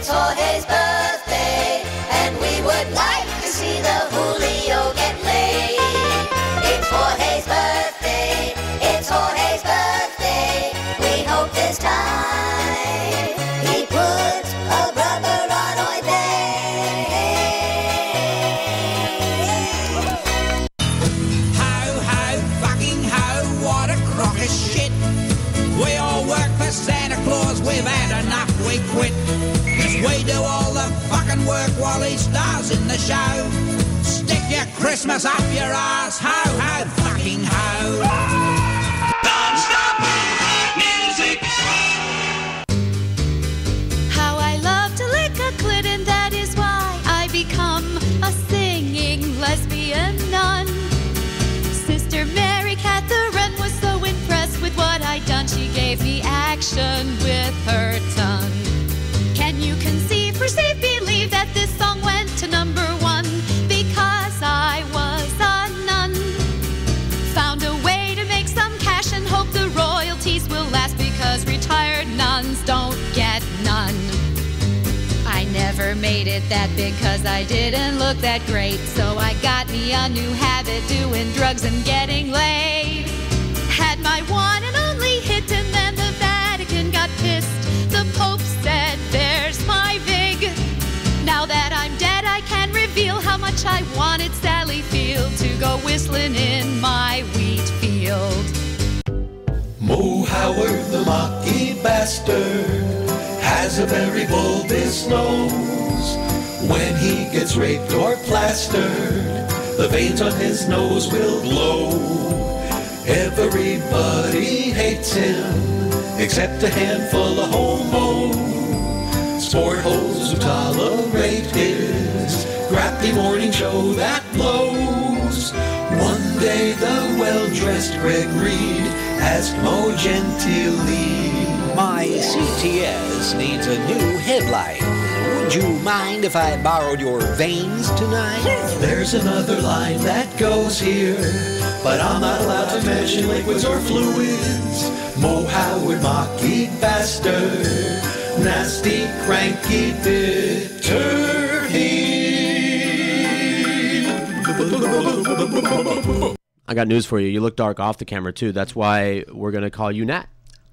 It's Jorge's birthday, and we would like to see the Julio get laid. It's Jorge's birthday, it's Jorge's birthday. We hope this time he puts a rubber on Oy Ho, fucking ho, what a crock of shit. We all work for Santa Claus, we've had enough, we quit. 'Cause we do all the fucking work while he stars in the show. Stick your Christmas up your ass, ho, fucking ho. Non-stop music. How I love to lick a clit, and that is why I become a singing lesbian nun. Sister Mary Catherine was so impressed with what I'd done, she gave me action with her tongue. Can you conceive, perceive, believe that this song went to #1 because I was a nun? Found a way to make some cash and hope the royalties will last, because retired nuns don't get none. I never made it that big 'cause I didn't look that great, so I got me a new habit, doing drugs and getting laid. Had my one and only hit, and then the Vatican got pissed. The Pope said, there's my vig. Now that I'm dead, I can reveal how much I wanted Sally Field to go whistling in my wheat field. Mo Howard, the mocky bastard, has a very bulbous nose. When he gets raped or plastered, the veins on his nose will glow. Everybody hates him, except a handful of homos. Sport holes who tolerate his crappy morning show that blows. One day the well-dressed Greg Reed asked Mo gentilely, my CTS needs a new headlight. Would you mind if I borrowed your veins tonight? There's another line that goes here, but I'm not allowed to mention liquids or fluids. Mo Howard, mocky bastard, nasty, cranky, bitter heat. I got news for you. You look dark off the camera, too. That's why we're going to call you Nat,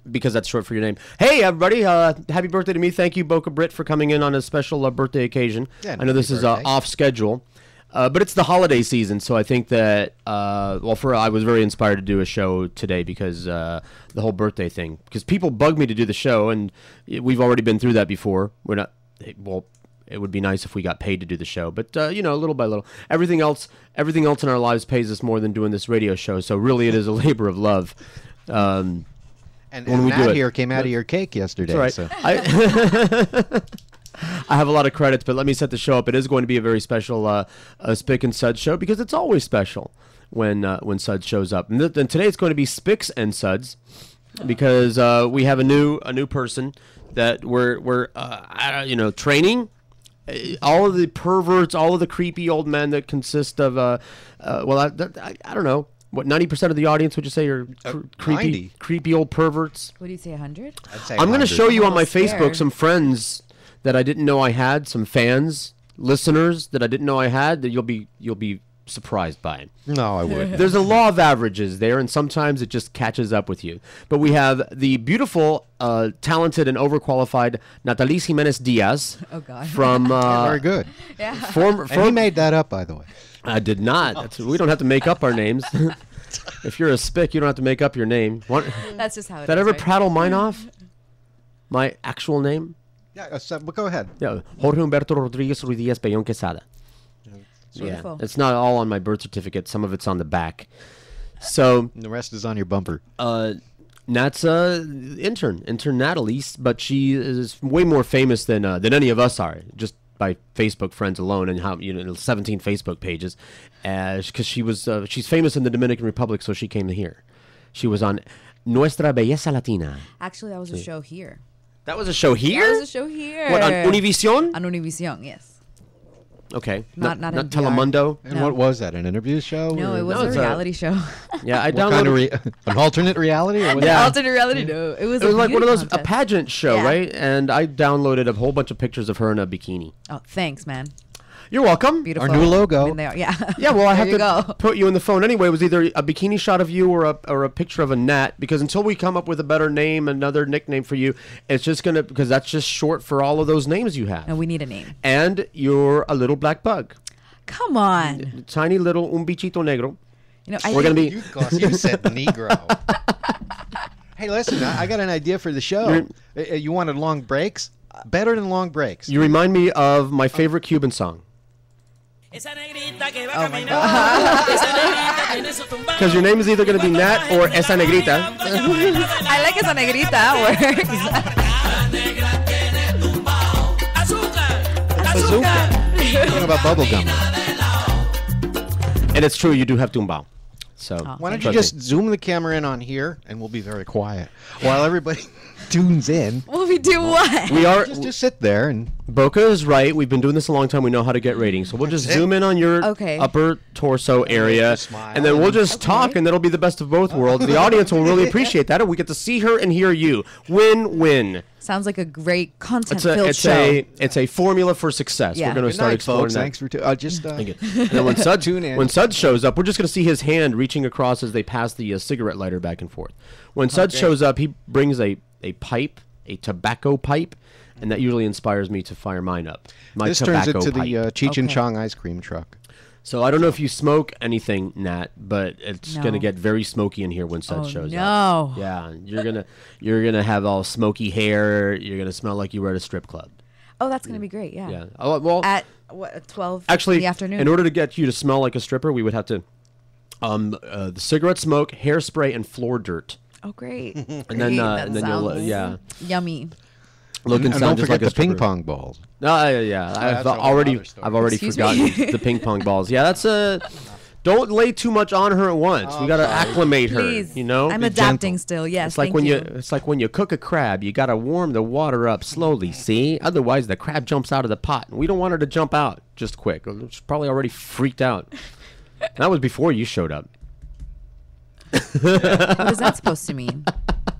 because that's short for your name. Hey, everybody. Happy birthday to me. Thank you, Boca Brit, for coming in on a special birthday occasion. Yeah, I know this is off schedule, but it's the holiday season, so I think that, I was very inspired to do a show today because the whole birthday thing. Because people bug me to do the show, and we've already been through that before. We're not, well, it would be nice if we got paid to do the show, but little by little, everything else in our lives pays us more than doing this radio show. So really, it is a labor of love. And Matt here came out of your cake yesterday. Right. So. I have a lot of credits, but let me set the show up. It is going to be a very special Spick and Suds show, because it's always special when Suds shows up. And today it's going to be Spicks and Suds, because we have a new person that we're training. All of the perverts, all of the creepy old men that consist of, I don't know, what, 90% of the audience would you say are creepy old perverts? What do you say, 100? I'd say I'm going to show you on my scared. Facebook some friends that I didn't know I had, some fans, listeners that I didn't know I had, that you'll be surprised by. No, I wouldn't. There's a law of averages there, and sometimes it just catches up with you. But we have the beautiful, talented, and overqualified Natalice Jimenez Diaz. Oh, God. From very good. Yeah. And he made that up, by the way. I did not. We don't have to make up our names. If you're a spick, you don't have to make up your name. That's just how it is. Did I ever right? prattle mine off? My actual name? Yeah, but go ahead. Yeah, Jorge Humberto Rodriguez Ruiz Peyon Quesada. Beautiful. Yeah, it's not all on my birth certificate. Some of it's on the back. So And the rest is on your bumper. Nat's intern Natalice, but she is way more famous than any of us are, just by Facebook friends alone, and 17 Facebook pages, because she's famous in the Dominican Republic, so she came here. She was on Nuestra Belleza Latina. Actually, that was a show here. That was a show here? That was a show here. What, on Univision? On Univision, yes. Okay. Not NPR. Telemundo. And No. what was that? An interview show? No, or it was No, a it's reality show. Yeah, I what kind of downloaded. an alternate reality? Or what? Yeah. Alternate reality? No, it was. It was like one of those beauty a contest. pageant show, Yeah. right? And I downloaded a whole bunch of pictures of her in a bikini. Oh, thanks, man. You're welcome. Beautiful. new logo. I mean, they are, yeah. Yeah, well, I have There to you go. put you in the phone anyway. It was either a bikini shot of you or a picture of a gnat, because until we come up with a better name, another nickname for you, it's just gonna, because that's just short for all of those names you have. No, we need a name. And you're a little black bug, Come on. tiny little un bichito negro. You know, We're gonna be. You said Negro. Hey, listen, I got an idea for the show. You wanted long breaks? Better than long breaks. You remind me of my favorite Cuban song. Oh my God. Because your name is either going to be Nat or Esa Negrita. I like esa negrita. Works. Talking about bubblegum. And it's true, you do have tumbao. So Why don't trust you just me. zoom the camera in on here, and we'll be very quiet while everybody tunes in. Will we do what? We are. Just sit there and Boca is right. We've been doing this a long time. We know how to get ratings. So we'll just zoom in on your Okay. upper torso area, smile. and then we'll just talk, and that'll be the best of both worlds. The audience will really appreciate that, and we get to see her and hear you. Win-win. Sounds like a great It's content-filled a show. it's a formula for success. Yeah. We're going to good start night, exploring folks. that. Thanks for just Thank you. And then when Sud Tune in. when Sud shows up, we're just going to see his hand reaching across as they pass the cigarette lighter back and forth. When Sud shows up, he brings a pipe, a tobacco pipe, and that usually inspires me to fire mine up. My this turns tobacco into pipe. the Cheech and Okay. Chong ice cream truck. So I don't know if you smoke anything, Nat, but it's No. gonna get very smoky in here when Sud Oh, shows up. no. Yeah, you're gonna have all smoky hair. You're gonna smell like you were at a strip club. Oh, that's going to be great. Yeah. Yeah. Oh well. At what, 12 Actually, in the afternoon? in order to get you to smell like a stripper, we would have to the cigarette smoke, hairspray, and floor dirt. Oh, great. And then you'll sounds look yummy. and And sound don't just forget like a the ping stripper. pong balls. Yeah. that's a whole other story. I've already Excuse forgotten me? the ping pong balls. Yeah, that's a. Don't lay too much on her at once. We gotta acclimate her. Please. You know. I'm Be adapting gentle. still. Yes. It's like thank when you. it's like when you cook a crab, you gotta warm the water up slowly. See, otherwise the crab jumps out of the pot, and we don't want her to jump out just quick. She's probably already freaked out. That was before you showed up. What is that supposed to mean?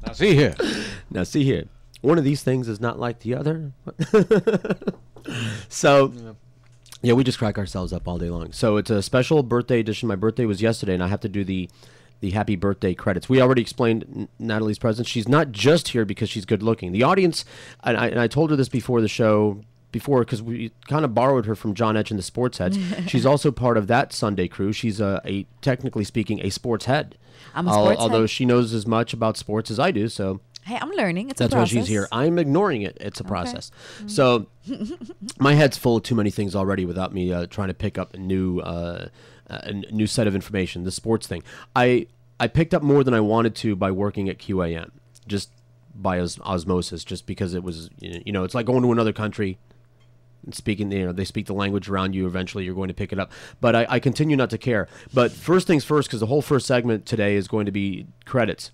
Now see here. Now see here, one of these things is not like the other. So, yeah, we just crack ourselves up all day long. So it's a special birthday edition. My birthday was yesterday, and I have to do the happy birthday credits. We already explained Natalie's presence. She's not just here because she's good looking. The audience, and I told her this before the show, because we kind of borrowed her from John Etch and the Sports Heads. She's also part of that Sunday crew. She's a technically speaking, a sports head. I'm a sports although head. she knows as much about sports as I do, so Hey, I'm learning. It's that's a why process. she's here. I'm ignoring it. It's a process. So my head's full of too many things already without me trying to pick up a new set of information. The sports thing. I picked up more than I wanted to by working at QAM, just by osmosis, just because it was, it's like going to another country and speaking, they speak the language around you. Eventually you're going to pick it up. But I continue not to care. But first things first, because the whole first segment today is going to be credits.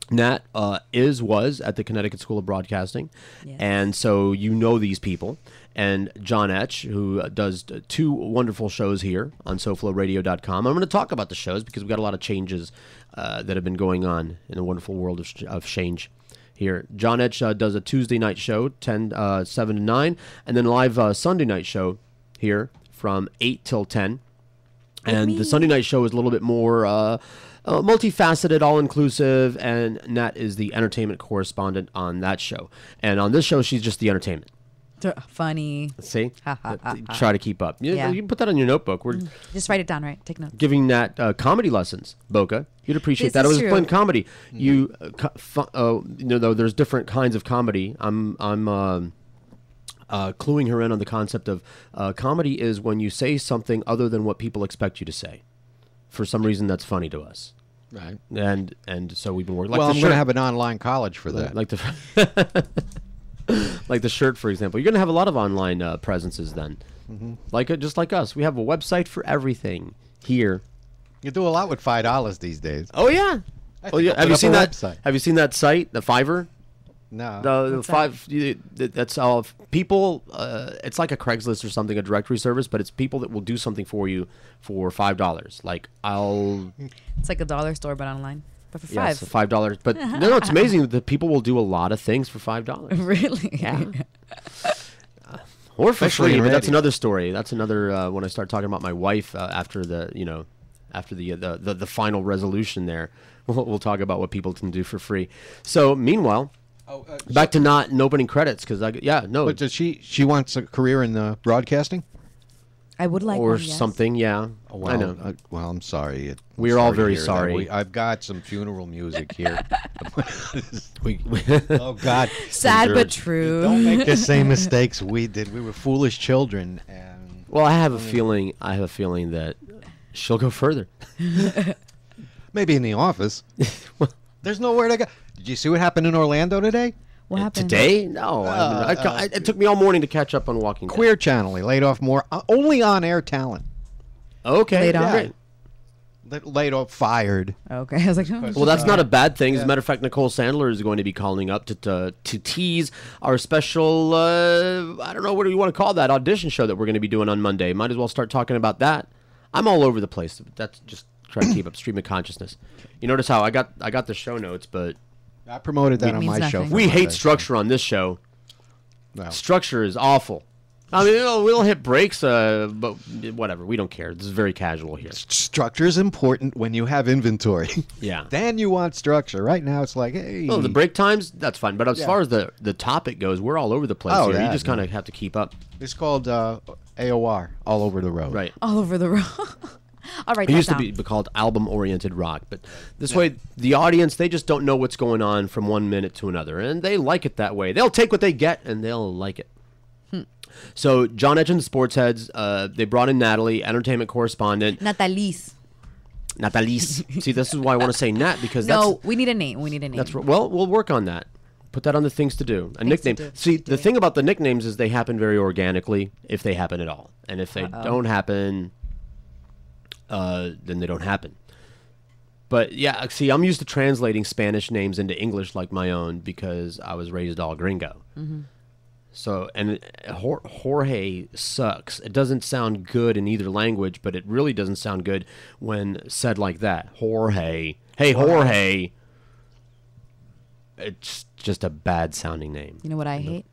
Nat was at the Connecticut School of Broadcasting, Yes. and so you know these people. And John Etch, who does two wonderful shows here on SoFloRadio.com. I'm going to talk about the shows because we've got a lot of changes that have been going on in the wonderful world of change here. John Etch does a Tuesday night show, 7 to 9, and then a live Sunday night show here from 8 till 10. And the Sunday night show is a little bit more multifaceted, all-inclusive, and Nat is the entertainment correspondent on that show. And on this show, she's just the entertainment. Funny. See? Ha, ha, ha, ha. Try to keep up. Yeah. You can put that on your notebook. We're Just write it down, right? Take notes. giving Nat comedy lessons, Boca. You'd appreciate This that. I is was playing true. comedy. You, though there's different kinds of comedy. I'm cluing her in on the concept of comedy is when you say something other than what people expect you to say. For some reason, that's funny to us. Right. And so we've been working. Well, the I'm going to shirt- have an online college for that. like the like the shirt, for example. You're going to have a lot of online presences then. Just like us, we have a website for everything here. You do a lot with $5 these days. Oh yeah. Oh yeah. I'll Have put you up seen a that? website. Have you seen that site, the Fiverr? No. The What's five. That's all. People. It's like a Craigslist or something, a directory service, but it's people that will do something for you for $5. Like I'll. It's like a dollar store, but online. But for Yes, $5. $5. But no, it's amazing that people will do a lot of things for $5. Really? Yeah. Or for Especially free, in but that's radio. another story. That's another when I start talking about my wife after the final resolution there. We'll talk about what people can do for free. So meanwhile, back to not opening credits because But does she wants a career in broadcasting? I would like or one, yes. something, yeah. Well, I know. Well, I'm sorry. We're all to very hear that. sorry. I've got some funeral music here. We- Oh God. Sad but Ginger, true. Don't make the same mistakes we did. We were foolish children, and well, I have a feeling that she'll go further. maybe in the office. There's nowhere to go. Did you see what happened in Orlando today? What happened? Today? No. It took me all morning to catch up on Walking Dead. Queer Channel. They laid off more only on air talent. Okay. Laid off? Great. Laid off, fired. Okay. I was like, oh. Well, that's not a bad thing. As a matter of fact, Nicole Sandler is going to be calling up to tease our special, I don't know, what do you want to call that, audition show that we're going to be doing on Monday. Might as well start talking about that. I'm all over the place. That's just trying to keep up stream of consciousness. You notice how I got the show notes, but I promoted that on Means my show. nothing. for we Monday. hate structure on this show. Well, Structure is awful. I mean, we'll hit breaks, but whatever. We don't care. This is very casual here. structure is important when you have inventory. Yeah. Then you want structure. Right now, it's like, hey. Well, the break times, that's fine. But as Yeah. far as the topic goes, we're all over the place Oh, here. yeah, You just yeah. kind of have to keep up. It's called AOR, All Over the Road. Right. All over the road. All right. It used to be called album-oriented rock, but this way, the audience, they just don't know what's going on from 1 minute to another, and they like it that way. They'll take what they get, and they'll like it. So, John Edge and the Sports Heads, they brought in Natalie, entertainment correspondent. Natalise. Natalise. See, this is why I want to say Nat, because No, we need a name. We need a name. that's well, we'll work on that. Put that on the things to do. A Things to nickname. do. See, the thing about the nicknames is they happen very organically, if they happen at all. And if they don't happen, then they don't happen. But yeah, see, I'm used to translating Spanish names into English like my own because I was raised all gringo. So, and Jorge sucks. It doesn't sound good in either language, but it really doesn't sound good when said like that. Jorge. Hey, Jorge. It's just a bad sounding name. You know what I hate?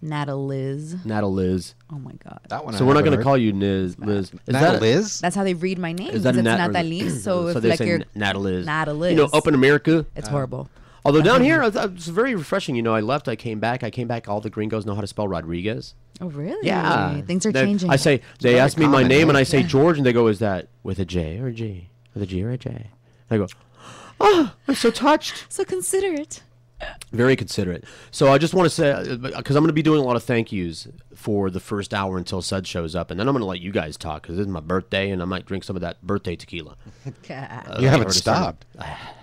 Nataliz. Nataliz. Oh my god. That one. So we're not going to call you Liz. Is that Liz? That's how they read my name. Is that it's Nat- Natalise. So, if they like say you're Nataliz. Nataliz. You know, up in America. It's horrible. Although down here, it's very refreshing. You know, I left, I came back. All the gringos know how to spell Rodriguez. Oh really? Yeah. Things are They- changing. I say, they very ask me my common, name, right? and I say George, and they go, is that with a J or a G? With a G or a J? And I go, oh, I'm so touched. so considerate. Very considerate. So I just want to say, because I'm going to be doing a lot of thank yous for the first hour until Sud shows up, and then I'm going to let you guys talk, because this is my birthday, and I might drink some of that birthday tequila. You I haven't already stopped.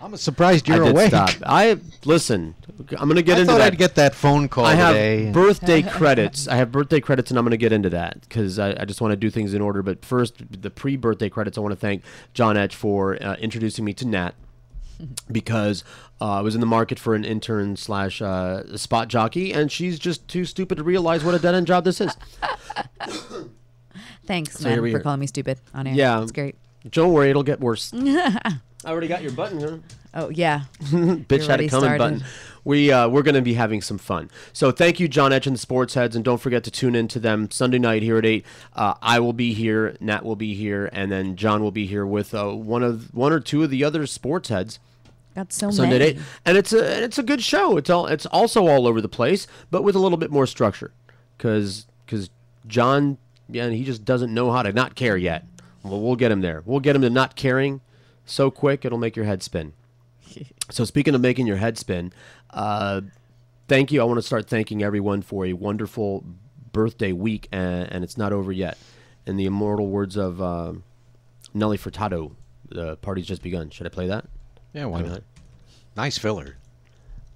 I'm surprised I you're did awake. stop. Listen, I'm going to get I into thought that. I'd get that phone call I have today. birthday credits. I have birthday credits, and I'm going to get into that because I just want to do things in order. But first, the pre-birthday credits, I want to thank John Etch for introducing me to Nat because I was in the market for an intern / spot jockey, and she's just too stupid to realize what a dead-end job this is. Thanks, So here man, we for are. calling me stupid on air. Yeah. It's great. Don't worry, it'll get worse. I already got your button, huh? Oh yeah. Bitch had already it coming started. button. We're going to be having some fun. So thank you, John Etch and the Sports Heads, and don't forget to tune in to them Sunday night here at 8. I will be here, Nat will be here, and then John will be here with one or two of the other Sports Heads. Got so Sunday many. at 8, and it's a good show. It's also all over the place, but with a little bit more structure, because John, yeah, he just doesn't know how to not care yet. Well, we'll get him there. We'll get him to not caring so quick it'll make your head spin. So speaking of making your head spin, thank you. I want to start thanking everyone for a wonderful birthday week, and it's not over yet. In the immortal words of Nelly Furtado, the party's just begun. Should I play that? Yeah, why not? Nice filler.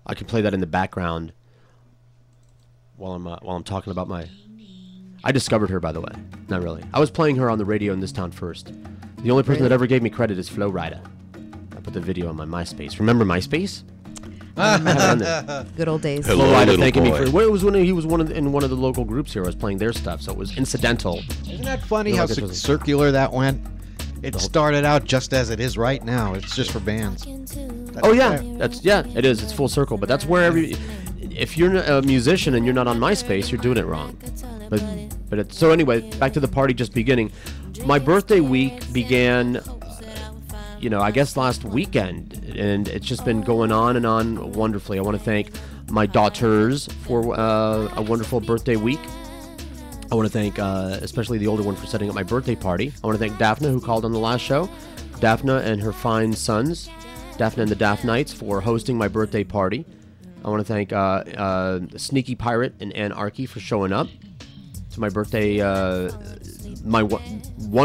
I can play that in the background while I'm talking about my. I discovered her, by the way. Not really. I was playing her on the radio in this town first. The only person that ever gave me credit is Flo Rida. I put the video on my MySpace. Remember MySpace? I haven't done that. Good old days. Hello, Florida thanking me for. Well, it was when he was in one of the local groups here. I was playing their stuff, so it was incidental. Isn't that funny You know, how like it was- circular that went? It started out just as it is right now. It's just for bands. Oh yeah, it is. It's full circle, but that's where if you're a musician and you're not on MySpace, you're doing it wrong. But so anyway, back to the party just beginning. My birthday week began, I guess last weekend, and it's just been going on and on wonderfully. I want to thank my daughters for a wonderful birthday week. I want to thank especially the older one for setting up my birthday party. I want to thank Daphne, who called on the last show. Daphne and her fine sons, Daphne and the Daphne Knights, for hosting my birthday party. I want to thank Sneaky Pirate and Anarchy for showing up to my birthday, one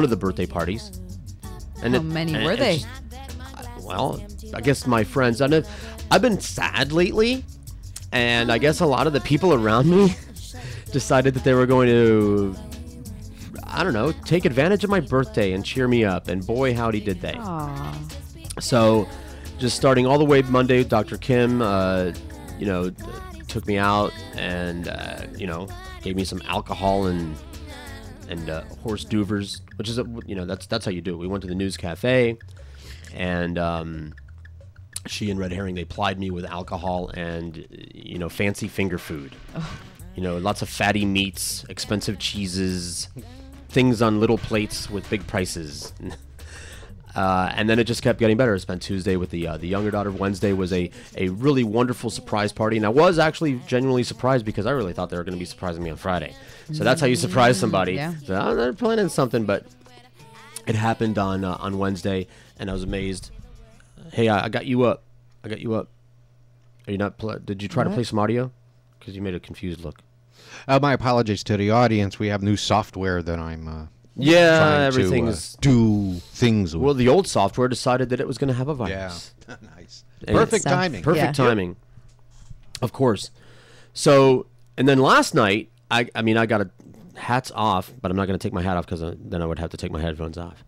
of the birthday parties. And How many were they? Well, I guess my friends. I've been sad lately, and I guess a lot of the people around me decided that they were going to, I don't know, take advantage of my birthday and cheer me up. And boy, howdy did they. Aw. So, just starting all the way Monday, Dr. Kim, took me out and, gave me some alcohol and horse duvers, which is, that's how you do it. We went to the News Cafe, and she and Red Herring, they plied me with alcohol and, fancy finger food. Oh. Lots of fatty meats, expensive cheeses, things on little plates with big prices. And then it just kept getting better. I spent Tuesday with the younger daughter. Wednesday was a really wonderful surprise party. And I was actually genuinely surprised because I really thought they were going to be surprising me on Friday. So that's how you surprise somebody. Yeah. So they're planning something, but it happened on Wednesday, and I was amazed. Hey, I got you up. Are you not? Did you try to play some audio? Because you made a confused look. My apologies to the audience. We have new software that I'm trying everything's to do things with. Well, the old software decided that it was going to have a virus. Yeah, nice. And Perfect timing. Perfect timing. Of course. So, and then last night, I got a hats off, but I'm not going to take my hat off because then I would have to take my headphones off.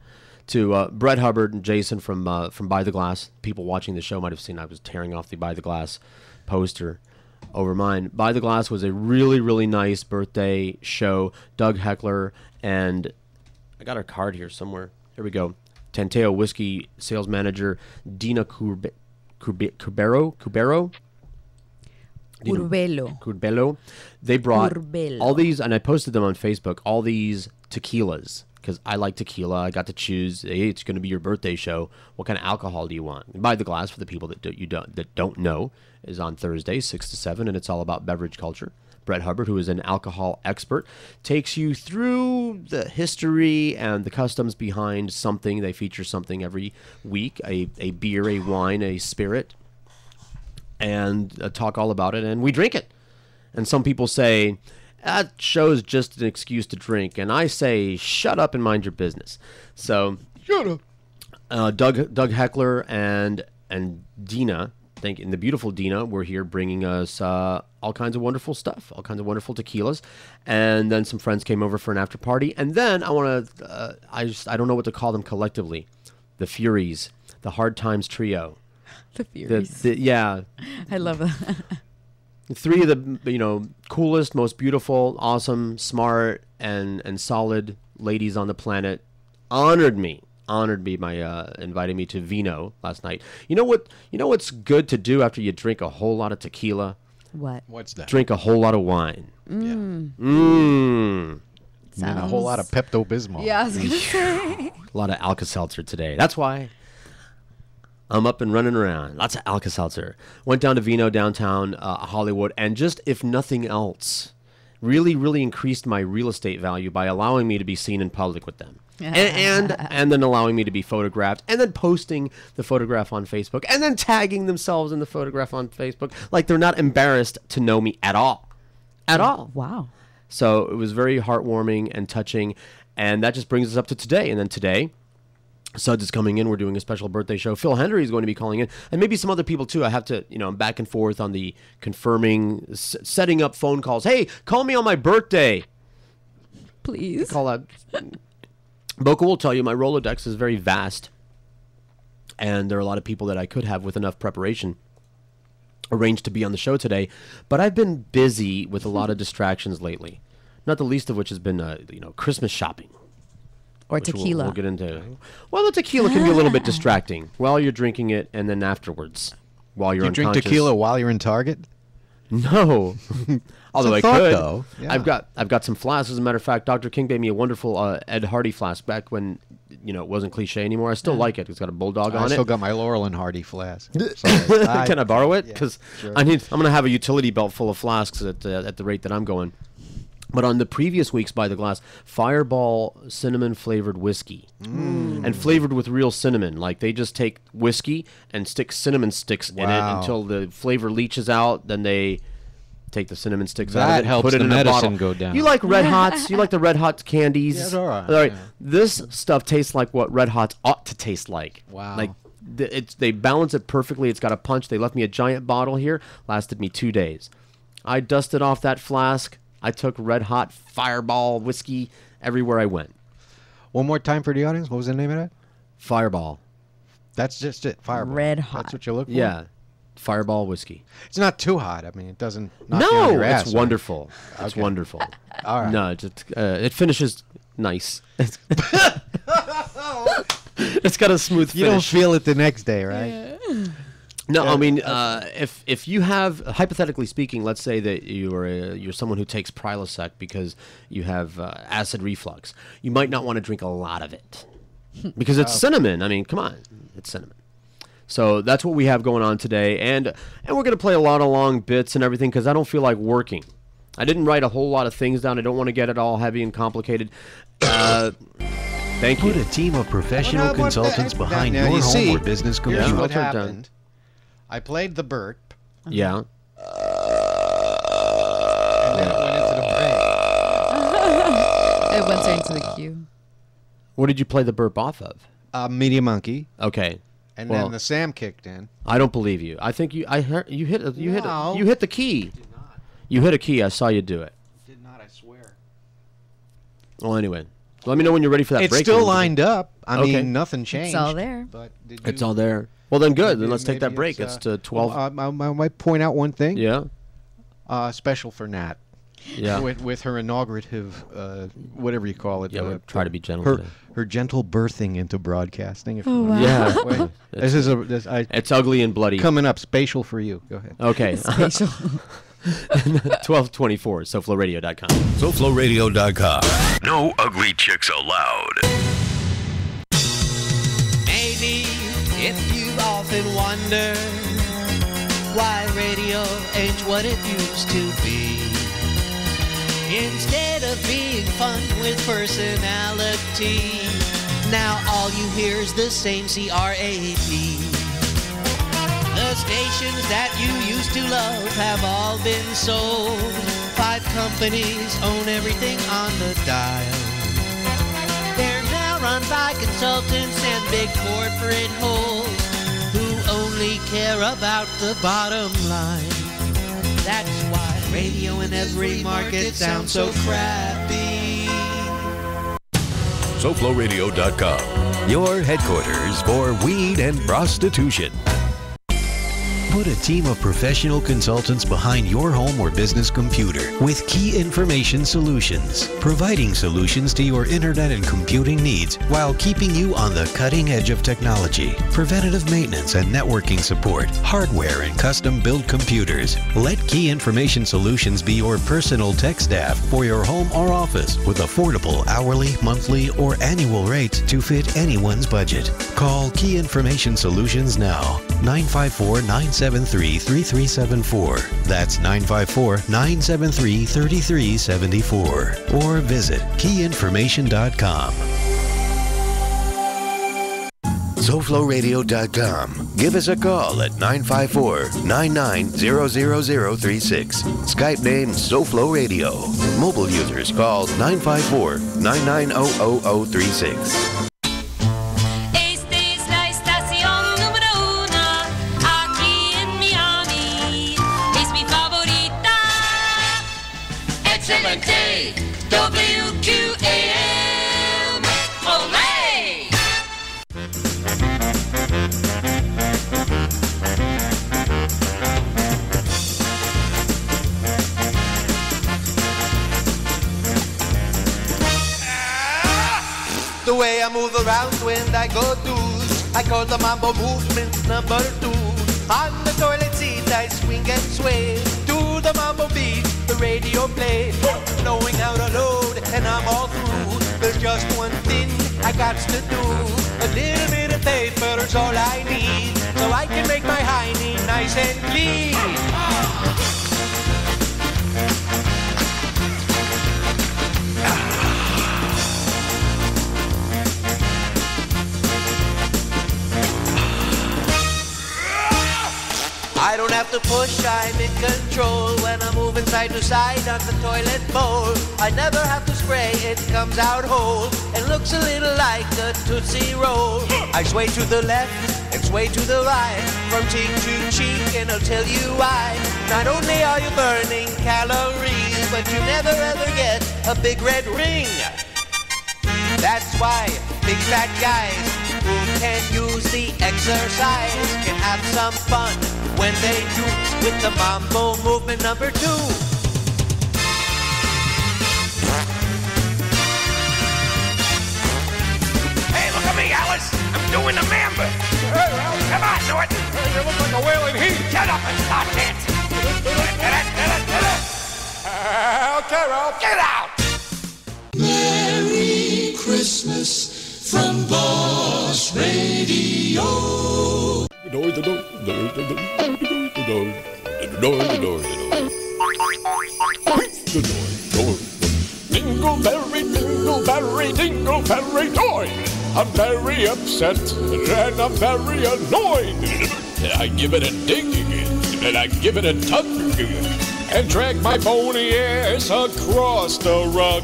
To Brett Hubbard and Jason from By the Glass. People watching the show might have seen I was tearing off the By the Glass poster over mine. By the Glass was a really, really nice birthday show. Doug Heckler and I got our card here somewhere. Here we go. Tanteo Whiskey sales manager Dina Curbero. Curbelo. They brought all these, and I posted them on Facebook, all these tequilas, because I like tequila. I got to choose, hey, it's going to be your birthday show. What kind of alcohol do you want? And By the Glass, for the people that don't know, is on Thursday, 6 to 7, and it's all about beverage culture. Brett Hubbard, who is an alcohol expert, takes you through the history and the customs behind something. They feature something every week, a beer, a wine, a spirit, and talk all about it, and we drink it. And some people say, that show's just an excuse to drink. And I say, shut up and mind your business. So, shut up. Doug Heckler and Dina, and the beautiful Dina, were here bringing us all kinds of wonderful stuff, all kinds of wonderful tequilas. And then some friends came over for an after party. And then I want to, I don't know what to call them collectively. The Furies, the Hard Times Trio. The Furies. Yeah. I love that. Three of the coolest, most beautiful, awesome, smart, and solid ladies on the planet honored me by inviting me to Vino last night. You know what's good to do after you drink a whole lot of tequila? What? What's that? Drink a whole lot of wine. Yeah. And a whole lot of Pepto-Bismol. Yeah, I was gonna say. a lot of Alka-Seltzer today. That's why I'm up and running around. Lots of Alka-Seltzer. Went down to Vino downtown Hollywood, and just, if nothing else, really, really increased my real estate value by allowing me to be seen in public with them. and then allowing me to be photographed, and then posting the photograph on Facebook, and then tagging themselves in the photograph on Facebook, like they're not embarrassed to know me at all. At all. Wow. So it was very heartwarming and touching, and that just brings us up to today. And then today, Suds is coming in. We're doing a special birthday show. Phil Hendry is going to be calling in, and maybe some other people too. I have to, I'm back and forth on the confirming, setting up phone calls. Hey, call me on my birthday. Please. Call out. Boca will tell you my Rolodex is very vast, and there are a lot of people that I could have with enough preparation arranged to be on the show today, but I've been busy with a lot of distractions lately. Not the least of which has been, Christmas shopping. Or which tequila. We'll get into. Well, the tequila can be a little bit distracting while you're drinking it, and then afterwards, while you're You drink unconscious. tequila while you're in Target? No, although I thought, could. though. Yeah. I've got some flasks. As a matter of fact, Dr. King gave me a wonderful Ed Hardy flask back when it wasn't cliche anymore. I still like it. It's got a bulldog I on still it. got my Laurel and Hardy flask. Can I borrow it? Yeah, Because sure. I'm gonna have a utility belt full of flasks at the rate that I'm going. But on the previous week's By the Glass, Fireball cinnamon flavored whiskey, and flavored with real cinnamon. Like they just take whiskey and stick cinnamon sticks in it Wow. until the flavor leaches out. Then they take the cinnamon sticks out That of it, helps put it the in a medicine bottle. go down. You like Red Hots? You like the Red Hot candies? Yeah, it's all right, yeah. This stuff tastes like what Red Hots ought to taste like. Wow. Like they balance it perfectly. It's got a punch. They left me a giant bottle here. Lasted me 2 days. I dusted off that flask. I took Red Hot Fireball whiskey everywhere I went. One more time for the audience. What was the name of that? Fireball. That's just it. Fireball. Red Hot. That's what you look for? Yeah. Fireball whiskey. It's not too hot. I mean, it doesn't knock you on No, your ass, it's right? wonderful. It's Okay. wonderful. All right. No, it finishes nice. It's got a smooth finish. You don't feel it the next day, right? No, I mean, if you have, hypothetically speaking, let's say that you're someone who takes Prilosec because you have acid reflux, you might not want to drink a lot of it because it's cinnamon. I mean, come on, it's cinnamon. So that's what we have going on today, and we're gonna play a lot of long bits and everything because I don't feel like working. I didn't write a whole lot of things down. I don't want to get it all heavy and complicated. Thank you. Put a team of professional Well, now, what the consultants heck? behind Now, your you home see, or business Here's computer. what I'll turn it down. happened. I played the burp, Yeah. and then it went into the break. It went straight into the queue. What did you play the burp off of? Media Monkey, Okay. and Well, then the Sam kicked in. I don't believe you. I think you hit No. the key. You hit a key. I saw you do it. Did not, I swear. Well, anyway, let me know when you're ready for that It's break. still then. lined up. I Okay. mean, nothing changed. all there. But did It's you- all there. Well, then good. Then maybe- let's take that maybe break. It's to 12. I might point out one thing. Yeah. Special for Nat. Yeah. With her inaugurative, whatever you call it. Yeah, we'll try to be gentle Her, today. her gentle birthing into broadcasting. If Oh, you want. wow. Yeah. Wait, this is It's ugly and bloody. coming up. Spatial for you. Go ahead. Okay. Spatial. 1224, SoFloRadio.com. SoFloRadio.com. No ugly chicks allowed. Maybe if you've often wondered why radio ain't what it used to be. Instead of being fun with personality, now all you hear is the same CRAP. The stations that you used to love have all been sold. 5 companies own everything on the dial. They're now run by consultants and big corporate holes who only care about the bottom line. That's why radio in every market sounds so crappy. SoFloRadio.com. Your headquarters for weed and prostitution. Put a team of professional consultants behind your home or business computer with Key Information Solutions, providing solutions to your internet and computing needs while keeping you on the cutting edge of technology. Preventative maintenance and networking support, hardware and custom-built computers. Let Key Information Solutions be your personal tech staff for your home or office with affordable hourly, monthly, or annual rates to fit anyone's budget. Call Key Information Solutions now. 954-973-3374. That's 954-973-3374. Or visit keyinformation.com. SoFloRadio.com. Give us a call at 954-99-00036. Skype name SoFlo Radio. Mobile users call 954-990036. Esta es la estación número 1 aquí en Miami. Es mi favorita. Excelente. WQAM. Olé. The way I move around when I go to, I call the mambo movement number 2. On the toilet seat I swing and sway to the mambo beat, the radio play. Knowing how to load and I'm all through. There's just one thing I got to do. A little bit of paper's all I need, so I can make my hiney nice and clean. I don't have to push, I'm in control when I move side to side on the toilet bowl. I never have to spray, it comes out whole and looks a little like a Tootsie Roll. I sway to the left and sway to the right, from cheek to cheek, and I'll tell you why. Not only are you burning calories, but you never ever get a big red ring. That's why big fat guys who can use the exercise can have some fun when they do with the mambo movement number 2. Hey, look at me, Alice. I'm doing the mambo. Hey, well, come on, do it. Hey, you look like a wailing heat. Shut up and start dancing. Carol, get out. Merry Christmas from Boss Radio. Dingleberry, dingleberry toy. I'm very upset and I'm very annoyed. I give it a ding and I give it a tug and drag my bony ass across the rug.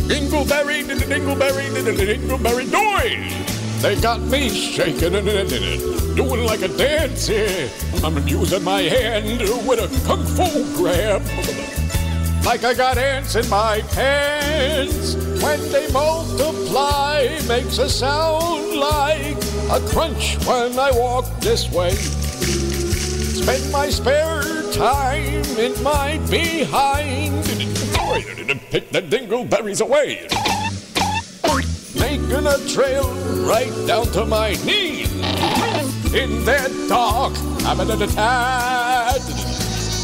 Dingleberry, dingleberry, dingleberry toy. They got me shaking and doing like a dance. I'm using my hand with a kung fu grab. Like I got ants in my pants. When they multiply, makes a sound like a crunch when I walk this way. Spend my spare time in my behind. Pick the dingleberries away. Making a trail right down to my knees. In that dark, I'm an attack.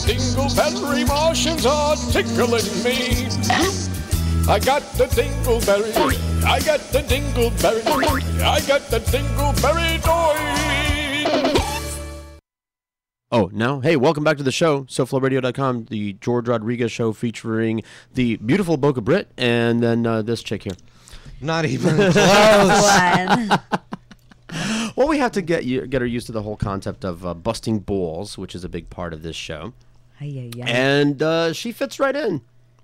Dingleberry Martians are tickling me. I got the dingleberry. I got the dingleberry. I got the dingleberry toy. Oh, now, hey, welcome back to the show, SoFloRadio.com, the George Rodriguez show featuring the beautiful Boca Brit and then this chick here. Not even close. Well, we have to get her used to the whole concept of busting balls, which is a big part of this show. And she fits right in.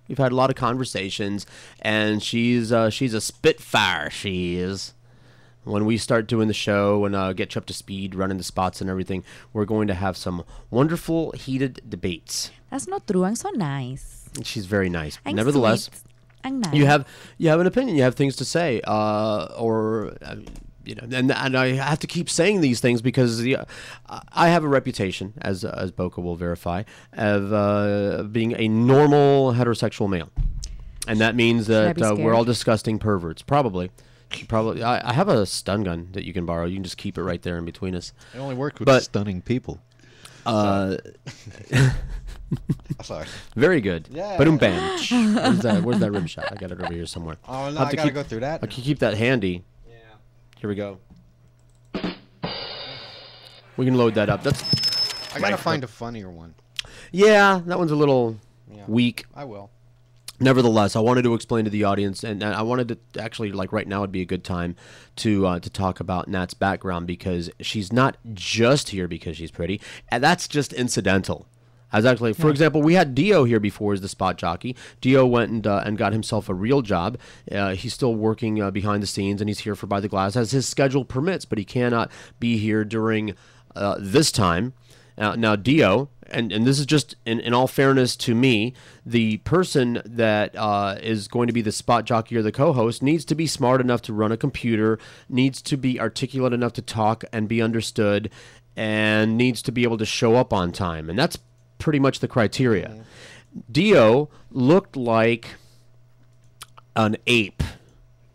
We've had a lot of conversations, and she's a spitfire. She is. When we start doing the show and get you up to speed, running the spots and everything, we're going to have some wonderful, heated debates. That's not true. I'm so nice. She's very nice. I'm Nevertheless, sweet. I'm nice. you have an opinion. You have things to say, and I have to keep saying these things because I have a reputation, as Boca will verify, of being a normal heterosexual male, and that means that we're all disgusting perverts. Probably. I have a stun gun that you can borrow. You can just keep it right there in between us. I only work with stunning people. Sorry. Very good. Yeah. Boom bam. Where's that rim shot? I got it over here somewhere. Oh no, I gotta go through that. I can keep that handy. Yeah. Here we go. We can load that up. I gotta find a funnier one. Yeah, that one's a little weak. I will. Nevertheless, I wanted to explain to the audience, and I wanted to actually, like right now would be a good time to talk about Nat's background, because she's not just here because she's pretty, and that's just incidental. I was actually, for example, we had Dio here before as the spot jockey. Dio went and got himself a real job. He's still working behind the scenes, and he's here for By the Glass as his schedule permits, but he cannot be here during this time. Now, Dio, and this is just in all fairness to me, the person that is going to be the spot jockey or the co-host needs to be smart enough to run a computer, needs to be articulate enough to talk and be understood, and needs to be able to show up on time. And that's pretty much the criteria. Dio looked like an ape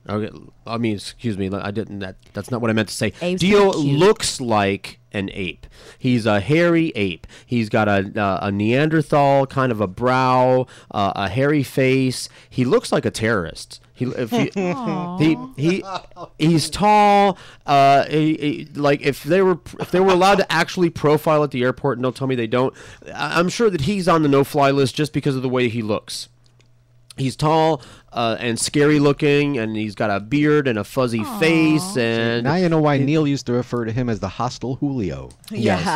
Okay, I mean, excuse me. I didn't. That's not what I meant to say. Apes Dio are cute. looks like an ape. He's a hairy ape. He's got a Neanderthal kind of a brow, a hairy face. He looks like a terrorist. He's tall. Like if they were allowed to actually profile at the airport, and don't tell me they don't. I'm sure that he's on the no-fly list just because of the way he looks. He's tall and scary looking, and he's got a beard and a fuzzy face. And now you know why Neil used to refer to him as the hostile Julio. Yes.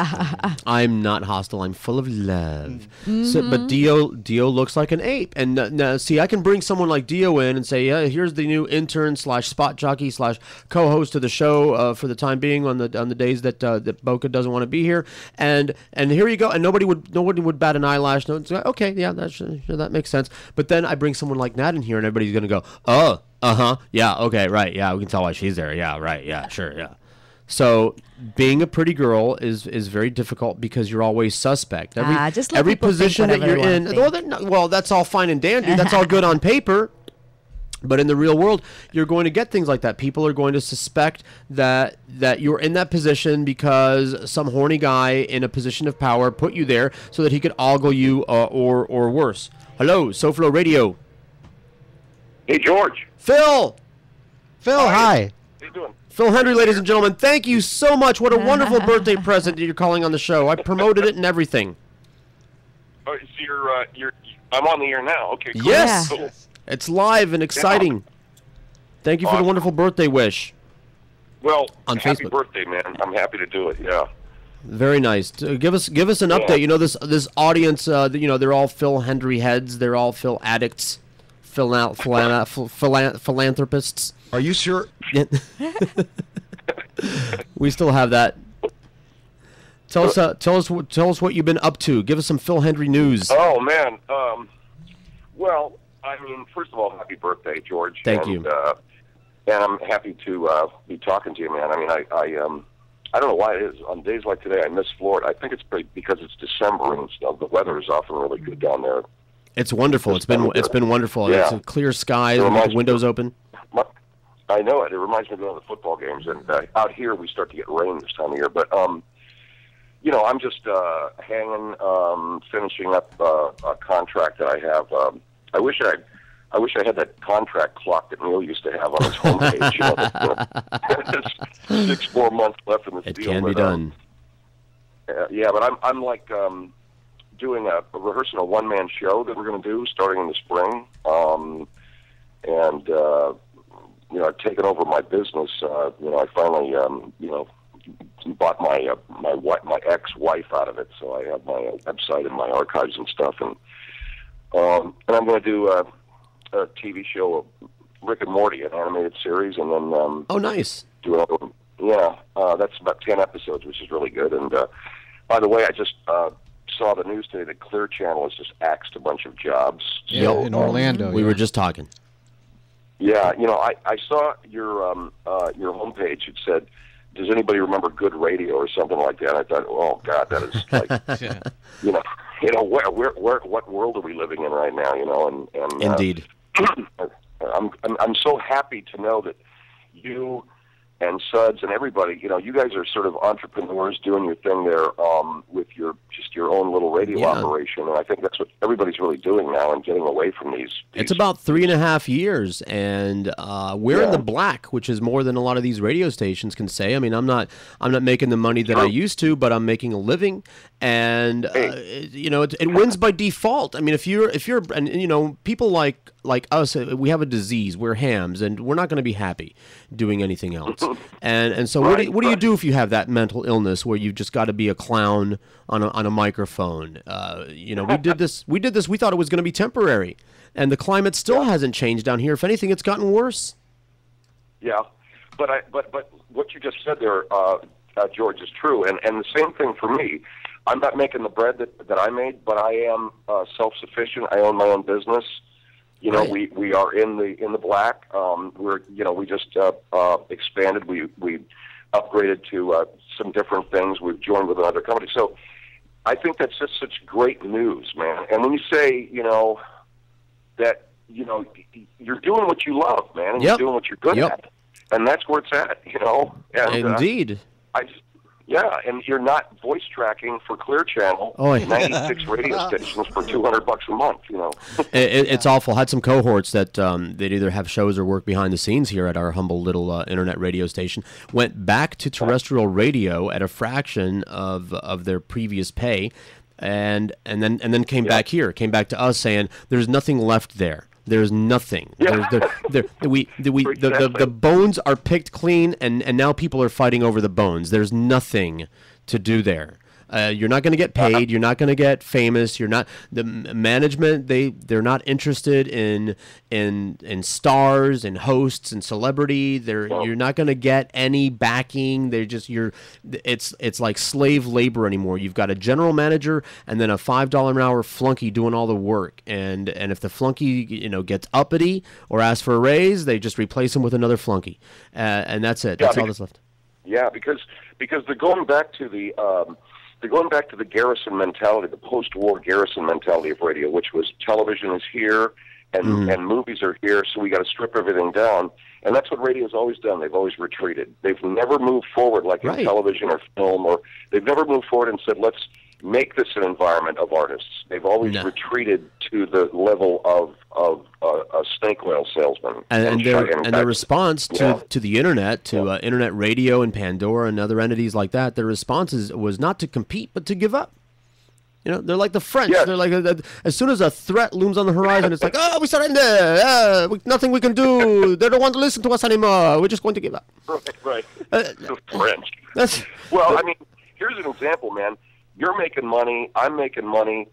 I'm not hostile. I'm full of love. But Dio looks like an ape. And now, see, I can bring someone like Dio in and say, yeah, here's the new intern / spot jockey / co-host of the show for the time being on the days that Boca doesn't want to be here. And here you go. And nobody would bat an eyelash. No, okay, yeah, that makes sense. But then I bring someone like Nat in here, and everybody's going to go, oh, uh-huh, yeah, okay, right, yeah, we can tell why she's there, yeah, right, yeah, sure, yeah. So being a pretty girl is very difficult because you're always suspect. Just let every people think position that whatever you're they in, wanna think. well, that's all fine and dandy. That's all good on paper. But in the real world, you're going to get things like that. People are going to suspect that you're in that position because some horny guy in a position of power put you there so that he could ogle you or worse. Hello, SoFlo Radio. Hey, George. Phil, hi. How you doing? Phil Hendry, ladies and gentlemen, thank you so much. What a wonderful birthday present that you're calling on the show. I promoted it and everything. Oh, so I'm on the air now. Okay, cool. Yes. Cool. It's live and exciting. Thank you for the Awesome. wonderful birthday wish. Well, On happy Facebook. birthday, man. I'm happy to do it, yeah. Very nice. Give us an update. You know, this audience, they're all Phil Hendry heads. They're all Phil addicts, philanthropists. Are you sure? We still have that. Tell us what you've been up to. Give us some Phil Hendry news. Oh, man. Well, I mean, first of all, happy birthday, George. Thank you. And I'm happy to be talking to you, man. I mean, I don't know why it is. On days like today, I miss Florida. I think it's because it's December and stuff. The weather is often really good down there. It's wonderful. It's been wonderful. Yeah. It's a clear skies with the windows open. I know it. It reminds me of going to the football games. And out here, we start to get rain this time of year. But, I'm just hanging, finishing up a contract that I have. I wish I had that contract clock that Neil used to have on his homepage. There's 6 more months left in this deal. It can be done. Yeah, but I'm like doing rehearsing a one-man show that we're going to do starting in the spring. I've taken over my business. I finally, bought my ex-wife out of it, so I have my website and my archives and stuff, and I'm going to do a TV show, Rick and Morty, an animated series, and then oh, nice. Do another one. Yeah, that's about 10 episodes, which is really good. And by the way, I just saw the news today that Clear Channel has just axed a bunch of jobs. Yeah, in Orlando. We were just talking. Yeah, I saw your homepage. It said, "Does anybody remember good radio?" or something like that. I thought, oh God, that is like, what world are we living in right now? And Indeed. I'm so happy to know that you and Suds and everybody, you guys are sort of entrepreneurs doing your thing there with your own little radio operation, and I think that's what everybody's really doing now and getting away from these. It's about 3.5 years, and we're in the black, which is more than a lot of these radio stations can say. I mean, I'm not making the money that I used to, but I'm making a living, and it wins by default. I mean, if you're people like us, we have a disease. We're hams, and we're not going to be happy doing anything else. And so what do you do if you have that mental illness where you've just got to be a clown on a microphone? We did this. We thought it was going to be temporary, and the climate still hasn't changed down here. If anything, it's gotten worse. Yeah, but what you just said there, George, is true, and the same thing for me. I'm not making the bread that I made, but I am self-sufficient. I own my own business. Right. We are in the black. We just expanded. We upgraded to some different things. We've joined with another company. So I think that's just such great news, man. And when you say that you know, you're doing what you love, man, and Yep. you're doing what you're good Yep. at, and that's where it's at, you know. And, Indeed. And you're not voice tracking for Clear Channel, Oh, yeah. 96 radio stations for $200 a month, you know. It's awful. Had some cohorts that they'd either have shows or work behind the scenes here at our humble little internet radio station. Went back to terrestrial radio at a fraction of their previous pay, and then came back here. Came back to us saying there's nothing left there. There's nothing. Yeah. The bones are picked clean, and now people are fighting over the bones. There's nothing to do there. You're not going to get paid. You're not going to get famous. You're not the management. They're not interested in stars and hosts and celebrity. You're not going to get any backing. It's like slave labor anymore. You've got a general manager and then a $5 an hour flunky doing all the work. And if the flunky gets uppity or asks for a raise, they just replace him with another flunky, and that's it. That's all that's left. Yeah, because they're going back to the. They're going back to the garrison mentality, the post-war garrison mentality of radio, which was television is here and movies are here, so we got to strip everything down. And that's what radio's always done. They've always retreated. They've never moved forward like in television or film, or they've never moved forward and said, let's make this an environment of artists. They've always retreated to the level of a snake oil salesman. And their response to the internet, to internet radio and Pandora and other entities like that, their response was not to compete, but to give up. They're like the French. Yes. They're like, as soon as a threat looms on the horizon, it's like, we surrender. Nothing we can do. They don't want to listen to us anymore. We're just going to give up. Right. The French. Well, I mean, here's an example, man. You're making money. I'm making money.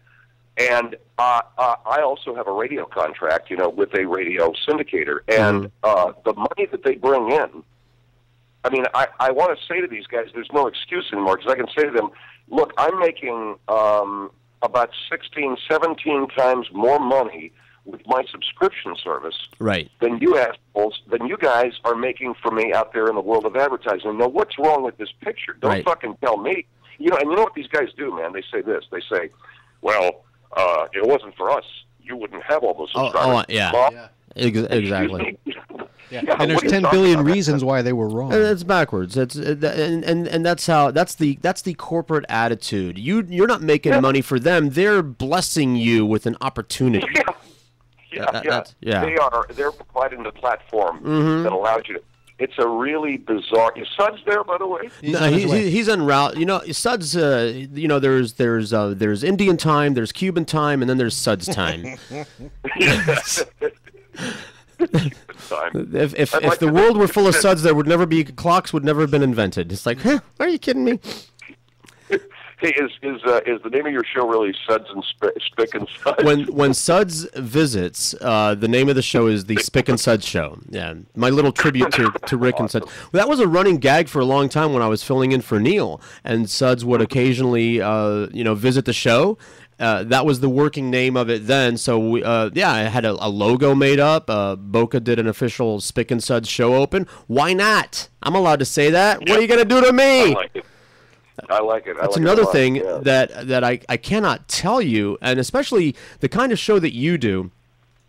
And I also have a radio contract, with a radio syndicator. And the money that they bring in, I mean, I want to say to these guys, there's no excuse anymore, because I can say to them, look, I'm making about 16, 17 times more money with my subscription service than you assholes, than you guys are making for me out there in the world of advertising. Now, what's wrong with this picture? Don't fucking tell me. And you know what these guys do, man? They say this. They say, well, it wasn't for us. You wouldn't have all those subscribers. Exactly. And there's 10 billion reasons why they were wrong. And it's backwards. And that's the corporate attitude. You're not making money for them. They're blessing you with an opportunity. They're providing the platform that allows you to. It's a really bizarre. Is Suds there, by the way? No, he's en route. Suds. There's Indian time, there's Cuban time, and then there's Suds time. If the world were full of Suds, there would never be clocks. Would never have been invented. It's like, are you kidding me? Hey, is the name of your show really Suds and Spick and Suds? When Suds visits, the name of the show is the Spick and Suds Show. Yeah, my little tribute to Rick and Suds. Well, that was a running gag for a long time when I was filling in for Neil, and Suds would occasionally, visit the show. That was the working name of it then. So, I had a logo made up. Boca did an official Spick and Suds show open. Why not? I'm allowed to say that. What are you going to do to me? I like it. That's another thing that I cannot tell you, and especially the kind of show that you do.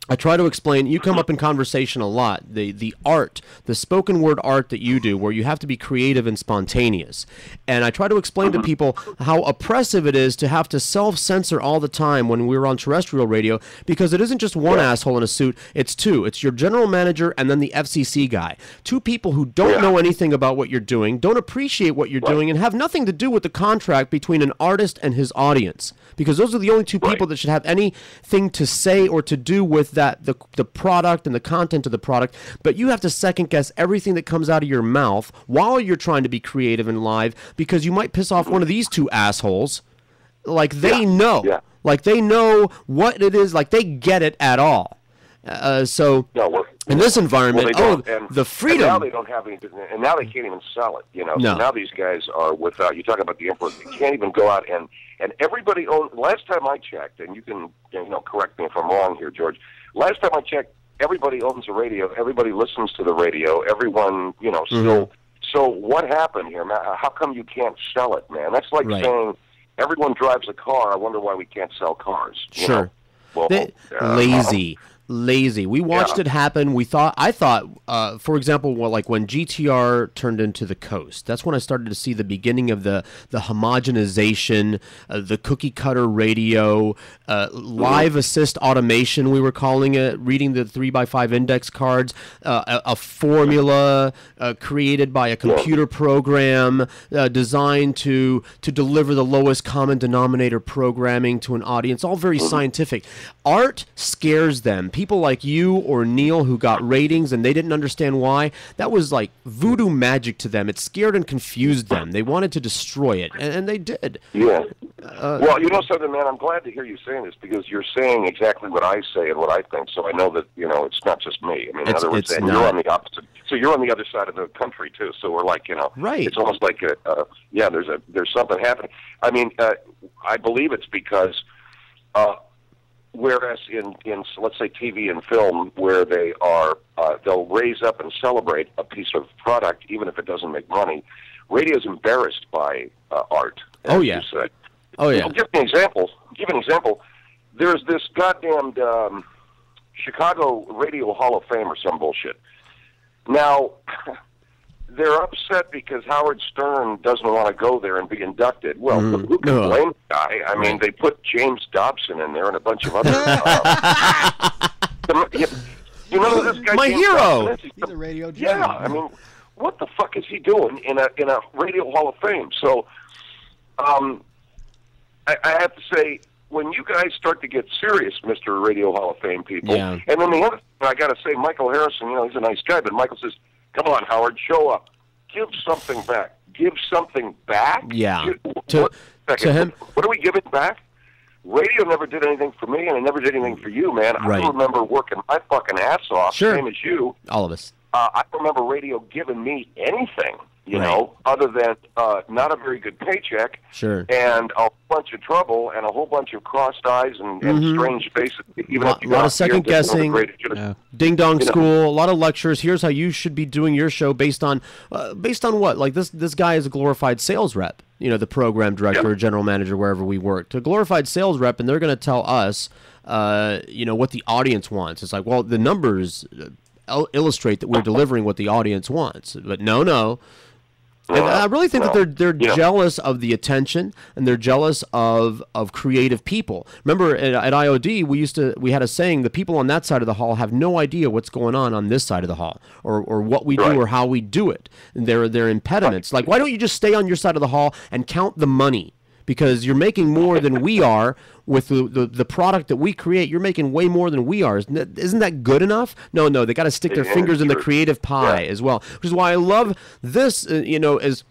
I try to explain. You come up in conversation a lot. The art, the spoken word art that you do, where you have to be creative and spontaneous. And I try to explain to people how oppressive it is to have to self-censor all the time when we're on terrestrial radio, because it isn't just one asshole in a suit. It's two. It's your general manager and then the FCC guy. Two people who don't know anything about what you're doing, don't appreciate what you're doing, and have nothing to do with the contract between an artist and his audience. Because those are the only two people that should have anything to say or to do with the product and the content of the product. But you have to second guess everything that comes out of your mouth while you're trying to be creative and live, because you might piss off one of these two assholes. Like they know. Like they know what it is. Like they get it at all. In this environment, the freedom. And now they don't have any, and now they can't even sell it. So now these guys are without. You talk about the import. They can't even go out and everybody owns. Last time I checked, and you can correct me if I'm wrong here, George. Last time I checked, everybody owns a radio. Everybody listens to the radio. Everyone, still. So what happened here, man? How come you can't sell it, man? That's like saying everyone drives a car. I wonder why we can't sell cars. Sure. Well, lazy. lazy. We watched it happen. I thought, for example, like when GTR turned into the Coast, that's when I started to see the beginning of the homogenization, the cookie cutter radio, live assist automation, we were calling it, reading the 3x5 index cards, a formula created by a computer program designed to deliver the lowest common denominator programming to an audience, all very scientific. Art scares them. People like you or Neil who got ratings and they didn't understand why, that was like voodoo magic to them. It scared and confused them. They wanted to destroy it, and they did. Yeah. Well, you know something, man, I'm glad to hear you saying this because you're saying exactly what I say and what I think, so I know that, it's not just me. I mean, in other words, and you're on the opposite. So you're on the other side of the country, too, so we're like, right. It's almost like, there's something happening. I mean, I believe it's because... whereas in let's say TV and film, where they'll raise up and celebrate a piece of product even if it doesn't make money, radio's embarrassed by art. Oh yeah. Oh yeah. Give an example. There's this goddamned Chicago Radio Hall of Fame or some bullshit. Now. They're upset because Howard Stern doesn't want to go there and be inducted. Well, who can blame the guy? I mean, they put James Dobson in there and a bunch of other... you know this guy? My James hero! Dobson, He's a radio giant. Yeah, I mean, what the fuck is he doing in a Radio Hall of Fame? So, I have to say, when you guys start to get serious, Mr. Radio Hall of Fame people, and then the other thing, I got to say, Michael Harrison, he's a nice guy, but Michael says, come on, Howard, show up. Give something back. Give something back? Yeah. To him. What are we giving back? Radio never did anything for me, and it never did anything for you, man. Right. I remember working my fucking ass off, same as you. All of us. I remember radio giving me anything, other than not a very good paycheck, and a bunch of trouble, and a whole bunch of crossed eyes and strange faces. Even a lot of second guessing, ding dong school, a lot of lectures. Here's how you should be doing your show based on what? Like this guy is a glorified sales rep. The program director, or general manager, wherever we worked, a glorified sales rep, and they're going to tell us, what the audience wants. It's like, well, the numbers illustrate that we're delivering what the audience wants, but no. And I really think that they're jealous of the attention, and they're jealous of creative people. Remember at IOD we had a saying: the people on that side of the hall have no idea what's going on this side of the hall, or what we do or how we do it. And they're impediments. Like, why don't you just stay on your side of the hall and count the money? Because you're making more than we are with the product that we create. You're making way more than we are. Isn't that good enough? No, they got to stick their fingers in the creative pie as well. Which is why I love this, as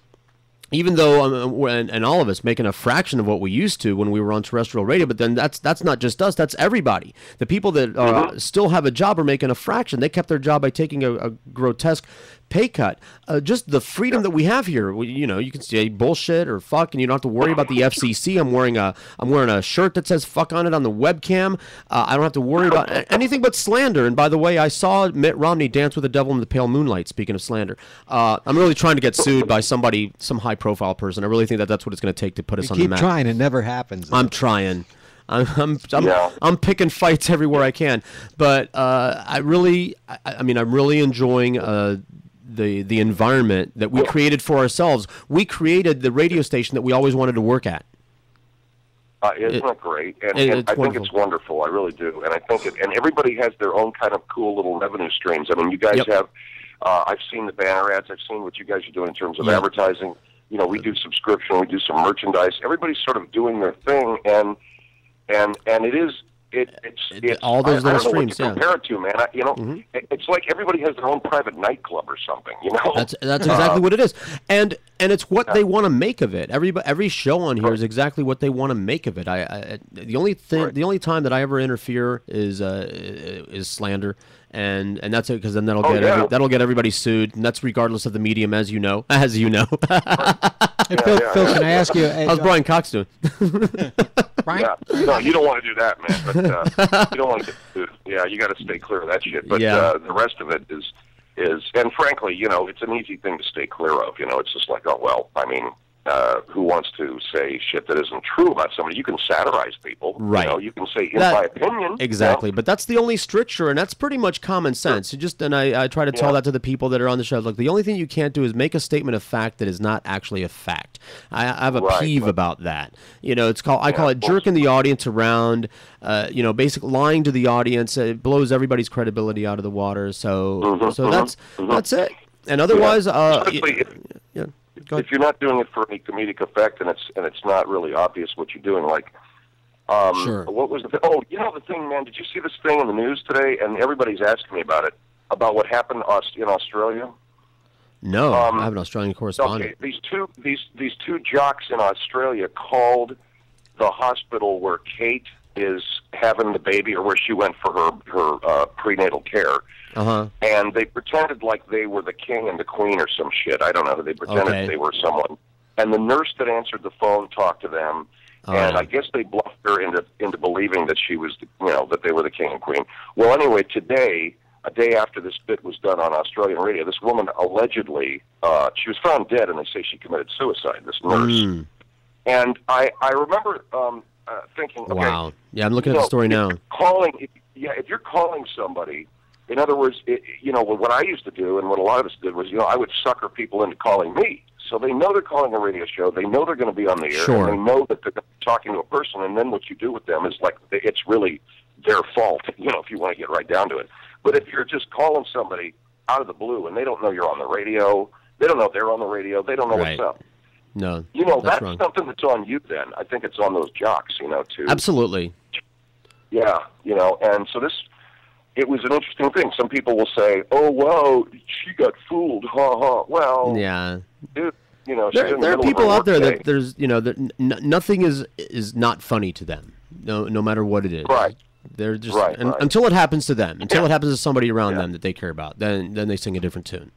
even though and all of us making a fraction of what we used to when we were on terrestrial radio, but then that's not just us, that's everybody. The people that still have a job are making a fraction. They kept their job by taking a grotesque pay cut. Just the freedom that we have here. You can say bullshit or fuck, and you don't have to worry about the FCC. I'm wearing a shirt that says fuck on it on the webcam. I don't have to worry about anything but slander. And by the way, I saw Mitt Romney dance with the devil in the pale moonlight. Speaking of slander, I'm really trying to get sued by somebody, some high-profile person. I really think that's what it's going to take to put us on the map. Keep trying. It never happens. I'm trying. I'm picking fights everywhere I can, but I'm really enjoying the environment that we created for ourselves. We created the radio station that we always wanted to work at. Isn't it great? And I think it's wonderful. I really do. And I think and everybody has their own kind of cool little revenue streams. I mean, you guys have. I've seen the banner ads. I've seen what you guys are doing in terms of advertising. We do subscription. We do some merchandise. Everybody's sort of doing their thing, and it is. It's all those little streams. Compare it to, man. It's like everybody has their own private nightclub or something. That's exactly what it is, and it's what they want to make of it. Every show on here is exactly what they want to make of it. The only time that I ever interfere is slander. And that's it, because then that'll get everybody sued, and that's regardless of the medium, as you know. Hey, Phil, can I ask you? How's Brian Cox doing? Brian? Yeah, you don't want to do that, man. But you don't want to get sued. Yeah, you got to stay clear of that shit. But the rest of it is, and frankly, it's an easy thing to stay clear of. It's just like, oh well, I mean, who wants to say shit that isn't true about somebody. You can satirize people. Right. You know, you can say, in my opinion. Exactly. You know? But that's the only stricture, and that's pretty much common sense. I try to tell that to the people that are on the show. Look, the only thing you can't do is make a statement of fact that is not actually a fact. I have a peeve about that. You know, I call it jerking the audience around, basically lying to the audience. It blows everybody's credibility out of the water. So that's it. And otherwise, if you're not doing it for any comedic effect and it's not really obvious what you're doing, like, what was the the thing, man? Did you see this thing in the news today? And everybody's asking me about it, about what happened in Australia. No, I have an Australian correspondent. Okay, these two jocks in Australia called the hospital where Kate is having the baby, or where she went for her prenatal care. And they pretended like they were the king and the queen or some shit. I don't know. They pretended they were someone. And the nurse that answered the phone talked to them, and I guess they bluffed her into believing that she was, that they were the king and queen. Well, anyway, today, a day after this bit was done on Australian radio, this woman allegedly, she was found dead, and they say she committed suicide, this nurse. And I remember thinking, okay, wow. Yeah, I'm looking at the story now. If you're calling somebody, in other words, what I used to do and what a lot of us did was, I would sucker people into calling me. So they know they're calling a radio show. They know they're going to be on the air. Sure. And they know that they're talking to a person. And then what you do with them is like, it's really their fault, if you want to get right down to it. But if you're just calling somebody out of the blue and they don't know you're on the radio, they don't know they're on the radio, they don't know what's up. No, that's wrong. something that's on you then. I think it's on those jocks, too. Absolutely. Yeah, and so it was an interesting thing. Some people will say, "Oh, wow, she got fooled, ha ha." Well, yeah, dude, there are people out there that there's, nothing is not funny to them, no matter what it is. Right. They're just until it happens to them, until it happens to somebody around them that they care about, then they sing a different tune.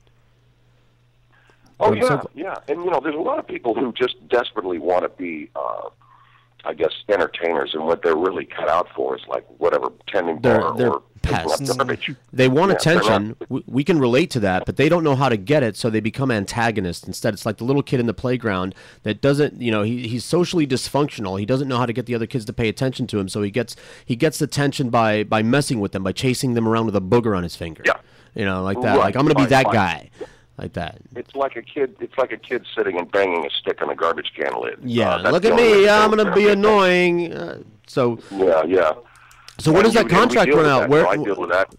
Oh yeah, and there's a lot of people who just desperately want to be, I guess, entertainers, and what they're really cut out for is like whatever tending bar or pests. They want attention. We can relate to that, but they don't know how to get it, so they become antagonists instead. It's like the little kid in the playground that doesn't, he's socially dysfunctional. He doesn't know how to get the other kids to pay attention to him, so he gets attention by messing with them, by chasing them around with a booger on his finger. Yeah. Like that. Like, I'm going to be that guy. Like that. It's like a kid sitting and banging a stick on a garbage can lid. Yeah, look at me. I'm going to be annoying. So So what does that contract run out? Where I deal with that.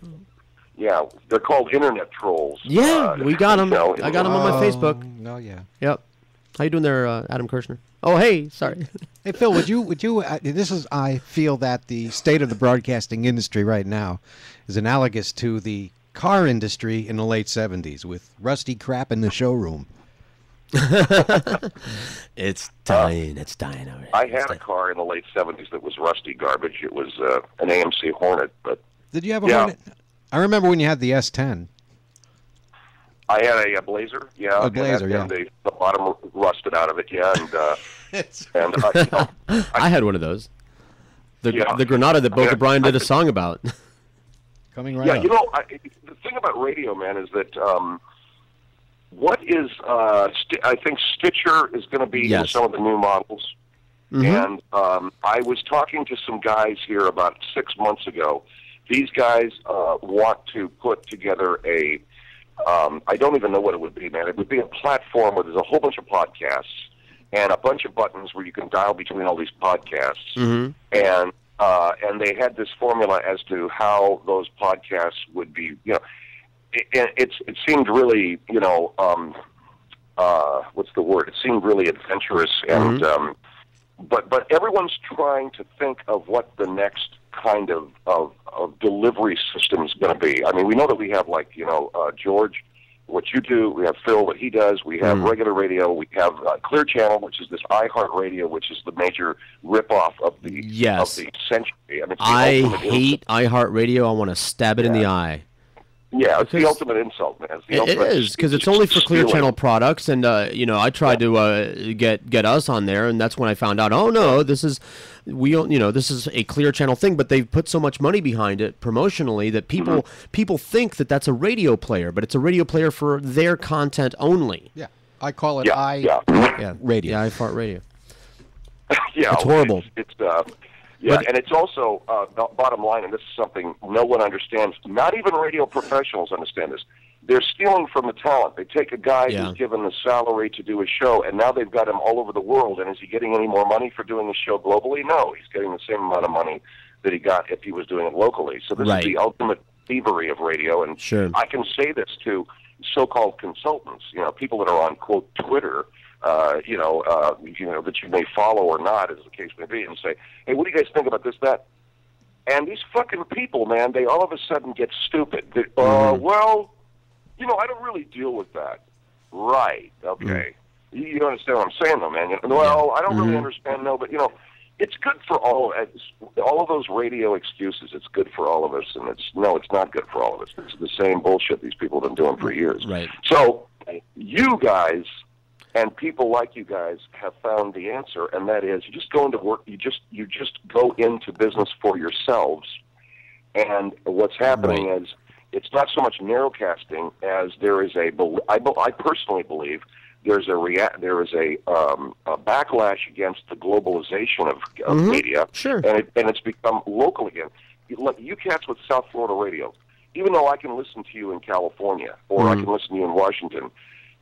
Yeah, they're called internet trolls. Yeah, we got them. I got them on my Facebook. No, yeah. Yep. How you doing there, Adam Kirshner? Oh, hey, sorry. Hey, Phil, would you? I feel that the state of the broadcasting industry right now is analogous to the car industry in the late 70s with rusty crap in the showroom. It's dying. It's dying over here. I had a car in the late 70s that was rusty garbage. It was an AMC Hornet. But did you have a Hornet? I remember when you had the S10. I had a Blazer. Yeah, a Blazer. And the bottom rusted out of it. Yeah, and I had one of those. The Granada that Boca Brian did a song about. Coming right up. The thing about radio, man, is that what is I think Stitcher is going to be in some of the new models. And I was talking to some guys here about 6 months ago. These guys want to put together a I don't even know what it would be, man. It would be a platform where there's a whole bunch of podcasts and a bunch of buttons where you can dial between all these podcasts. And they had this formula as to how those podcasts would be, it seemed really, what's the word? It seemed really adventurous, and but everyone's trying to think of what the next kind of delivery system is going to be. I mean, we know that we have George, what you do. We have Phil, what he does. We have regular radio. We have Clear Channel, which is this iHeart Radio, which is the major ripoff of the century. I mean, I hate iHeart Radio. I want to stab it in the eye. Yeah, it's the ultimate insult, man. It is, because it's only for Clear Channel products, and I tried to get us on there, and that's when I found out. Oh no, this is a Clear Channel thing, but they've put so much money behind it promotionally that people think that that's a radio player, but it's a radio player for their content only. Yeah. I call it Yeah, radio. Yeah, iFartRadio. Yeah, It's horrible. And it's also bottom line, and this is something no one understands. Not even radio professionals understand this. They're stealing from the talent. They take a guy who's given the salary to do a show, and now they've got him all over the world. And is he getting any more money for doing the show globally? No, he's getting the same amount of money that he got if he was doing it locally. So this is the ultimate thievery of radio. And I can say this to so-called consultants, people that are on, quote, Twitter, that you may follow or not, as the case may be, and say, hey, what do you guys think about this, that? And these fucking people, man, they all of a sudden get stupid. Well, I don't really deal with that. Right, okay. You understand what I'm saying, though, man. Well, I don't really understand, no, but, it's good for all of those radio excuses. It's good for all of us, and it's not good for all of us. It's the same bullshit these people have been doing for years. Right. So you guys and people like you guys have found the answer, and that is you just go into work. You just go into business for yourselves, and what's happening is it's not so much narrowcasting as there is I personally believe. There's a backlash against the globalization of media, and it's become local again. You cats with South Florida radio, even though I can listen to you in California or I can listen to you in Washington,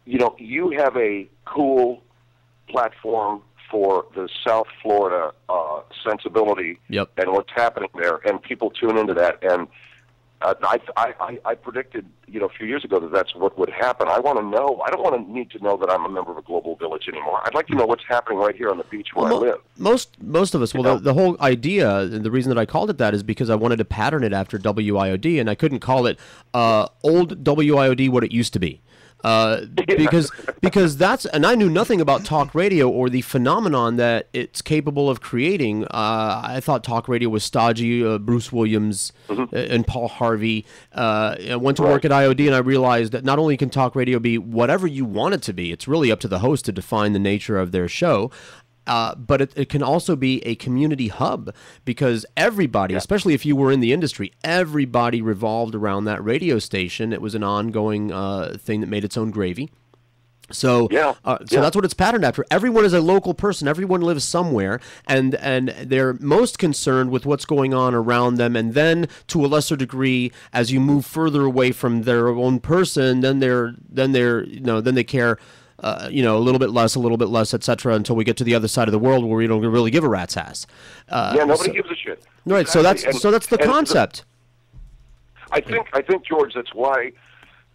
you have a cool platform for the South Florida sensibility and what's happening there, and people tune into that. And I predicted, a few years ago that that's what would happen. I want to know. I don't want to need to know that I'm a member of a global village anymore. I'd like to know what's happening right here on the beach where I live. Most of us. Well, the whole idea, the reason that I called it that is because I wanted to pattern it after WIOD, and I couldn't call it old WIOD what it used to be. Because that's, and I knew nothing about talk radio or the phenomenon that it's capable of creating. I thought talk radio was stodgy, Bruce Williams and Paul Harvey. I went to work at IOD and I realized that not only can talk radio be whatever you want it to be, it's really up to the host to define the nature of their show. But it can also be a community hub because everybody, especially if you were in the industry, everybody revolved around that radio station. It was an ongoing thing that made its own gravy. So that's what it's patterned after. Everyone is a local person. Everyone lives somewhere, and they're most concerned with what's going on around them. And then, to a lesser degree, as you move further away from their own person, then they care. A little bit less, etc., until we get to the other side of the world where we don't really give a rat's ass. Nobody gives a shit. Right. Exactly. So that's the concept. I think, George, that's why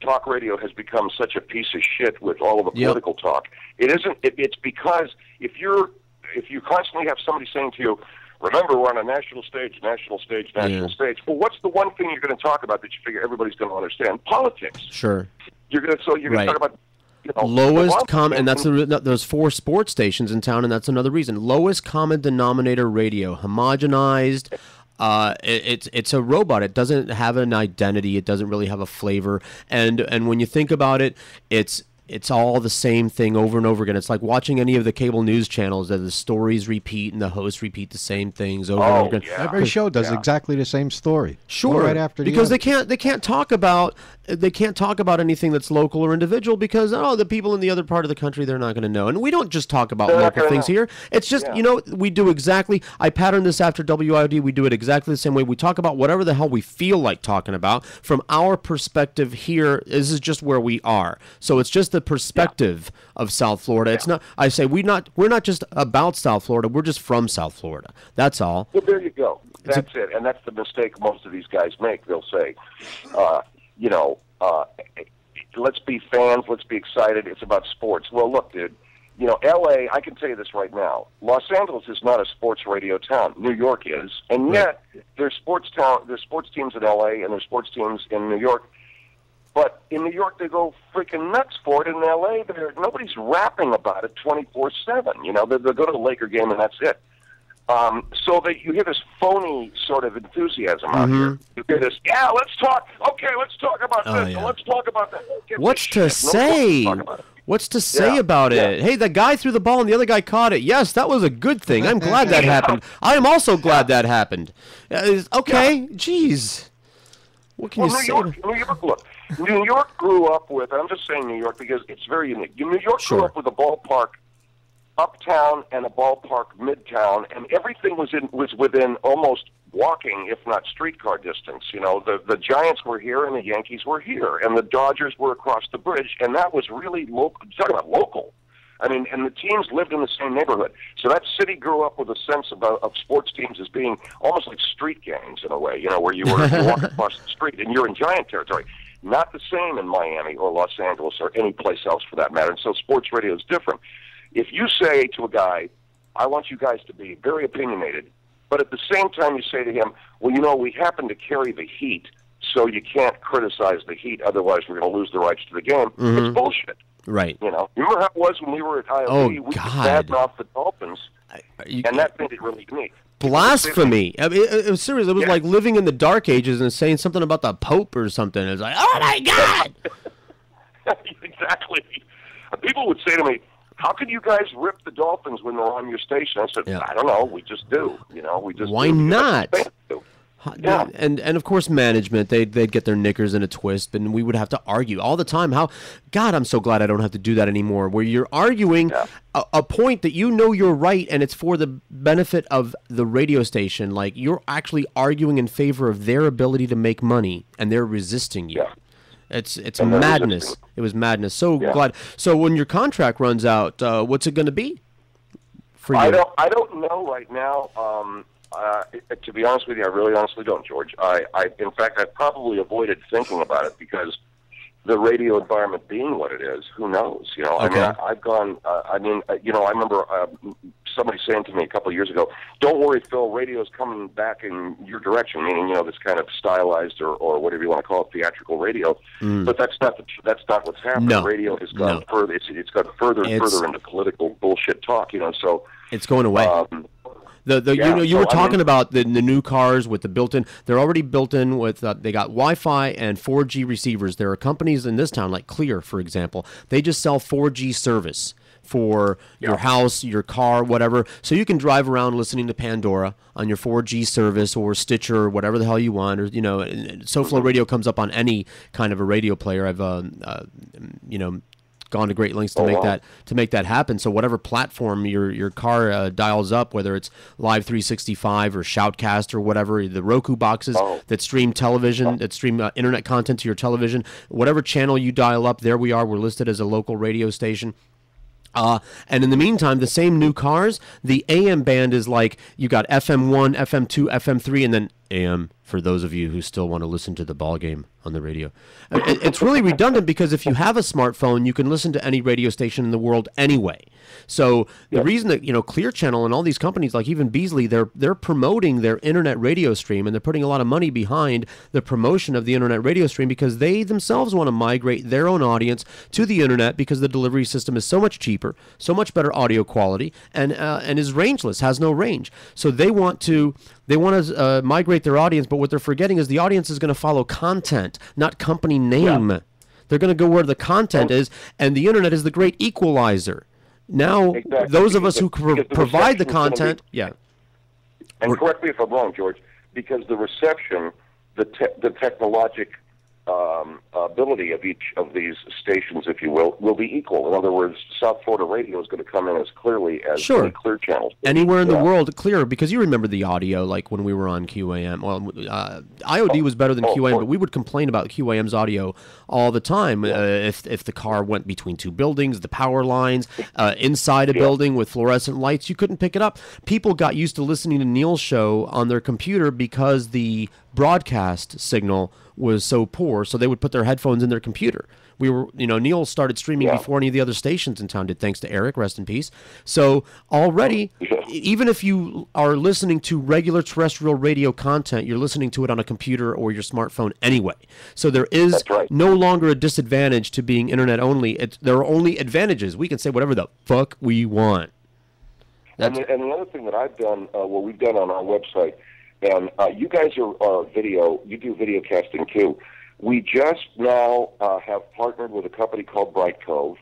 talk radio has become such a piece of shit with all of the political talk. It isn't. It's because if you constantly have somebody saying to you, remember, we're on a national stage. Well, what's the one thing you're going to talk about that you figure everybody's going to understand? Politics. Sure. You're going to talk about. Lowest common, and that's there's 4 sports stations in town, and that's another reason. Lowest common denominator radio, homogenized. It's a robot. It doesn't have an identity. It doesn't really have a flavor. And when you think about it, it's all the same thing over and over again. It's like watching any of the cable news channels that the stories repeat and the hosts repeat the same things over and over again. Every show does exactly the same story. Sure, right after because they can't talk about anything that's local or individual because the people in the other part of the country, they're not going to know. And we don't just talk about local things here. It's just we do exactly. I patterned this after WIOD. We do it exactly the same way. We talk about whatever the hell we feel like talking about from our perspective here. This is just where we are. So it's just the perspective of South Florida. It's not. I say we're not just about South Florida. We're just from South Florida. That's all. Well, there you go. That's it. And that's the mistake most of these guys make. They'll say, let's be fans. Let's be excited. It's about sports. Well, look, dude. L.A., I can tell you this right now. Los Angeles is not a sports radio town. New York is. And yet, there's sports teams in L.A. and there's sports teams in New York. But in New York, they go freaking nuts for it. In L.A., nobody's rapping about it 24/7. They'll go to the Laker game and that's it. So that you hear this phony sort of enthusiasm out here. You hear this, let's talk. Okay, let's talk about this. Yeah. Let's talk about that. What's to say? What's to say about it? Hey, the guy threw the ball and the other guy caught it. Yes, that was a good thing. I'm glad that happened. I am also glad that happened. Okay, jeez. What can you say? New York, look, New York grew up with, I'm just saying New York because it's very unique. New York grew up with a ballpark uptown and a ballpark midtown, and everything was within almost walking, if not streetcar distance. You know, the Giants were here and the Yankees were here, and the Dodgers were across the bridge, and that was really local. Talk about local. I mean, and the teams lived in the same neighborhood. So that city grew up with a sense of sports teams as being almost like street gangs in a way, you know, where you walk across the street and you're in Giant territory. Not the same in Miami or Los Angeles or any place else for that matter. And so sports radio is different. If you say to a guy, I want you guys to be very opinionated, but at the same time you say to him, well, you know, we happen to carry the heat, so you can't criticize the Heat, otherwise we're going to lose the rights to the game. It's bullshit. Right. You know, remember how it was when we were at IOB? We bad off the Dolphins, and that made it really unique. Blasphemy. I mean, it was serious. It was like living in the dark ages and saying something about the Pope or something. It was like, oh, my God! Exactly. People would say to me, how could you guys rip the Dolphins when they're on your station? I said, I don't know. We just do. You know, we just Why do. not? Yeah. And of course management, they'd get their knickers in a twist, and we would have to argue all the time. God, I'm so glad I don't have to do that anymore, where you're arguing a point that you know you're right and it's for the benefit of the radio station. Like, you're actually arguing in favor of their ability to make money, and they're resisting you. It's madness. It was madness. So glad. So when your contract runs out, what's it going to be for you? I don't know right now. To be honest with you, I really honestly don't, George. In fact, I've probably avoided thinking about it because the radio environment being what it is, who knows? You know, Okay. I mean, I've gone. You know, I remember somebody saying to me a couple of years ago, "Don't worry, Phil, radio's coming back in your direction." Meaning, you know, this kind of stylized or whatever you want to call it, theatrical radio. But that's not what's happening. No. Radio has gone further. It's gone further and further into political bullshit talk. You know, so it's going away. You were talking about the new cars with the built-in. They're already built in with. They got Wi-Fi and 4G receivers. There are companies in this town like Clear, for example. They just sell 4G service for your house, your car, whatever. So you can drive around listening to Pandora on your 4G service or Stitcher or whatever the hell you want. Or SoFlo Radio comes up on any kind of a radio player. I've gone to great lengths to make that happen. So whatever platform your car dials up, whether it's Live 365 or Shoutcast or whatever, the Roku boxes that stream television, that stream internet content to your television, whatever channel you dial up, there we are. We're listed as a local radio station. And in the meantime, the same new cars, the AM band is like you got FM1, FM2, FM3, and then AM for those of you who still want to listen to the ball game on the radio. It's really redundant because if you have a smartphone, you can listen to any radio station in the world anyway. So the reason that Clear Channel and all these companies like even Beasley, they're promoting their internet radio stream, and they're putting a lot of money behind the promotion of the internet radio stream because they themselves want to migrate their own audience to the internet because the delivery system is so much cheaper, so much better audio quality, and is rangeless, has no range. So they want to migrate their audience, but what they're forgetting is the audience is going to follow content, not company name. They're going to go where the content is, and the internet is the great equalizer. Now, those of us who provide the content, And correct me if I'm wrong, George, because the reception, the technologic ability of each of these stations, if you will be equal. In other words, South Florida radio is going to come in as clearly as any Clear Channel. Anywhere in the world, Clear, because you remember the audio, like when we were on QAM. Well, IOD was better than QAM, but we would complain about QAM's audio all the time. If the car went between two buildings, the power lines, inside a building with fluorescent lights, you couldn't pick it up. People got used to listening to Neil's show on their computer because the broadcast signal was so poor, so they would put their headphones in their computer. Neil started streaming before any of the other stations in town did, thanks to Eric, rest in peace. So already, even if you are listening to regular terrestrial radio content, you're listening to it on a computer or your smartphone anyway. So there is no longer a disadvantage to being internet only. There are only advantages. We can say whatever the fuck we want. And the other thing that I've done, we've done on our website, and you guys are video, you do video casting too. We just now have partnered with a company called Bright Cove,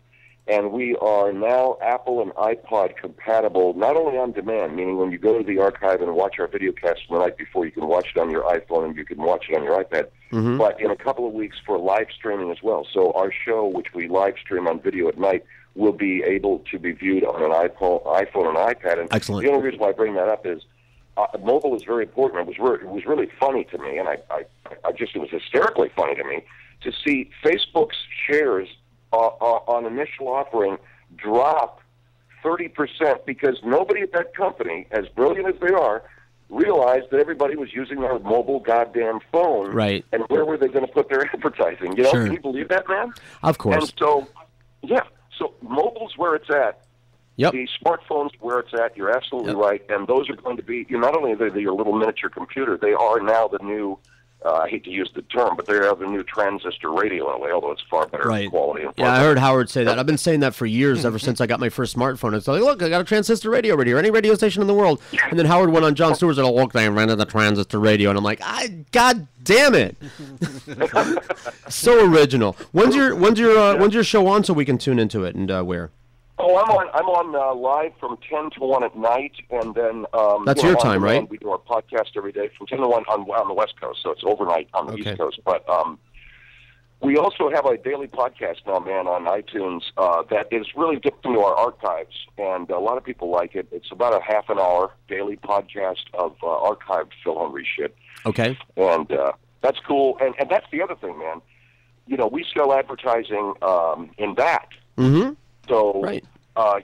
And we are now Apple and iPod compatible, not only on demand, meaning when you go to the archive and watch our video cast the night before, you can watch it on your iPhone and you can watch it on your iPad, but in a couple of weeks for live streaming as well. So our show, which we live stream on video at night, will be able to be viewed on an iPhone and iPad. And Excellent. The only reason why I bring that up is mobile is very important. It was really funny to me, and it was hysterically funny to me to see Facebook's shares on initial offering drop 30% because nobody at that company, as brilliant as they are, realized that everybody was using their mobile goddamn phone. Right. And where were they going to put their advertising? You know, Sure. Can you believe that, man? Of course. And so, so mobile's where it's at. Yep. The smartphone's where it's at. You're absolutely right. And those are going to be, not only are they your little miniature computer, they are now the new, I hate to use the term, but they are the new transistor radio in a way, although it's far better quality. And Yeah, I heard Howard say that. I've been saying that for years, ever since I got my first smartphone. It's like, look, I got a transistor radio right here, any radio station in the world. And then Howard went on Jon Stewart's and look, they invented the transistor radio. And I'm like, God damn it. So original. When's your show on so we can tune into it and where? Oh, I'm on live from 10 to 1 at night, and then that's your time, right? We do our podcast every day from 10 to 1 on the West Coast, so it's overnight on the East Coast. But we also have a daily podcast now, man, on iTunes that is really dipped into our archives, and a lot of people like it. It's about a half an hour daily podcast of archived Phil Henry shit. Okay. And that's cool, and that's the other thing, man. We sell advertising in that. Mm-hmm. So, and I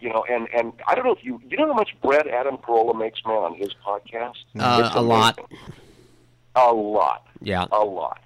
don't know if you know how much bread Adam Carolla makes, man, on his podcast? A lot. A lot. Yeah. A lot.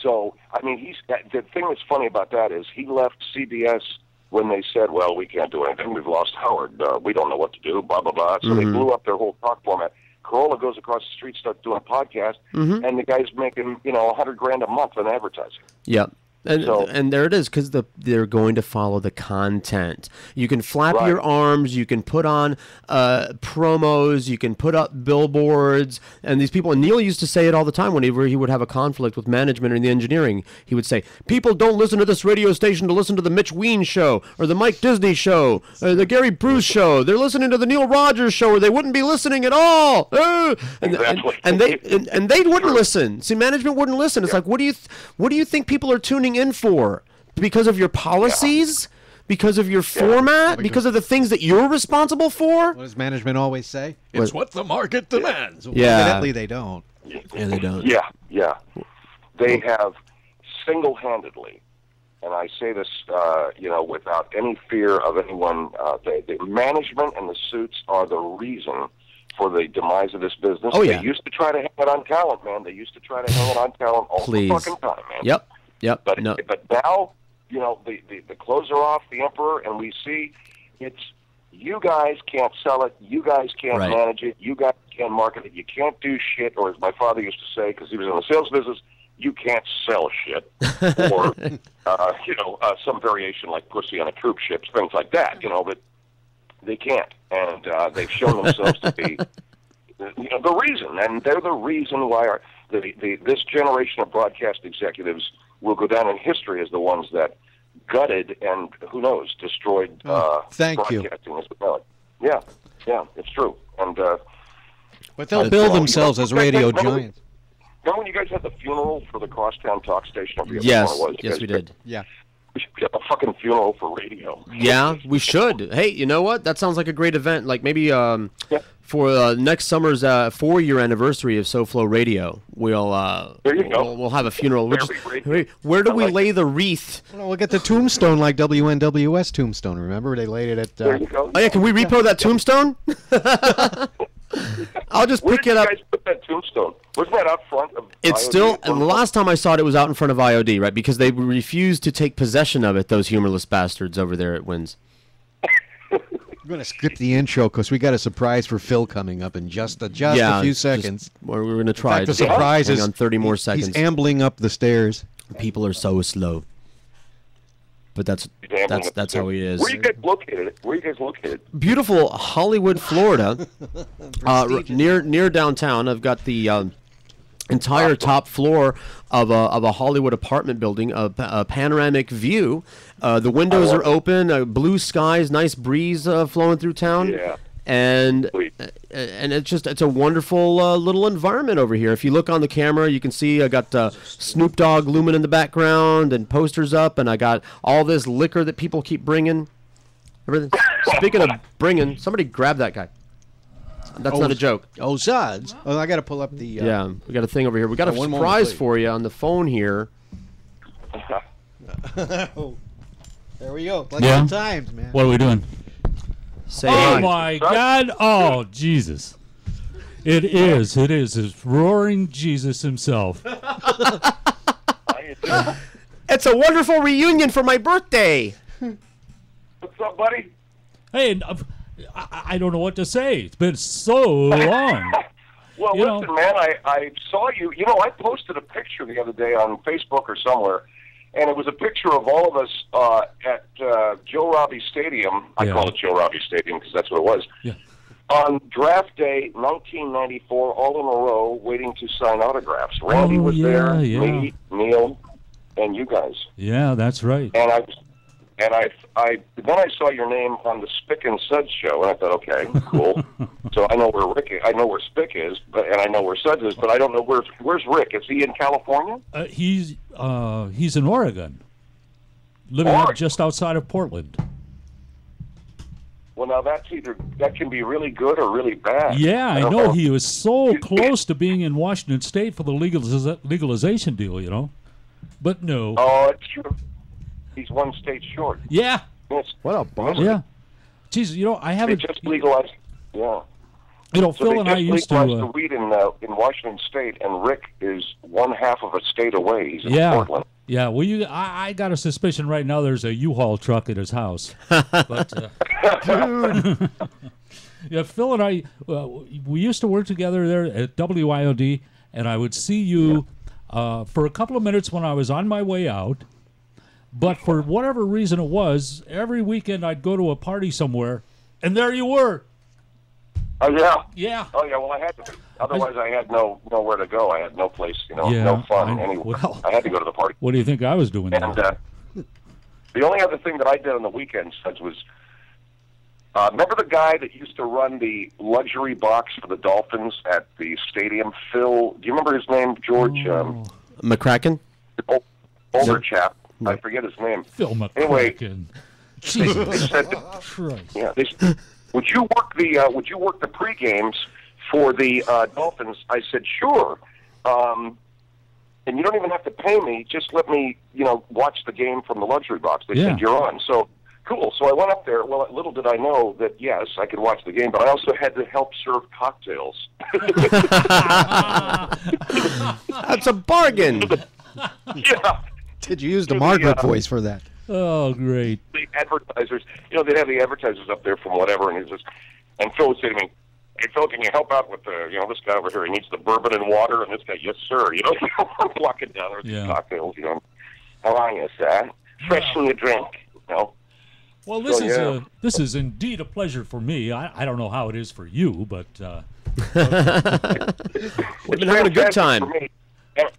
So, I mean, the thing that's funny about that is he left CBS when they said, well, we can't do anything. We've lost Howard. We don't know what to do, blah, blah, blah. So they blew up their whole talk format. Carolla goes across the street, starts doing a podcast, and the guy's making, $100,000 a month on advertising. Yep. And there it is, because they're going to follow the content. You can flap your arms, you can put on promos, you can put up billboards, and these people. And Neil used to say it all the time whenever he would have a conflict with management or in the engineering. He would say, "People don't listen to this radio station to listen to the Mitch Ween show or the Mike Disney show or the Gary Bruce show. They're listening to the Neil Rogers show, or they wouldn't be listening at all." And they wouldn't listen. See, management wouldn't listen. It's like, what do you think people are tuning in for? Because of your policies? Because of your format? Because of the things that you're responsible for? What does management always say? It's what the market demands. Yeah. Evidently they don't. Yeah, they don't. Yeah. They have single-handedly, and I say this, without any fear of anyone, the management and the suits are the reason for the demise of this business. Oh, yeah. They used to try to hang it on talent, man. They used to try to hang it on talent all the fucking time, man. Yep. But now, the clothes are off the emperor, and we see it's you guys can't sell it, you guys can't manage it, you guys can't market it, you can't do shit, or as my father used to say, because he was in the sales business, you can't sell shit, or some variation like pussy on a troop ship, things like that. But they can't, and they've shown themselves to be the reason, and they're the reason why this generation of broadcast executives will go down in history as the ones that gutted and, who knows, destroyed broadcasting as we know it. Yeah, it's true. And but they'll build themselves as radio giants. Remember when you guys had the funeral for the Crosstown Talk Station? Yes, we did. Yeah. We should have a fucking funeral for radio. Yeah, we should. Hey, you know what? That sounds like a great event. Like maybe for next summer's 4-year anniversary of SoFlo Radio, there you go. We'll have a funeral. Where do we lay the wreath? Well, we'll get the tombstone like WNWS tombstone. Remember they laid it at. There you go. Oh yeah, can we repo that tombstone? I'll just pick it up. Where did you guys put that tombstone? Wasn't that out front of It's IOD? still, and the last time I saw it, it was out in front of IOD, right? Because they refused to take possession of it, those humorless bastards over there at Wins. We're going to skip the intro because we got a surprise for Phil coming up in just a few seconds. We're going to try. The surprise is on 30 more seconds. He's ambling up the stairs. People are so slow. But that's how he is. Where are you guys located? Beautiful Hollywood, Florida, near downtown. I've got the entire top floor of a Hollywood apartment building, a panoramic view. The windows are open, blue skies, nice breeze flowing through town. Yeah. And it's a wonderful little environment over here. If you look on the camera, you can see I got Snoop Dogg looming in the background and posters up, and I got all this liquor that people keep bringing. Everything. Speaking of bringing, somebody grab that guy. That's not a joke. Oh, Suds. Oh, I got to pull up the... yeah, we got a thing over here. We got a surprise for you on the phone here. There we go. Like old times, man. What are we doing? Say oh, hi. my God. Oh, Jesus. It is. It's roaring Jesus himself. It's a wonderful reunion for my birthday. What's up, buddy? Hey, I don't know what to say. It's been so long. Well, listen, man, I saw you. You know, I posted a picture the other day on Facebook or somewhere, and it was a picture of all of us at Joe Robbie Stadium. I call it Joe Robbie Stadium because that's what it was. Yeah. On draft day 1994, all in a row, waiting to sign autographs. Randy was there, me, Neil, and you guys. Yeah, that's right. And then I saw your name on the Spick and Suds show, and I thought, okay, cool. So I know where Spick is, and I know where Suds is, but I don't know where's Rick. Is he in California? He's in Oregon, living up just outside of Portland. Well, now that can be really good or really bad. Yeah, I know. He was so close to being in Washington State for the legalization deal, you know, but no. Oh, it's true. He's one state short. Yeah. Yes. What a bummer. Yeah. Jeez, you know, I haven't... They just legalized... Yeah. You know, so Phil and I used to... They just legalized the weed in Washington State, and Rick is one half of a state away. He's in Portland. Yeah, well, I got a suspicion right now there's a U-Haul truck at his house. But, yeah, Phil and I, we used to work together there at WIOD, and I would see you for a couple of minutes when I was on my way out. But for whatever reason it was, every weekend I'd go to a party somewhere, and there you were. Oh, yeah? Yeah. Oh, yeah, well, I had to. Otherwise, I had nowhere to go. I had no place, no fun anywhere. Well, I had to go to the party. What do you think I was doing and, there? The only other thing that I did on the weekends was, remember the guy that used to run the luxury box for the Dolphins at the stadium? Phil, do you remember his name? George? McCracken? Older chap. I forget his name. Phil McCracken. Anyway, Jesus they said, Christ. Yeah, would you work the pre-games for the Dolphins? I said, sure. And you don't even have to pay me. Just let me, watch the game from the luxury box. They said, you're on. So, cool. So I went up there. Well, little did I know that, yes, I could watch the game, but I also had to help serve cocktails. That's a bargain. Yeah. Did you use the Margaret voice for that? Oh, great. The advertisers, they'd have the advertisers up there from whatever, and Phil would say to me, hey, Phil, can you help out with this guy over here? He needs the bourbon and water, and this guy, yes, sir. I'm walking down there with these cocktails, How are you, sir? Fresh from your drink, Well, this is indeed a pleasure for me. I don't know how it is for you, but... We've been having a good time.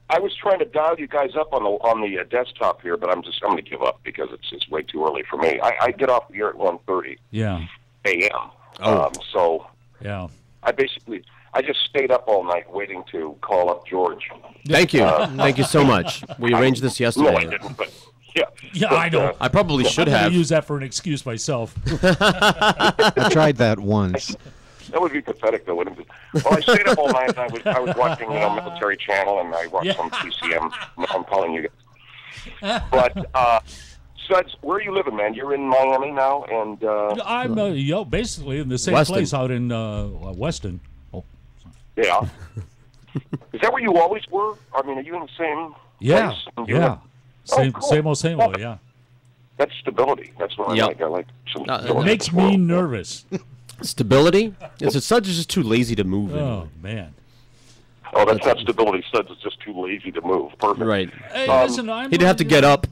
I was trying to dial you guys up on the desktop here, but I'm going to give up because it's way too early for me. I get off here at 1:30 a.m. So yeah, I just stayed up all night waiting to call up George. Thank you. Thank you so much. We arranged this yesterday. No, I didn't, but yeah, I know. I probably should I'm have. gonna use that for an excuse myself. I tried that once. That would be pathetic, though, wouldn't it? Well, I stayed up all night, and I was watching, Military Channel, and I watched some TCM. I'm calling you guys. But, Suds, where are you living, man? You're in Miami now, and... I'm basically in the same place out in Weston. Oh, yeah. Is that where you always were? I mean, are you in the same place? Yeah. Same old, yeah. That's stability. That's what I like. I like some it makes me nervous. Stability? Suds is just too lazy to move. Oh, man. Oh, that's not stability. Suds is just too lazy to move. Perfect. Right. Hey, listen, he'd have to get up.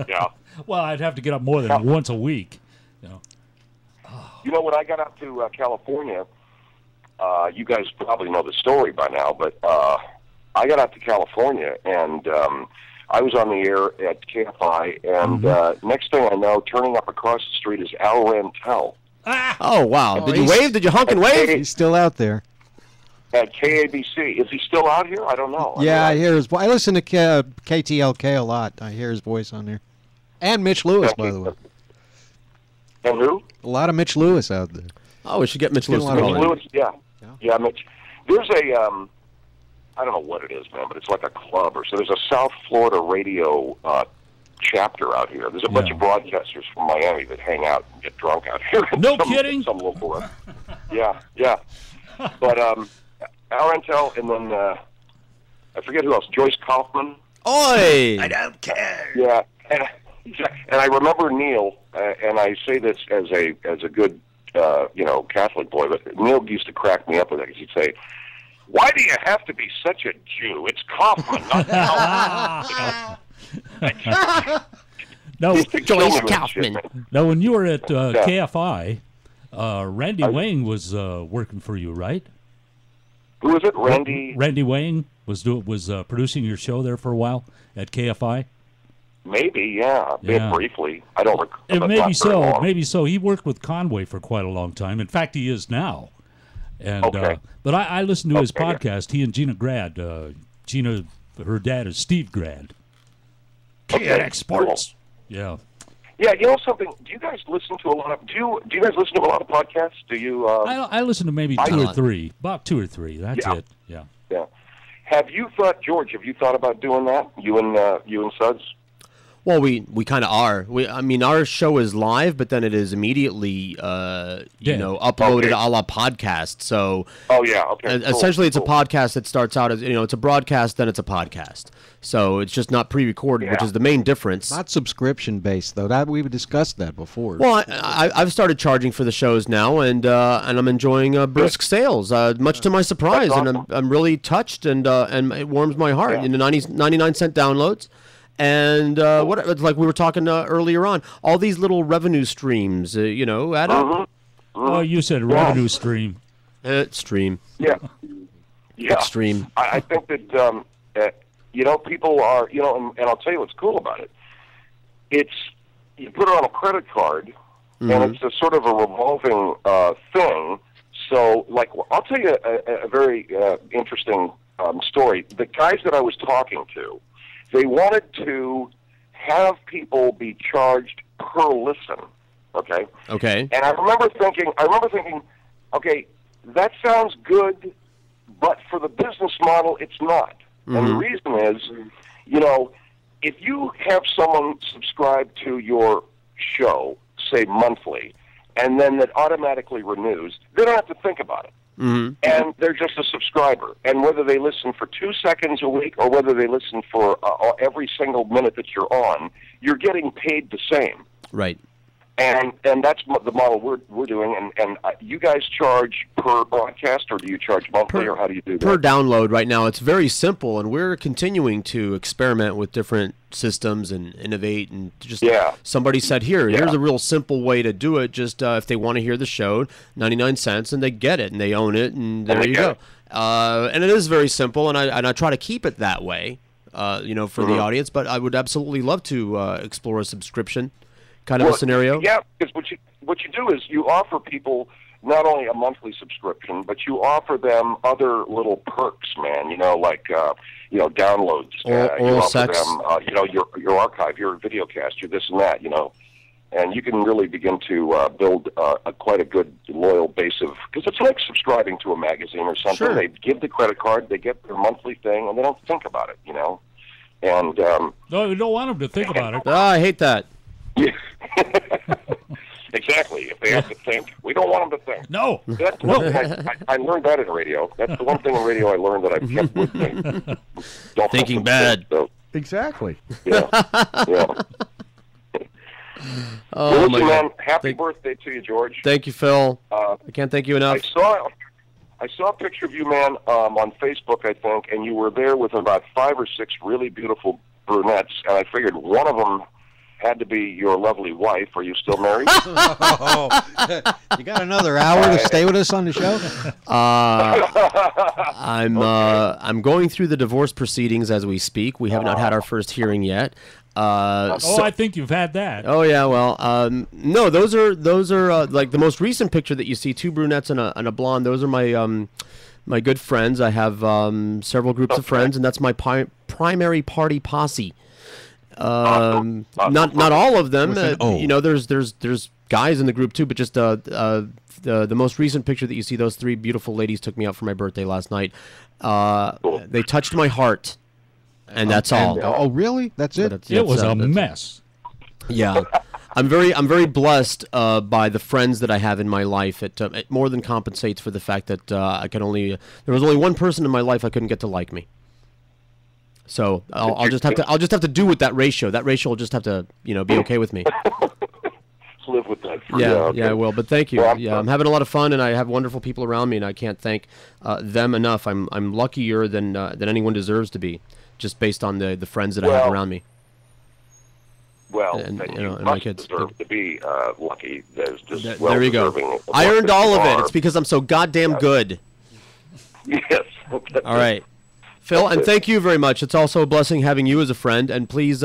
Yeah. Well, I'd have to get up more than once a week. You know, when I got out to California, you guys probably know the story by now, but I got out to California, and I was on the air at KFI, and next thing I know, turning up across the street is Al Rantel. Oh, wow. Did you wave? Did you honk and wave? He's still out there. At KABC. Is he still out here? I don't know. Yeah, I hear his voice. I listen to KTLK a lot. I hear his voice on there. And Mitch Lewis, by the way. And who? A lot of Mitch Lewis out there. Oh, we should get Mitch Lewis. Mitch Lewis, yeah, Mitch. There's a, I don't know what it is, man, but it's like a club or so. There's a South Florida radio chapter out here. There's a bunch of broadcasters from Miami that hang out and get drunk out here. No kidding? Some local. Yeah. But Al Rantel, and then I forget who else. Joyce Kaufman. Oi! I don't care. Yeah, and I remember Neil, and I say this as a good Catholic boy, but Neil used to crack me up with it because he'd say, "Why do you have to be such a Jew? It's Kaufman, not Kaufman." No, Joyce Kaufman. Now, when you were at KFI, Randy Wang was working for you, right? Who was it? Randy Wang was producing your show there for a while at KFI. Maybe, yeah, a bit briefly. I don't recall. Maybe so. Maybe so. He worked with Conway for quite a long time. In fact, he is now. And but I listened to his podcast. He and Gina Grad. Gina, her dad is Steve Grad. KNX Sports. Cool. Yeah. Yeah, you know something? Do you guys listen to a lot of? Do you guys listen to a lot of podcasts? Do you? I listen to maybe two or three. About two or three. That's it. Yeah. Yeah. Have you thought, George? Have you thought about doing that? You and Suds? Well, we kind of are. I mean, our show is live, but then it is immediately, uploaded a la podcast. So, essentially, it's a podcast that starts out as it's a broadcast, then it's a podcast. So it's just not pre-recorded, which is the main difference. Not subscription based though. That we've discussed that before. Well, I've started charging for the shows now, and I'm enjoying brisk sales, much to my surprise, and I'm really touched, and it warms my heart. In the 99-cent downloads. And like we were talking earlier on, all these little revenue streams, add up. Oh, you said revenue stream. Stream. Yeah. Extreme. I think that people are, and I'll tell you what's cool about it. It's you put it on a credit card, and it's a sort of a revolving thing. So, like, I'll tell you a very interesting story. The guys that I was talking to. They wanted to have people be charged per listen, okay? Okay. And I remember thinking, okay, that sounds good, but for the business model, it's not. And the reason is, if you have someone subscribe to your show, say monthly, and then that automatically renews, they don't have to think about it. And they're just a subscriber. And whether they listen for 2 seconds a week or whether they listen for every single minute that you're on, you're getting paid the same. Right. And that's the model we're doing. And you guys charge per broadcast, or do you charge monthly, or how do you do that? Per download right now. It's very simple, and we're continuing to experiment with different systems and innovate. And just somebody said, here's a real simple way to do it. Just if they want to hear the show, 99 cents, and they get it, and they own it, and there you go. And it is very simple, and I try to keep it that way, for the audience. But I would absolutely love to explore a subscription kind of a scenario. Yeah, because what you do is you offer people not only a monthly subscription, but you offer them other little perks, man. Like downloads. You offer sex. them, your archive, your videocast, your this and that. And you can really begin to build quite a good loyal base of, because it's like subscribing to a magazine or something. Sure. They give the credit card, they get their monthly thing, and they don't think about it. And no, you don't want them to think about it. I hate that. Exactly. If they have to think, we don't want them to think. No. That's one thing I learned that in radio. That's the one thing in radio I learned that I've kept with me. Don't Thinking bad. So, Exactly. yeah. Oh, well, my listen, God. man, happy birthday to you, George. Thank you, Phil. I can't thank you enough. I saw a picture of you, man, on Facebook, I think, and you were there with about 5 or 6 really beautiful brunettes, and I figured one of them had to be your lovely wife. Are you still married? You got another hour to stay with us on the show? I'm going through the divorce proceedings as we speak. We have not had our first hearing yet. I think you've had that. Oh yeah, well, no, those are like the most recent picture that you see, 2 brunettes and a blonde. Those are my good friends. I have several groups of friends, and that's my primary party posse. Not all of them. You know, there's guys in the group too, but just the most recent picture that you see, those 3 beautiful ladies took me out for my birthday last night. They touched my heart. And that's all. Oh, really? That's it? It was a mess. Yeah. I'm very blessed by the friends that I have in my life. It more than compensates for the fact that there was only one person in my life I couldn't get to like me. So I'll just have to do with that ratio. That ratio will just have to, be okay with me. Live with that. Yeah, I will. But thank you. Well, I'm having a lot of fun, and I have wonderful people around me, and I can't thank them enough. I'm luckier than anyone deserves to be, just based on the friends that I have around me. Well, and you my kids deserve to be lucky. There's just there you go. I earned all of it. It's because I'm so goddamn good. Yes. All right. Phil, and thank you very much. It's also a blessing having you as a friend, and please,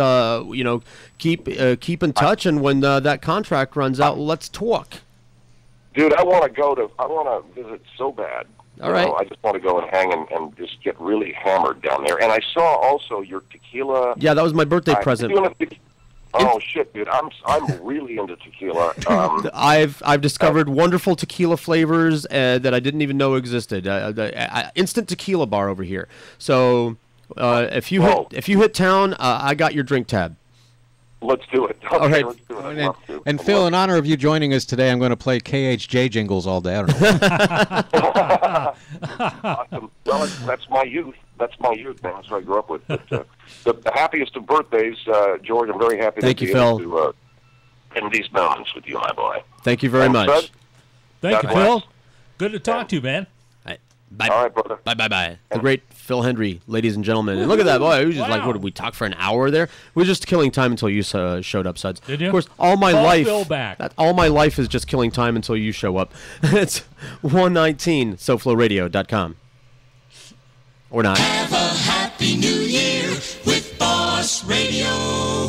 keep in touch. And when that contract runs out, let's talk. Dude, I want to visit so bad. All right. I just want to go and hang and just get really hammered down there. And I saw also your tequila. Yeah, that was my birthday present. Oh shit, dude! I'm really into tequila. I've discovered wonderful tequila flavors that I didn't even know existed. Instant tequila bar over here. So if you hit town, I got your drink tab. Let's do it. Okay, all right. Let's do it. And Phil, in honor of you joining us today, I'm going to play KHJ jingles all day. I don't know. Awesome. Well, that's my youth. That's my youth, man. That's what I grew up with. But, the happiest of birthdays, George. I'm very happy Thank to you, be Phil. able to end these moments with you, my boy. Thank you very much. Thank you, Phil. Good to talk to you, man. Bye. All right, brother. Bye. The great Phil Hendry, ladies and gentlemen. And look at that, boy. He was just like, what did we talk for an hour there? We were just killing time until you showed up, Suds. Did you? Of course, all my Call life. Phil back. All my life is just killing time until you show up. It's 119 SoFloRadio.com. Or not. Have a happy new year with Boss Radio.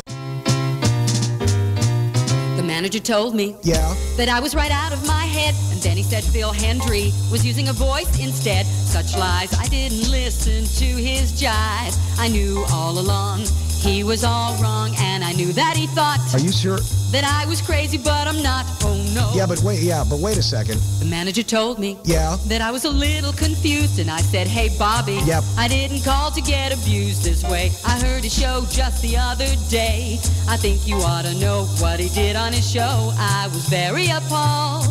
The manager told me that I was right out of my head, and then he said Phil Hendry was using a voice instead. Such lies, I didn't listen to his jive. I knew all along he was all wrong, and I knew that he thought. Are you sure? That I was crazy, but I'm not. Oh no. Yeah, but wait a second. The manager told me that I was a little confused, and I said, hey Bobby, I didn't call to get abused this way. I heard his show just the other day. I think you ought to know what he did on his show. I was very appalled.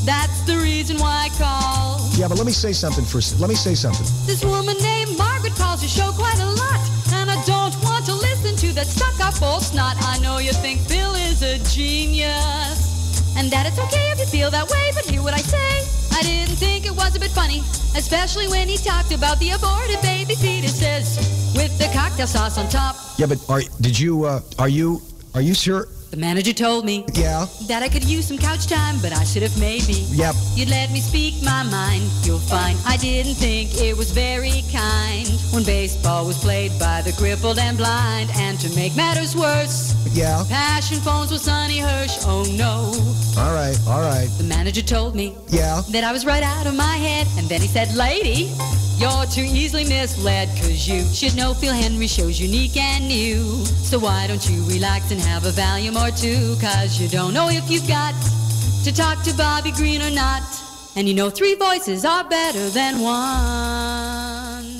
That's the reason why I called. Yeah, but let me say something first. This woman named Margaret calls your show quite a lot, and I don't want to listen to that stuck-up old snot. I know you think Phil is a genius, and that it's okay if you feel that way, but hear what I say. I didn't think it was a bit funny, especially when he talked about the aborted baby fetuses with the cocktail sauce on top. Yeah, but are you sure? The manager told me that I could use some couch time, but I should have maybe you'd let me speak my mind. You'll find I didn't think it was very kind when baseball was played by the crippled and blind. And to make matters worse, passion phones with Sonny Hirsch. Oh no. All right. The manager told me that I was right out of my head, and then he said, lady, you're too easily misled, 'cause you should know Phil Hendry show's unique and new. So why don't you relax and have a volume or two, 'cause you don't know if you've got to talk to Bobby Green or not. And you know 3 voices are better than 1.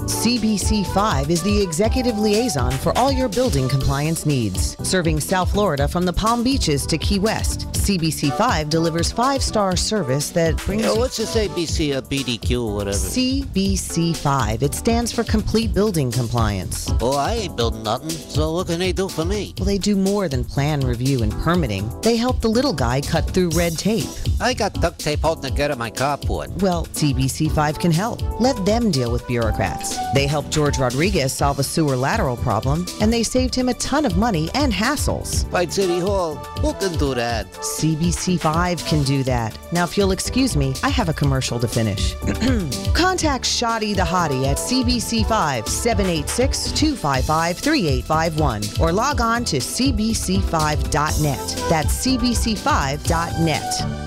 CBC5 is the executive liaison for all your building compliance needs. Serving South Florida from the Palm Beaches to Key West, CBC5 delivers 5-star service that brings what's this ABC, BDQ, or whatever? CBC5. It stands for Complete Building Compliance. Oh, I ain't building nothing, so what can they do for me? Well, they do more than plan review and permitting. They help the little guy cut through red tape. I got duct tape holding together my carport. Well, CBC5 can help. Let them deal with bureaucrats. Yes, they helped George Rodriguez solve a sewer lateral problem, and they saved him a ton of money and hassles. By City Hall, who can do that? CBC5 can do that. Now, if you'll excuse me, I have a commercial to finish. Contact Shoddy the Hottie at CBC5 786-255-3851 or log on to cbc5.net. That's cbc5.net.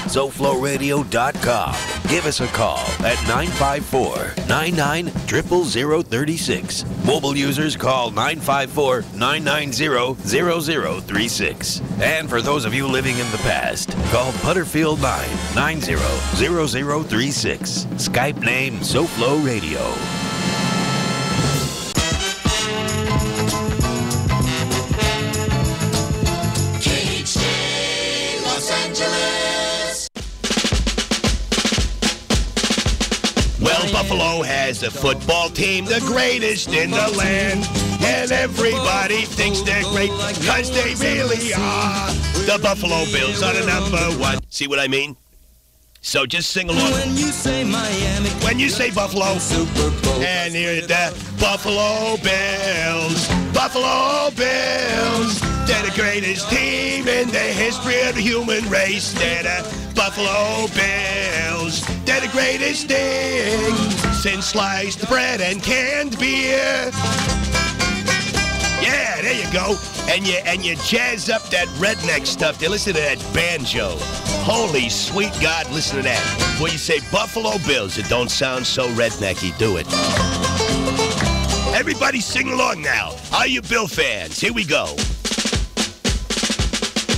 SoFloRadio.com. Give us a call at 954-99-00036. Mobile users call 954-990-0036. And for those of you living in the past, call Butterfield 990-0036. Skype name SoFlo Radio. Los Angeles. Well, Buffalo has a football team, the greatest in the land. And everybody thinks they're great, because they really are. The Buffalo Bills are the #1. See what I mean? So just sing along. When you say Miami, when you say Buffalo, Super Bowl, and hear the Buffalo Bills. Buffalo Bills. They're the greatest team in the history of the human race. They're the Buffalo Bills. They're the greatest thing since sliced bread and canned beer. Yeah, there you go. And you jazz up that redneck stuff. You listen to that banjo. Holy sweet God, listen to that. When you say Buffalo Bills, it don't sound so rednecky, do it? Everybody sing along now. Are you Bill fans? Here we go.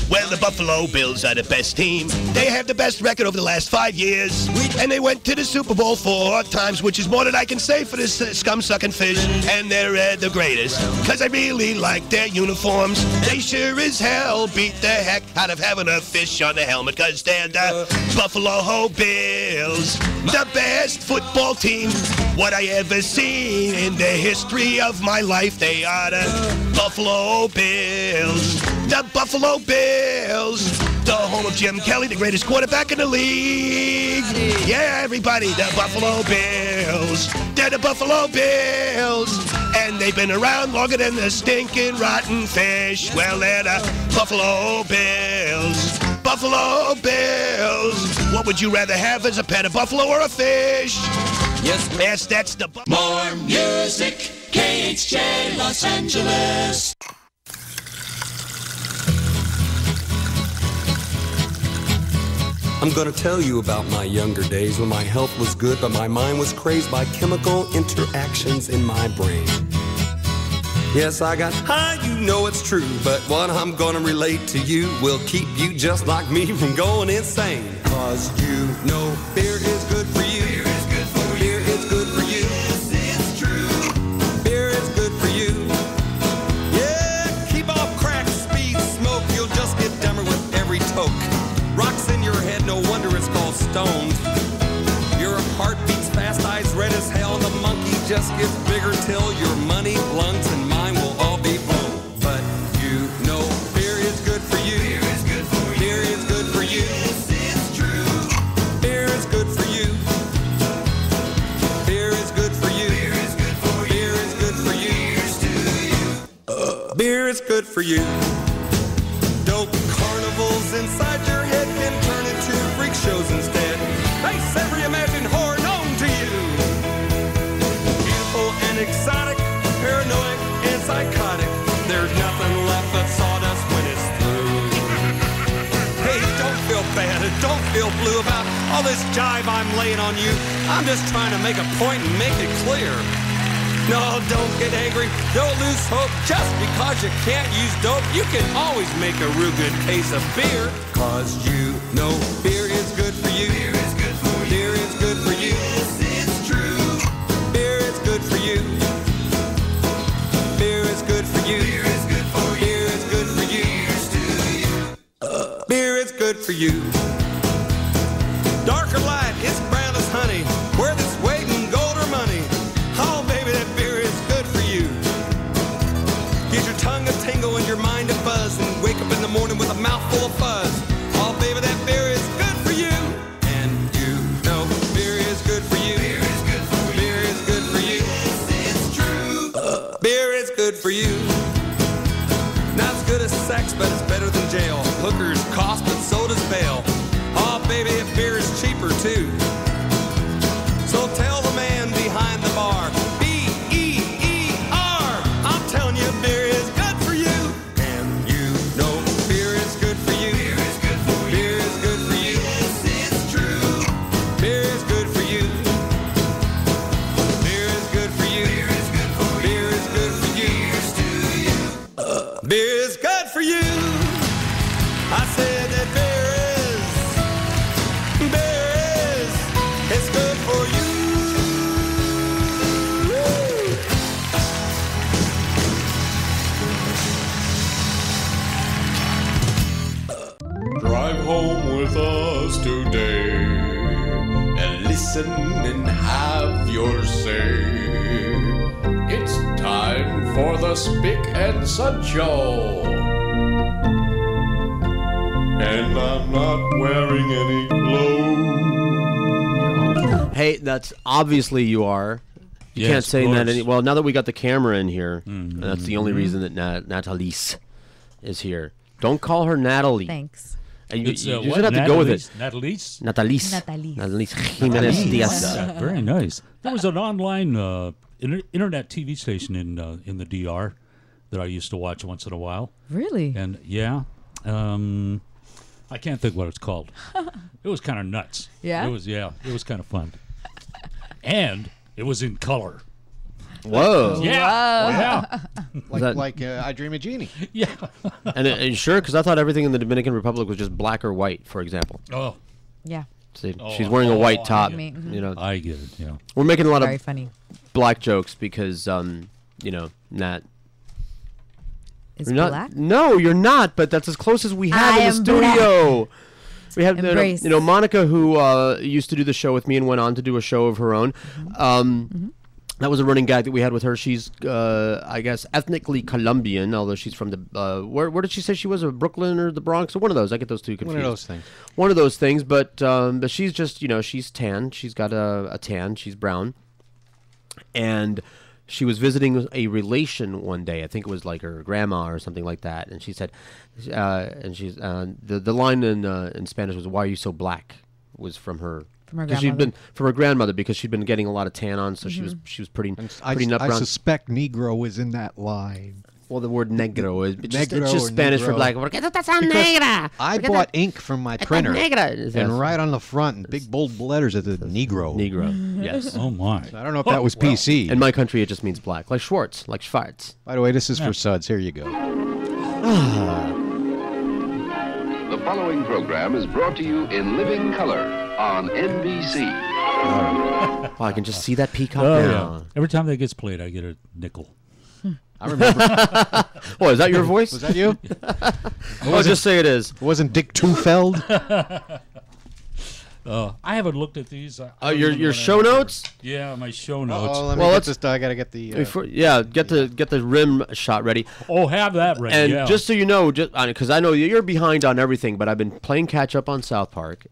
Well, the Buffalo Bills are the best team. They have the best record over the last 5 years. And they went to the Super Bowl 4 times, which is more than I can say for this scum-sucking fish. And they're the greatest, because I really like their uniforms. They sure as hell beat the heck out of having a fish on the helmet, because they're the Buffalo Bills. The best football team what I ever seen in the history of my life. They are the Buffalo Bills. The Buffalo Bills, the home of Jim Kelly, the greatest quarterback in the league. Yeah, everybody, the Buffalo Bills. They're the Buffalo Bills. And they've been around longer than the stinking rotten fish. Well, they're the Buffalo Bills. Buffalo Bills. What would you rather have as a pet, a buffalo or a fish? Yes, that's the... More music, KHJ Los Angeles. I'm gonna tell you about my younger days when my health was good, but my mind was crazed by chemical interactions in my brain. Yes, I got high, you know it's true, but what I'm gonna relate to you will keep you just like me from going insane. Cause you know beer is good for you. Beer is good for you. Beer is good for you. Yes, it's true. Beer is good for you. Yeah, keep off crack, speed, smoke, you'll just get dumber with every toke. Rocks in your head, no wonder it's called stoned. Your heart beats fast, eyes red as hell, and the monkey just gets bigger till your money, lungs, and mine will all be blown. But you know beer is good for you. Beer is good for you. Beer is good for you. Yes, it's true. Beer is good for you. Beer is good for you. Beer is good for you. Beer is good for you. Here's to you. Beer is good for you. Dope carnivals inside your head can turn into freak shows instead. Face every imagined horror known to you. Beautiful and exotic, paranoid and psychotic. There's nothing left but sawdust when it's through. Hey, don't feel bad and don't feel blue about all this jive I'm laying on you. I'm just trying to make a point and make it clear. No, don't get angry, don't lose hope. Just because you can't use dope, you can always make a real good case of beer. Cause you know beer is good for you. Beer is good for you. Beer is good for you. Yes, it's true. Beer is good for you. Beer is good for you. Beer is good for you. Beer is good for you. Here's to you. Beer is good for you. Dark or light, it's brown as honey. Where this weight in gold or money. Oh, baby, that beer is good for you. Get your tongue a tingle and your mind a buzz, and wake up in the morning with a mouthful of fuzz. Oh, baby, that beer is good for you. And you know beer is good for you. Beer is good. good for you. Not as good as sex, but it's better than jail. Hookers cost, but so does bail. Oh, baby, beer is cheaper, too. So tell the man behind the bar, B-E-E-R. I'm telling you, beer is good for you. And you know beer is good for you. Beer is good for you. Beer is good for you. Yes, it's true. Beer is good for you. Beer is good for you. Beer is good for you. Beer is good for you. Here's to you. Beer is good for you. I said that beer is, it's good for you. Drive home with us today and listen and have your say. It's time for the Spick and Sun Show. And I'm not wearing any clothes. Hey, that's obviously you are. You Yes, can't say of that course. any. Well, now that we got the camera in here, that's the only reason that Natalise is here. Don't call her Natalie. Thanks. And you It's, you what? just have to go with it. Natalise? Natalise. Natalise. Natalise Jimenez Diaz. Yeah, very nice. There was an online internet TV station in the DR that I used to watch once in a while. Really? And yeah, I can't think what it's called. It was kind of nuts. Yeah? It was kind of fun. And it was in color. Whoa. Yeah. Like I Dream of Jeannie. Yeah. And sure, because I thought everything in the Dominican Republic was just black or white, for example. Oh. Yeah. See, she's wearing a white top. You know, I get it. Yeah. we're making a lot Very of funny. black jokes because Nat. Is You're not, black? No, you're not. But that's as close as we have I in the am studio. We have Embrace. Monica, who used to do the show with me and went on to do a show of her own. That was a running gag that we had with her. She's, I guess, ethnically Colombian, although she's from the where did she say she was? Brooklyn or the Bronx or one of those? I get those two confused. One of those things. One of those things. But she's just she's tan. She's got a tan. She's brown, and she was visiting a relation one day. I think it was like her grandma or something like that. And she said, and she's the line in Spanish was, "Why are you so black?" was from her. From her Because she'd grandmother. been from her grandmother because she'd been getting a lot of tan on, so she was pretty nut I brown. suspect Negro is in that line. Well, the word negro is it's Negro just or Spanish for negro. black. Because negra. I bought ink from my printer, negra. and right on the front, in big bold letters, it said Negro. Negro, yes. Oh my! I don't know if that was PC. In my country, it just means black, like Schwartz, like Schwarz. By the way, this is for Suds. Here you go. The following program is brought to you in living color on NBC. Oh, I can just see that peacock Oh, now. yeah. Every time that gets played, I get a nickel. I remember. Oh, is that your voice? Was that you? I'll just say it is. It wasn't Dick Tufeld? I haven't looked at these. Your show notes? Yeah, my show notes. Oh, let me get this. I gotta get the. Get the rim shot ready. Oh, have that ready. And yeah. just so you know, because I know you're behind on everything, but I've been playing catch up on South Park.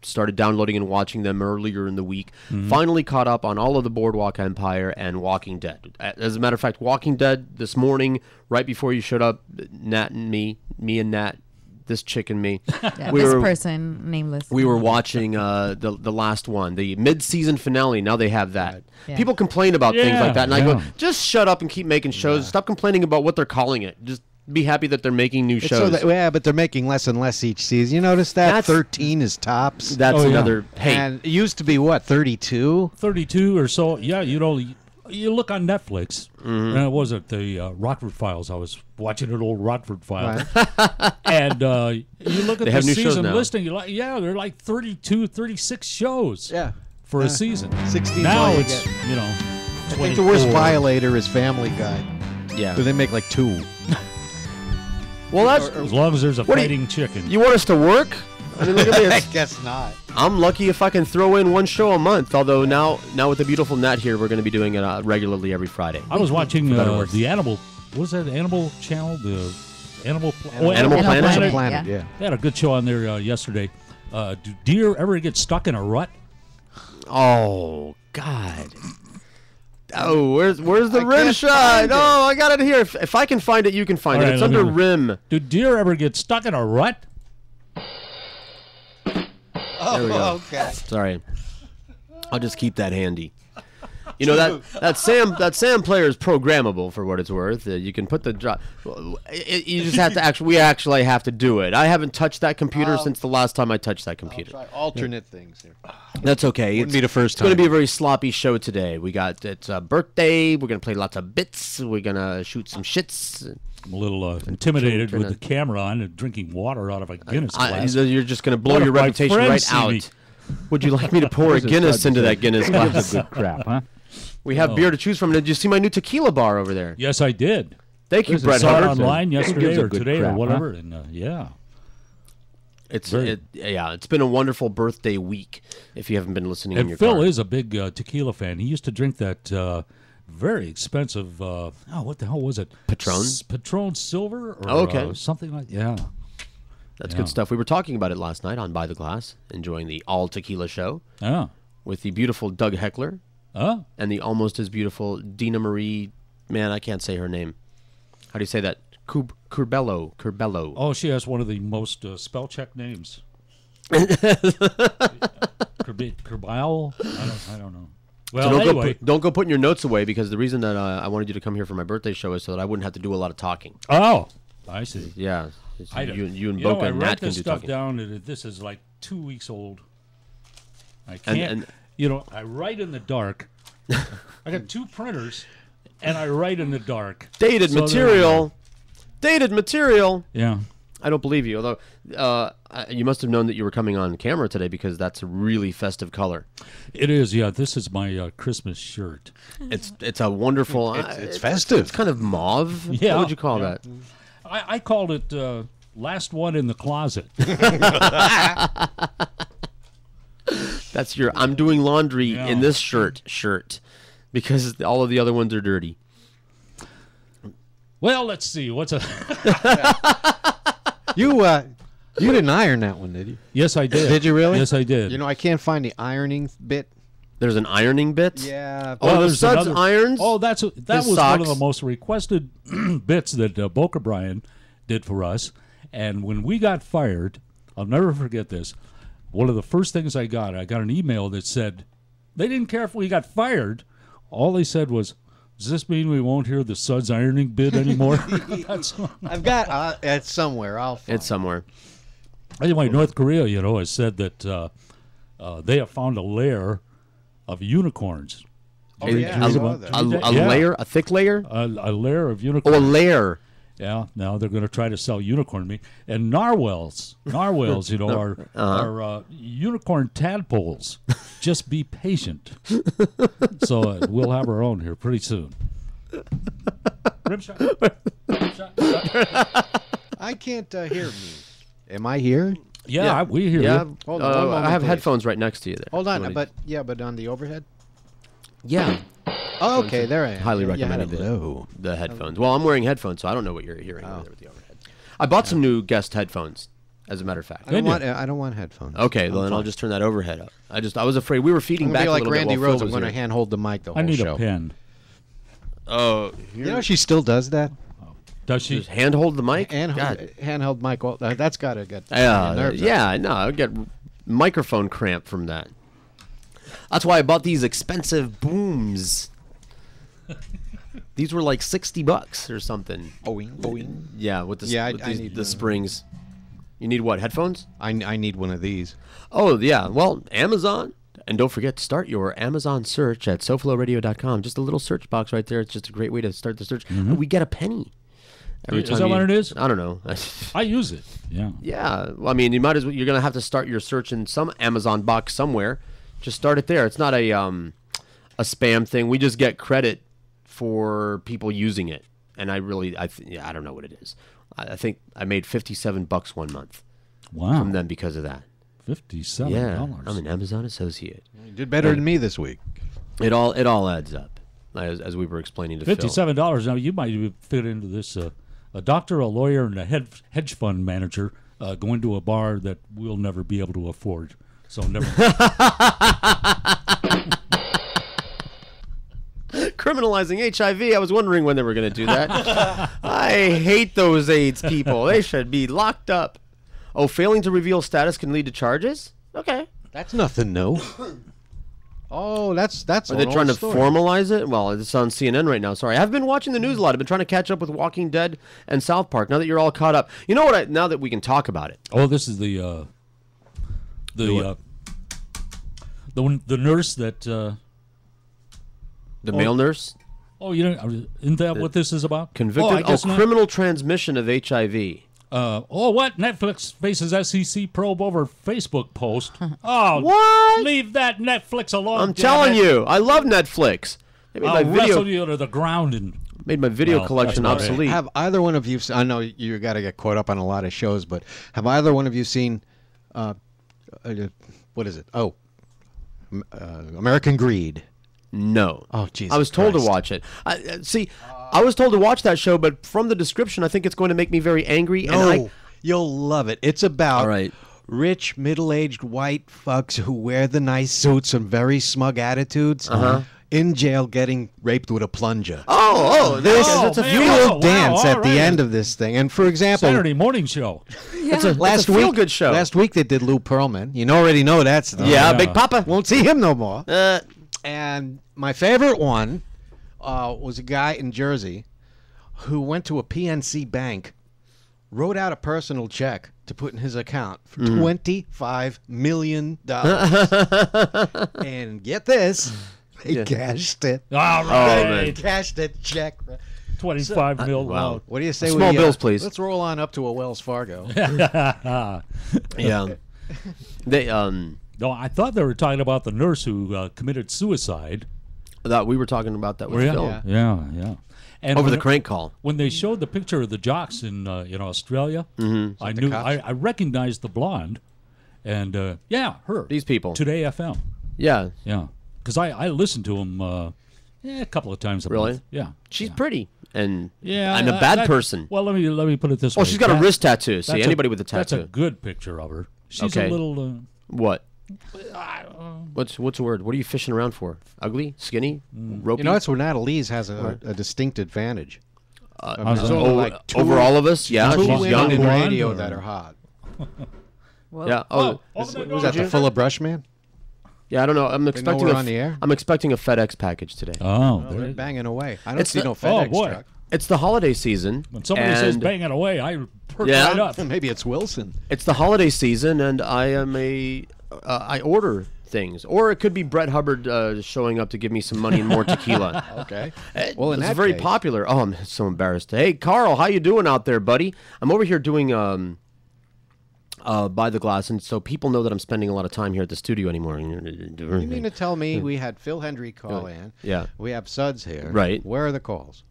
Started downloading and watching them earlier in the week. Finally caught up on all of the Boardwalk Empire and Walking Dead. As a matter of fact, Walking Dead this morning, right before you showed up, Nat and me and Nat, this chick and me. Yeah, this person, nameless. We were watching the last one, the mid-season finale. Now they have that. Yeah. People complain about things like that, and I go, yeah. just shut up and keep making shows. Stop complaining about what they're calling it. Just be happy that they're making new It's shows. but they're making less and less each season. You notice that? That's- 13 is tops. That's another. Hey, And it used to be, what, 32? 32 or so. Yeah, you look on Netflix, and it wasn't the Rockford Files. I was watching an old Rockford File, and you look at They the have new shows season now. listing. You're like, they're like 32, 36 shows. Yeah. For a season. 16 now all you it's get. I think the 24. worst violator is Family Guy. Yeah. But they make like 2. well, that's As long as there's a What do fighting chicken. you want us to work? I mean, look at me. I It's- guess not. I'm lucky if I can throw in one show a month. Although now with the beautiful Nat here, we're going to be doing it regularly every Friday. I was watching For better or worse. the Animal. What was that Animal Channel? The Animal Animal Planet? Planet, yeah. They had a good show on there yesterday. Do deer ever get stuck in a rut? Oh God. Oh, where's the rim can't shot? find it. Oh, I got it here. If I can find it, you can find All it. right, It's let me under look. rim. Do deer ever get stuck in a rut? There we go. Okay. Sorry. I'll just keep that handy. You know that Sam player is programmable for what it's worth. You can put the drop. You just have to we actually have to do it. I haven't touched that computer since the last time I touched that computer. Try alternate things here. That's okay. Wouldn't be the first It's going to time. be a very sloppy show today. It's a birthday. We're going to play lots of bits. We're going to shoot some shits. I'm a little intimidated with the camera on and drinking water out of a Guinness glass. You're just going to blow What your if my reputation friends right see out. me? Would you like me to pour a Guinness into that Guinness glass? This is good crap, huh? We have beer to choose from. Did you see my new tequila bar over there? Yes, I did. Thank you, I Brett saw it Hubbard. online yesterday gives a or good today crap, or huh? whatever, and yeah. It's been a wonderful birthday week. If you haven't been listening in And your Phil car. is a big tequila fan. He used to drink that very expensive. What the hell was it? Patron? Patron Silver or Okay. something like yeah. That's Yeah. good stuff. We were talking about it last night on By the Glass, enjoying the all tequila show. Yeah. With the beautiful Doug Heckler. And the almost as beautiful Dina Marie. Man, I can't say her name. How do you say that? Curbello. Oh, she has one of the most spell check names. Curbel? I don't know. Well, So anyway. don't go putting your notes away, because the reason that I wanted you to come here for my birthday show is so that I wouldn't have to do a lot of talking. Oh, I see. Yeah. You and know, Boca I and write Nat can this do stuff talking. down, and this is like 2 weeks old. I And- can't. I write in the dark. I got 2 printers, and I write in the dark. Dated So material. Dated material. Yeah. I don't believe you, although you must have known that you were coming on camera today, because that's a really festive color. It is, yeah. This is my Christmas shirt. It's a wonderful. It's festive. It's kind of mauve. Yeah. What would you call that? I called it last one in the closet. That's your I'm doing laundry in this shirt, because all of the other ones are dirty. Well, let's see. What's a You didn't iron that one, did you? Yes, I did. Did you really? Yes, I did. You know, I can't find the ironing bit. There's an ironing bit? Yeah. Oh, the there's Suds another- irons? Oh, that was His one of socks? the most requested bits that Boca Brian did for us. And when we got fired, I'll never forget this. One of the first things I got an email that said, they didn't care if we got fired. All they said was, does this mean we won't hear the Suds ironing bit anymore? I've got it's somewhere. It's somewhere. Anyway, North Korea, has said that they have found a lair of unicorns. Oh, Did yeah, you I read saw about- that. did you read A layer, a thick layer? A layer of unicorns. Oh, a layer. Yeah, now they're going to try to sell unicorn meat. And narwhals, are unicorn tadpoles. Just be patient. So we'll have our own here pretty soon. Rim shot. Rim shot. I can't hear me. Am I here? Yeah, we hear Yeah, you. Hold on, one moment, I have please. headphones right next to you there. Hold on, You wanna- but on the overhead. Yeah. Oh, okay, there I am. Highly You had recommended it. the headphones. Well, I'm wearing headphones, so I don't know what you're hearing over there with the overhead. I bought some new guest headphones, as a matter of fact. I don't want headphones. Okay, I'm well, then I'll fine. just turn that overhead up. I was afraid we were feeding I'm back gonna be a like little Randy bit while Rhodes. Phil I'm was going to here. hand hold the mic the whole I need show. a pen. Oh, You know she still does that. Does she? Just hand hold the mic? Handheld mic. Well, that's got to get nerves up. Yeah, no, I get microphone cramp from that. That's why I bought these expensive booms. These were like $60 or something. Boing. Yeah, with the Yeah, with I these- need the one. springs. You need what? Headphones? I need one of these. Oh yeah. Well, Amazon. And don't forget to start your Amazon search at SoFloRadio.com. Just a little search box right there. It's just a great way to start the search. We get a penny every Is time. that what it is? I don't know. I use it. Yeah. Yeah. Well, I mean, you might as well. You're gonna have to start your search in some Amazon box somewhere. Just start it there. It's not a spam thing. We just get credit for people using it, and I don't know what it is. I think I made $57 one month. Wow. From them because of that. $57. Yeah, I'm an Amazon associate. You did better than me this week. It all adds up, as we were explaining to Phil. $57. Now you might fit into this. A doctor, a lawyer, and a hedge fund manager going to a bar that we'll never be able to afford. So never. criminalizing HIV. I was wondering when they were going to do that. I hate those AIDS people. They should be locked up. Oh, failing to reveal status can lead to charges? Okay. That's nothing new. Oh, that's Are they trying to formalize it? Well, it's on CNN right now. Sorry, I've been watching the news a lot. I've been trying to catch up with Walking Dead and South Park. Now that you're all caught up, you know what? Now that we can talk about it. Oh, this is the nurse that the male nurse. Oh, isn't that what this is about? Convicted criminal transmission of HIV. What? Netflix faces SEC probe over Facebook post. Oh, what? Leave that Netflix alone. I'm telling you, I love Netflix. They made I'll my video wrestle you to the ground and made my video collection obsolete. Have either one of you? I know you got to get caught up on a lot of shows, but have either one of you seen? What is it? Oh, American Greed. No. Oh, Jesus! I was told to watch it. I was told to watch that show, but from the description, I think it's going to make me very angry. No, you'll love it. It's about rich, middle-aged white fucks who wear the nice suits and very smug attitudes in jail getting raped with a plunger. You will dance at the end of this thing. And for example, Saturday morning show. It's a feel-good show. Last week they did Lou Pearlman. You already know that's Big Papa. Won't see him no more. And my favorite one was a guy in Jersey who went to a PNC bank, wrote out a personal check to put in his account for $25 million. And get this, they cashed it. All right. They cashed that check. 25 mil. Wow. What do you say? Small bills, please. Let's roll on up to a Wells Fargo. Yeah. They No, I thought they were talking about the nurse who committed suicide. That we were talking about that with Phil. Yeah. And over the crank call. When they showed the picture of the jocks in Australia, I knew I recognized the blonde, and her. These people. Today FM. Yeah. Because I listened to them a couple of times a month. Yeah. She's pretty, and yeah, I'm a bad person. Well, let me put it this way. Oh, she's got a wrist tattoo. See, anybody with a tattoo. That's a good picture of her. She's a little. What? What's the word? What are you fishing around for? Ugly, skinny, ropey? That's where Natalie's has a distinct advantage. Over all of us, yeah. She's She's young in and radio that are hot. Yeah. Was that the Fuller Brush Man? Yeah, I don't know. I'm expecting on the air. I'm expecting a FedEx package today. They're banging away. I don't see no FedEx truck. It's the holiday season. When somebody says banging away, I perk right up. Maybe it's Wilson. It's the holiday season, and I am I order things, or it could be Brett Hubbard showing up to give me some money and more tequila. Okay. Well, it's very popular. Oh, I'm so embarrassed. Hey, Carl, how you doing out there, buddy? I'm over here doing by the glass, and so people know that I'm spending a lot of time here at the studio anymore. You mean to tell me we had Phil Hendry call in? Yeah. We have Suds here. Right. Where are the calls?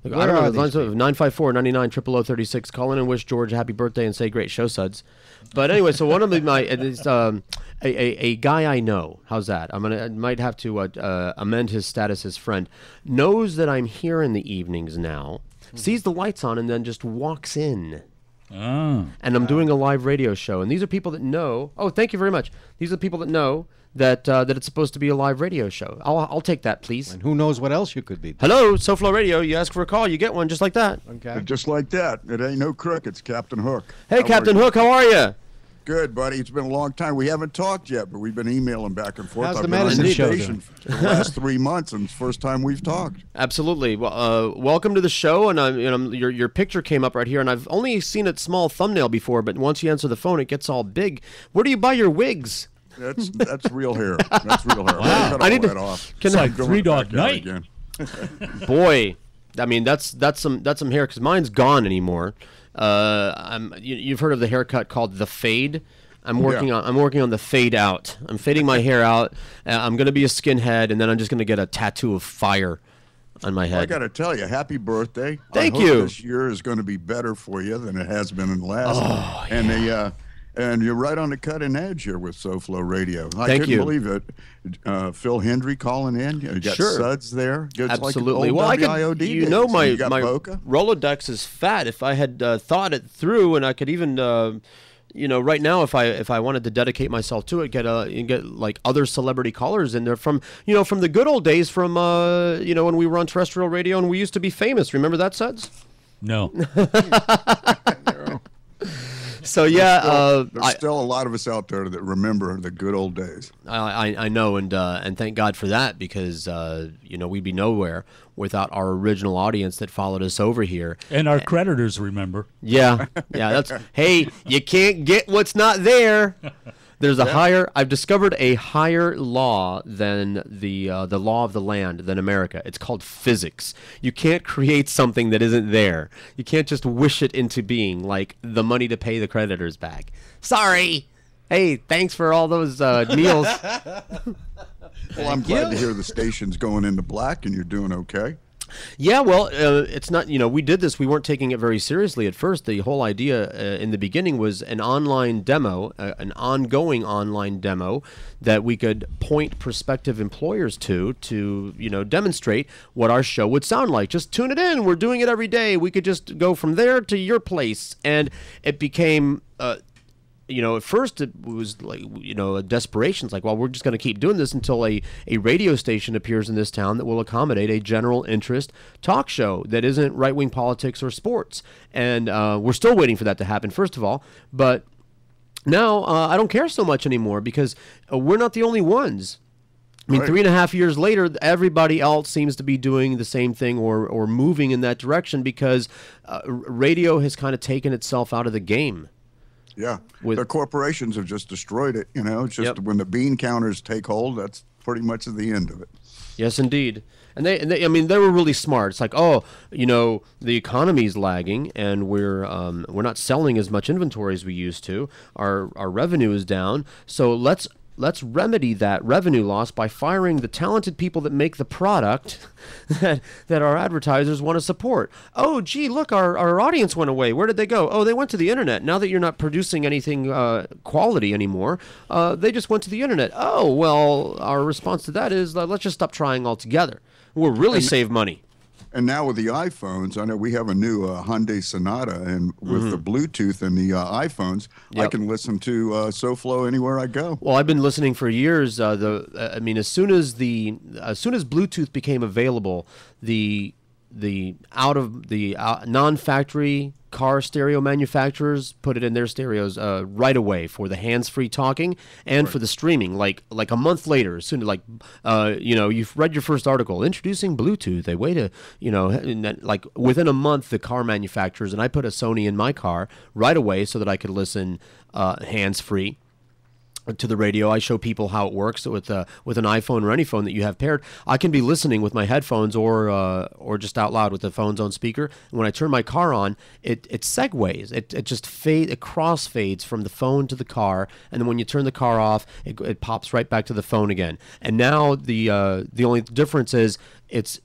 I don't know. 954-99-0036. Call in and wish George a happy birthday and say great show, Suds. But anyway, so one of my a guy I know. How's that? I might have to amend his status as friend. Knows that I'm here in the evenings now. Sees the lights on and then just walks in. Oh. And I'm doing a live radio show, and these are people that know. Oh, thank you very much. These are the people that know that it's supposed to be a live radio show. I'll take that, please. And who knows what else you could be doing. Hello, SoFlo Radio. You ask for a call, you get one, just like that. Okay. Just like that. It ain't no crook. It's Captain Hook. Hey, Captain Hook, how are you? Good, buddy. It's been a long time. We haven't talked yet, but we've been emailing back and forth. How's the medicine show doing? For the last 3 months, and it's the first time we've talked. Absolutely. Well, welcome to the show, and your picture came up right here, and I've only seen a small thumbnail before, but once you answer the phone, it gets all big. Where do you buy your wigs? That's real hair. That's real hair. Wow. I need to cut off. It's like 3 Dog Night. Boy, I mean that's some hair because mine's gone anymore. You've heard of the haircut called the fade. I'm working on the fade out. I'm fading my hair out. I'm gonna be a skinhead, and then I'm just gonna get a tattoo of fire on my head. Well, I got to tell you, happy birthday! Thank I hope you. This year is going to be better for you than it has been in the last. And you're right on the cutting edge here with SoFlo Radio. I couldn't believe it. Phil Hendry calling in. You got Suds there. It's Absolutely. Like well, my Boca. Rolodex is fat. If I had thought it through, and I could even right now, if I wanted to dedicate myself to it, get like other celebrity callers in there from the good old days from when we were on terrestrial radio and we used to be famous. Remember that, Suds? No. So yeah, there's still a lot of us out there that remember the good old days. I know, and thank God for that, because we'd be nowhere without our original audience that followed us over here. And our creditors remember. Yeah, that's hey, you can't get what's not there. There's I've discovered a higher law than the law of the land than America. It's called physics. You can't create something that isn't there. You can't just wish it into being, like the money to pay the creditors back. Sorry. Hey, thanks for all those meals. Well, I'm glad to hear the station's going into black and you're doing okay. Yeah, well, it's not, we did this. We weren't taking it very seriously at first. The whole idea in the beginning was an online demo, an ongoing online demo that we could point prospective employers to demonstrate what our show would sound like. Just tune it in. We're doing it every day. We could just go from there to your place. And it became... at first it was like, a desperation. It's like, well, we're just going to keep doing this until a radio station appears in this town that will accommodate a general interest talk show that isn't right-wing politics or sports. And we're still waiting for that to happen, first of all. But now I don't care so much anymore, because we're not the only ones. I mean, 3.5 years later, everybody else seems to be doing the same thing or moving in that direction, because radio has kind of taken itself out of the game. Yeah, the corporations have just destroyed it. It's just when the bean counters take hold, that's pretty much the end of it. Yes, indeed. And they were really smart. It's like, the economy's lagging, and we're not selling as much inventory as we used to. Our revenue is down, so let's remedy that revenue loss by firing the talented people that make the product that our advertisers want to support. Oh, gee, look, our audience went away. Where did they go? Oh, they went to the internet. Now that you're not producing anything quality anymore, they just went to the internet. Oh, well, our response to that is let's just stop trying altogether. We'll really save money. And now with the iPhones, I know we have a new Hyundai Sonata, and with the Bluetooth and the iPhones, I can listen to SoFlo anywhere I go. Well, I've been listening for years. As soon as Bluetooth became available, the non-factory car stereo manufacturers put it in their stereos right away for the hands-free talking and for the streaming. Like a month later, as soon as you've read your first article introducing Bluetooth, a way to like within a month the car manufacturers, and I put a Sony in my car right away so that I could listen hands-free to the radio. I show people how it works with an iPhone or any phone that you have paired. I can be listening with my headphones or just out loud with the phone's own speaker. And when I turn my car on, it segues. It just it crossfades from the phone to the car, and then when you turn the car off, it pops right back to the phone again. And now the only difference is it's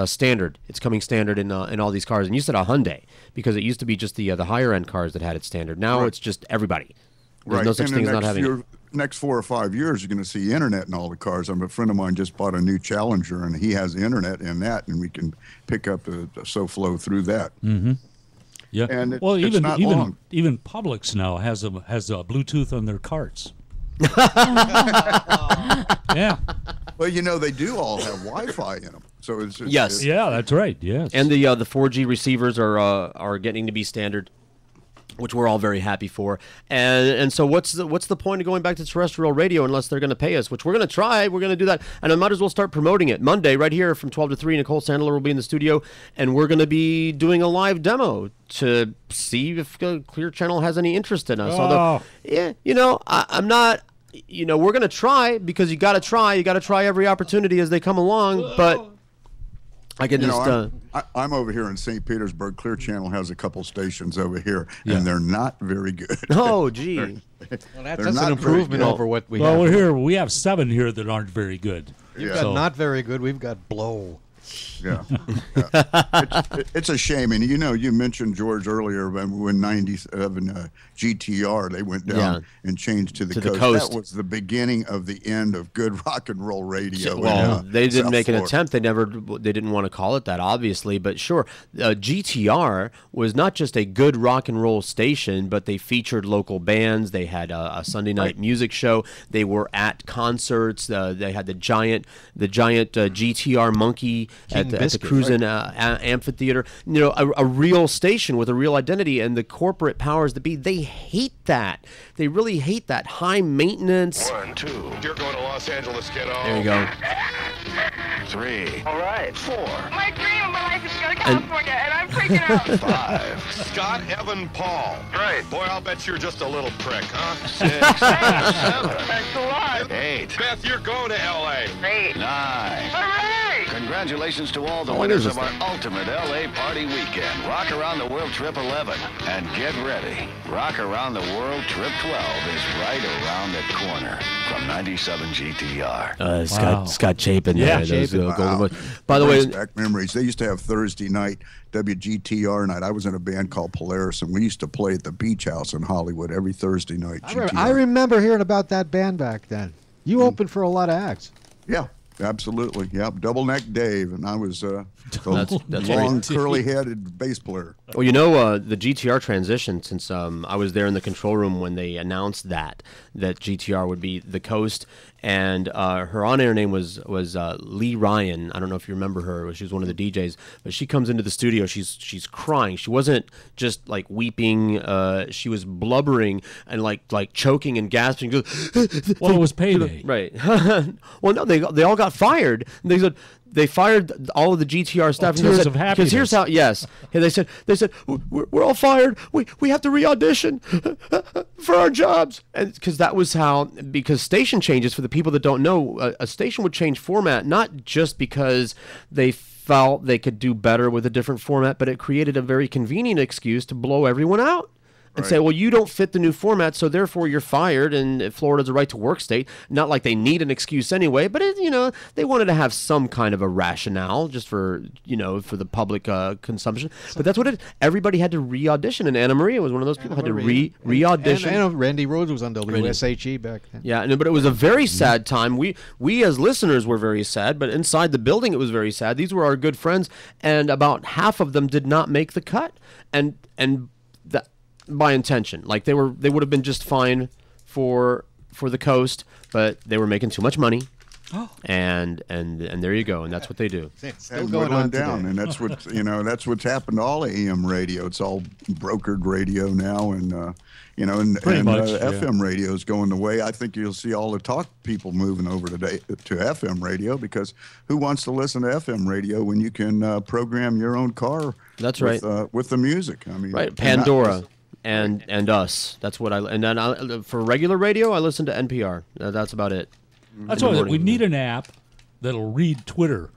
standard. It's coming standard in all these cars. And you said a Hyundai, because it used to be just the higher end cars that had it standard. Now it's just everybody. There's no such thing as not having it. Next 4 or 5 years, you're going to see internet in all the cars. A friend of mine just bought a new Challenger, and he has internet in that, and we can pick up the SoFlo through that. Mm-hmm. Yeah. And it's not long. Even Publix now has a Bluetooth on their carts. Yeah. Well, they do all have Wi-Fi in them. So it's just, yes. Yeah, that's right. Yes. And the 4G receivers are getting to be standard, which we're all very happy for. And so what's the point of going back to terrestrial radio unless they're going to pay us, which we're going to try. We're going to do that. And I might as well start promoting it. Monday, right here from 12 to 3, Nicole Sandler will be in the studio, and we're going to be doing a live demo to see if Clear Channel has any interest in us. Oh. Although, I'm not... we're going to try, because you got to try. You got to try every opportunity as they come along, but... I can I'm over here in St. Petersburg. Clear Channel has a couple stations over here, and they're not very good. Oh, gee. Well, that's an improvement over what we have. Well, we have 7 here that aren't very good. You've got not very good. We've got blow. Yeah. It's a shame. And, you mentioned, George, earlier when 97 GTR, they went down and changed to the coast. That was the beginning of the end of good rock and roll radio. Well, they didn't make an attempt. They didn't want to call it that, obviously. But sure, GTR was not just a good rock and roll station, but they featured local bands. They had a Sunday night music show. They were at concerts. They had the giant GTR monkey at the Cruisin' Amphitheater. A real station with a real identity. And the corporate powers that be, they hate that. They really hate that high maintenance. 1, 2. You're going to Los Angeles, kiddo. There you go. 3. All right. 4. My dream of my life is to go to California, and I'm freaking out. 5. Scott Evan Paul. Right. Boy, I'll bet you're just a little prick, huh? 6. 7. Thanks a lot. 8. Beth, you're going to L.A. 8. 9. Hooray! Congratulations to all the winners of our ultimate L.A. party weekend. Rock Around the World Trip 11. And get ready. Rock Around the World Trip 12 is right around the corner from 97 GTR. Scott Chapin. Yeah, Golden. By the way, back memories. They used to have Thursday night WGTR night. I was in a band called Polaris, and we used to play at the Beach House in Hollywood every Thursday night. I remember hearing about that band back then. You opened for a lot of acts. Yeah. Absolutely, yep. Double Neck Dave, and I was a that's long, right. curly-headed bass player. Well, the GTR transition, since I was there in the control room when they announced that GTR would be the coast, and her on-air name was Lee Ryan. I don't know if you remember her. She was one of the DJs, but she comes into the studio. She's crying. She wasn't just like weeping. She was blubbering and like choking and gasping. Well, it was payday, right? Well, no, they all got fired. They said they fired all of the GTR staff. Tears of happiness. Because here's how. Yes, and they said we're all fired. We have to re-audition for our jobs, and because that was how. Because station changes, for the people that don't know, a station would change format not just because they felt they could do better with a different format, but it created a very convenient excuse to blow everyone out. And say, well, you don't fit the new format, so therefore you're fired, and Florida's a right-to-work state. Not like they need an excuse anyway, but they wanted to have some kind of a rationale just for the public consumption. But that's what it. Everybody had to re-audition, and Anna Maria was one of those people who had to re-audition. And Randy Rhoads was on WSHE back then. Yeah, but it was a very sad time. We as listeners were very sad, but inside the building it was very sad. These were our good friends, and about half of them did not make the cut, and that. By intention, like they would have been just fine for the coast, but they were making too much money. And there you go, and that's what they do. It's still going on down, and that's what that's what's happened to all AM radio. It's all brokered radio now, and FM radio is going the way. I think you'll see all the talk people moving over today to FM radio, because who wants to listen to FM radio when you can program your own car? That's with the music. I mean, right, Pandora. And us. That's what for regular radio, I listen to NPR. That's about it. That's why we need an app that'll read Twitter.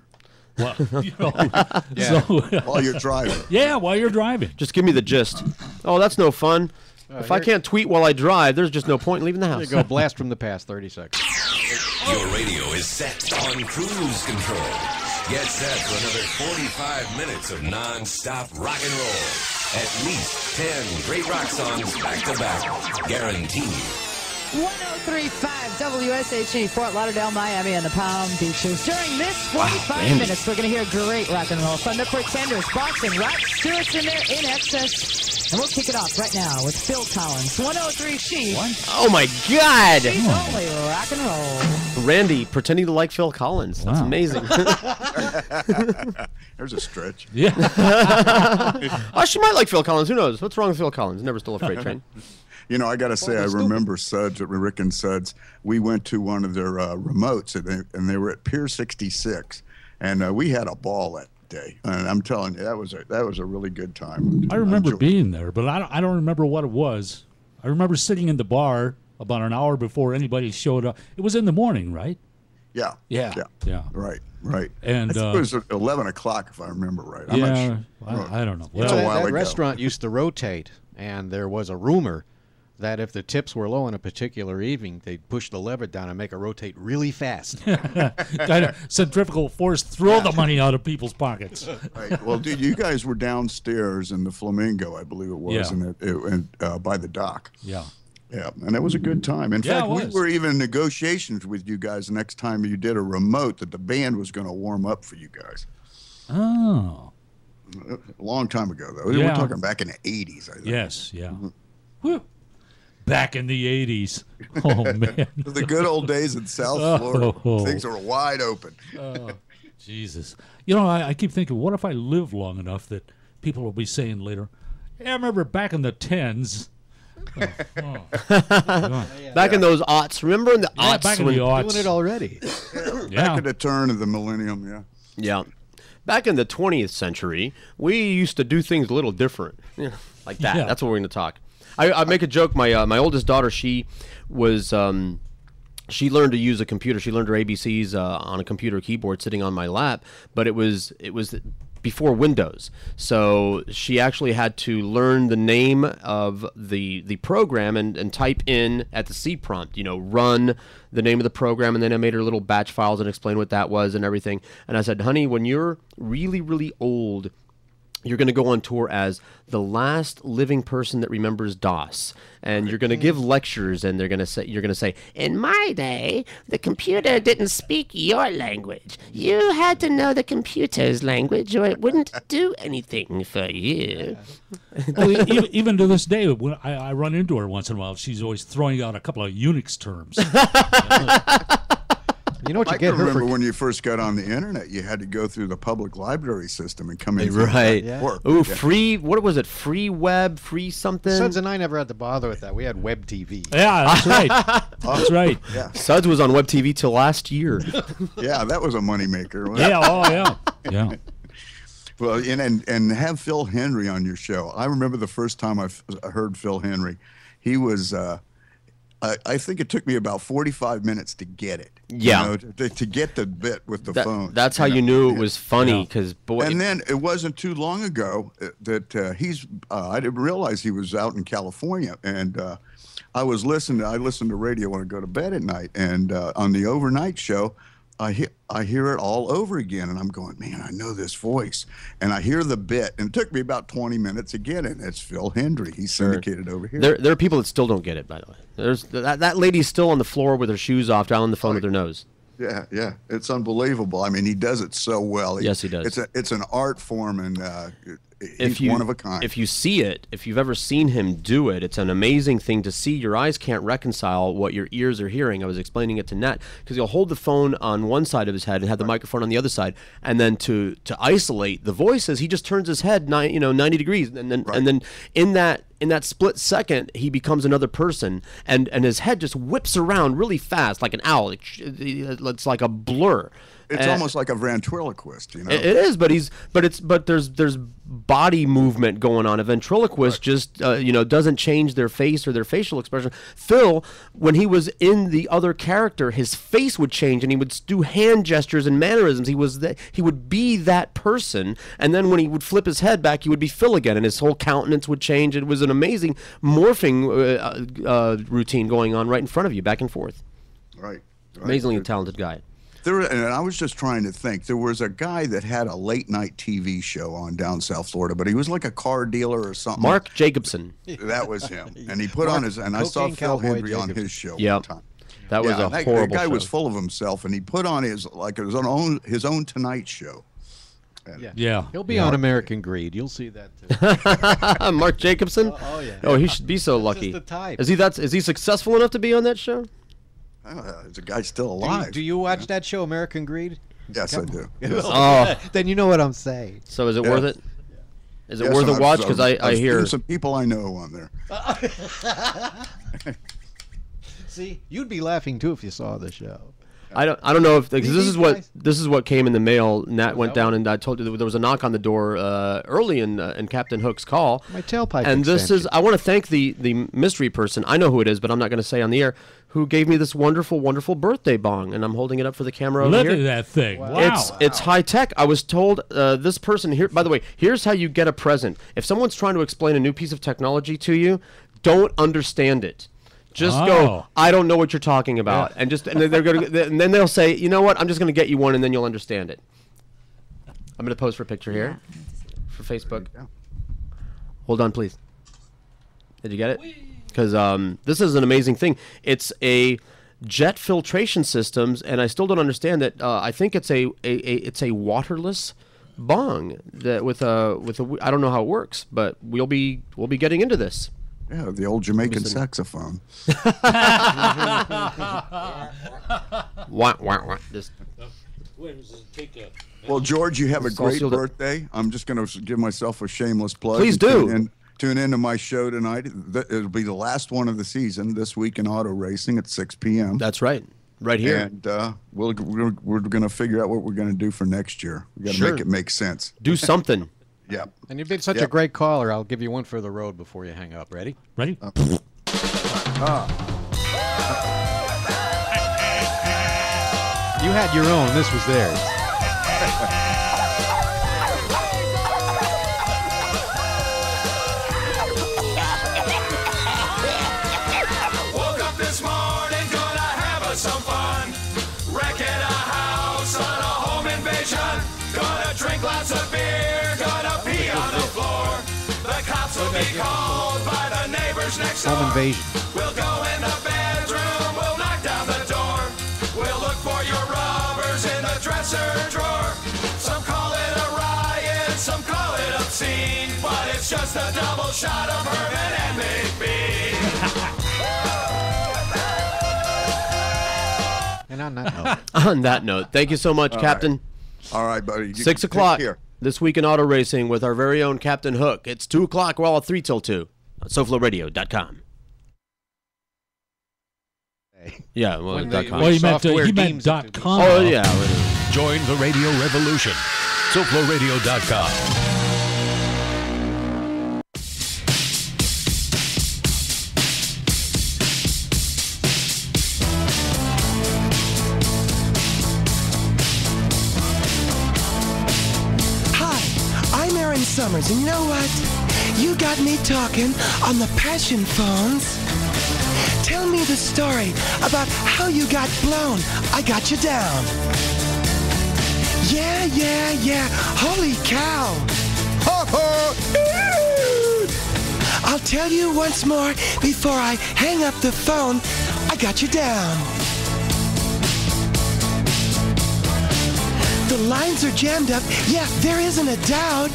Well, while you're driving. Yeah, while you're driving. Just give me the gist. Oh, that's no fun. If I can't tweet while I drive, there's just no point in leaving the house. There you go. Blast from the past, 30 seconds. Your radio is set on cruise control. Get set for another 45 minutes of non-stop rock and roll. At least 10 great rock songs back to back. Guaranteed. 1035 WSHE, Fort Lauderdale, Miami, and the Palm Beaches. During this 45 minutes, we're going to hear great rock and roll from the Pretenders, Boston, Rod Stewart's in there, In Excess. And we'll kick it off right now with Phil Collins. 103 She. Oh my God! She's only rock and roll. Randy pretending to like Phil Collins. That's amazing. There's a stretch. Yeah. Oh, she might like Phil Collins. Who knows? What's wrong with Phil Collins? Never stole a freight train. I got to say, I remember Suds, Rick and Suds. We went to one of their remotes, and they were at Pier 66, and we had a ball that day. And I'm telling you, that was a really good time. I remember being there, but I don't remember what it was. I remember sitting in the bar about an hour before anybody showed up. It was in the morning, right? Yeah. Right. And I think it was at 11 o'clock, if I remember right. I'm not sure. I don't know. Well, that restaurant used to rotate, and there was a rumor that if the tips were low on a particular evening, they'd push the lever down and make it rotate really fast. Kind of centrifugal force, throw the money out of people's pockets. Right. Well, dude, you guys were downstairs in the Flamingo, I believe it was, and by the dock. Yeah. Yeah, and it was a good time. In Yeah, fact, it we was. were even in negotiations with you guys the next time you did a remote that the band was going to warm up for you guys. Oh. A long time ago, though. Yeah. We're talking back in the 80s, I think. Yes, yeah. Whew. Back in the 80s. Oh, man. The good old days in South Florida. Things were wide open. Oh, Jesus. You know, I keep thinking, what if I live long enough that people will be saying later, yeah, I remember back in the 10s. Back in those aughts. Remember in the aughts? back in the aughts. Doing it already. Back at the turn of the millennium, yeah. Yeah. Back in the 20th century, we used to do things a little different. Yeah, like that. Yeah. That's what we're going to talk. I make a joke. My oldest daughter, she was... she learned to use a computer. She learned her ABCs on a computer keyboard sitting on my lap, but it was before Windows. So she actually had to learn the name of the program and type in at the C prompt, run the name of the program, and then I made her little batch files and explained what that was and everything. And I said, honey, when you're really, really old, you're going to go on tour as the last living person that remembers DOS, and you're going to give lectures, and you're going to say, in my day, the computer didn't speak your language. You had to know the computer's language, or it wouldn't do anything for you. Well, even to this day, when I run into her once in a while, she's always throwing out a couple of Unix terms. You know what you I get can her remember for? when you first got on the internet, you had to go through the public library system and come in. Right. Work. Ooh, Yeah. free, what was it? Free web, free something? Suds and I never had to bother with that. We had web TV. Yeah, that's right. That's right. Yeah. Suds was on web TV till last year. Yeah, that was a moneymaker. wasn't it? Yeah, oh, yeah. Yeah. Well, and have Phil Henry on your show. I remember the first time I heard Phil Henry. He was, I think it took me about 45 minutes to get it. Yeah. To get the bit with the phone. That's how you knew it was funny, because boy. And then it wasn't too long ago that I didn't realize he was out in California, and I listened to radio when I go to bed at night, and on the overnight show, I hear it all over again, and I'm going, man, I know this voice. And I hear the bit, and it took me about 20 minutes to get it. It's Phil Hendry. He's syndicated over here. There are people that still don't get it, by the way. There's that lady's still on the floor with her shoes off, down on the phone with her nose. Yeah, yeah, it's unbelievable. I mean, he does it so well. Yes, he does. It's an art form, and he's one of a kind. If you see it, if you've ever seen him do it, it's an amazing thing to see. Your eyes can't reconcile what your ears are hearing. I was explaining it to Nat, because he'll hold the phone on one side of his head and have the microphone on the other side, and then to isolate the voices, he just turns his head 90 degrees, and then in that split second, he becomes another person, and his head just whips around really fast, like an owl. It's like a blur. It's almost like a ventriloquist, you know. It is, but there's body movement going on. A ventriloquist just doesn't change their face or their facial expression. Phil, when he was in the other character, his face would change, and he would do hand gestures and mannerisms. He would be that person, and then when he would flip his head back, he would be Phil again, and his whole countenance would change. It was an amazing morphing routine going on right in front of you, back and forth. Right. Amazingly talented guy. And I was just trying to think. There was a guy that had a late night TV show on down South Florida, but he was like a car dealer or something. Mark Jacobson. That was him. And he put on his, and I saw Phil Henry on his show one time. That was a horrible That guy show. was full of himself, and he put on his own Tonight Show. Yeah. He'll be on American Greed. You'll see that too. Mark Jacobson? Oh, yeah. Oh, he should be so lucky. just the type. Is he successful enough to be on that show? Is the guy still alive? Do you watch that show, American Greed? Yes, I do. Oh. Then you know what I'm saying. So is it worth it? Is it Yes, worth a and watch? Because I hear there's some people I know on there. See, you'd be laughing too if you saw the show. I don't know if, because this is what came in the mail. Nat went down, and I told you there was a knock on the door early in Captain Hook's call. My tailpipe And this extension. is, I want to thank the mystery person. I know who it is, but I'm not going to say on the air, who gave me this wonderful, wonderful birthday bong, and I'm holding it up for the camera over Look here. at that thing. Wow. It's high tech. I was told this person here. By the way, here's how you get a present. If someone's trying to explain a new piece of technology to you, don't understand it. Just go, I don't know what you're talking about. And then they'll say, you know what, I'm just going to get you one, and then you'll understand it. I'm going to pose for a picture here for Facebook. Hold on, please. Did you get it? Because this is an amazing thing. It's a jet filtration systems, and I still don't understand that. I think it's a waterless bong that with a I don't know how it works, but we'll be getting into this. Yeah, the old Jamaican saxophone. Just. Well, George, you have a great birthday. I'm just going to give myself a shameless plug. Please do. Tune into my show tonight. It'll be the last one of the season this week in auto racing at 6 p.m. That's right. Right here. And we're going to figure out what we're going to do for next year. We got to make it make sense. Do something. Yeah. And you've been such a great caller. I'll give you one for the road before you hang up. Ready? Ready? You had your own. This was theirs. Woke up this morning, gonna have some fun. Wrecking a house on a home invasion. Gonna drink lots of beer, gonna pee on the floor. The cops will be called by the neighbors next door. Home invasion. We'll go in the bedroom, we'll knock down the door. We'll look for your rubbers in the dresser drawer. Some call it a riot, some call it obscene, but it's just a double shot of Herman and McBean. And on that note. On that note, thank you so much, Captain. All right, buddy. 6 o'clock this week in auto racing with our very own Captain Hook. It's 2 o'clock. We're all at 3 till 2 on SoFloRadio.com. Yeah, well, .com. Well, he meant .com. Oh, yeah. Join the radio revolution. SoFloRadio.com. Summers, and you know what? You got me talking on the passion phones. Tell me the story about how you got blown. I got you down. Yeah. Holy cow. I'll tell you once more before I hang up the phone. I got you down. The lines are jammed up. Yeah, there isn't a doubt.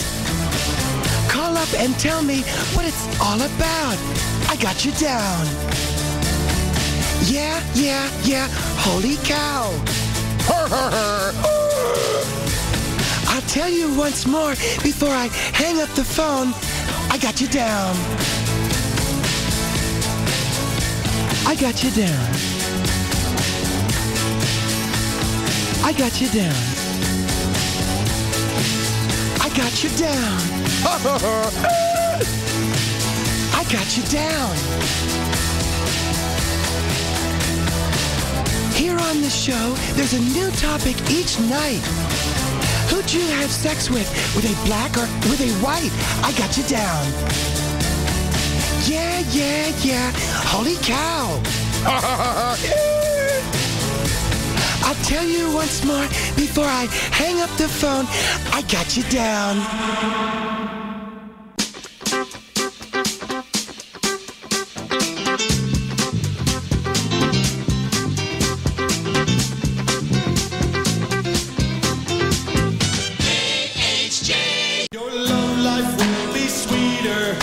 Call up and tell me what it's all about. I got you down. Yeah. Holy cow. I'll tell you once more before I hang up the phone. I got you down. I got you down. I got you down. I got you down. I got you down. Here on the show, there's a new topic each night. Who'd you have sex with a black or with a white? I got you down. Yeah. Holy cow. I'll tell you once more before I hang up the phone. I got you down. Your love life will be sweeter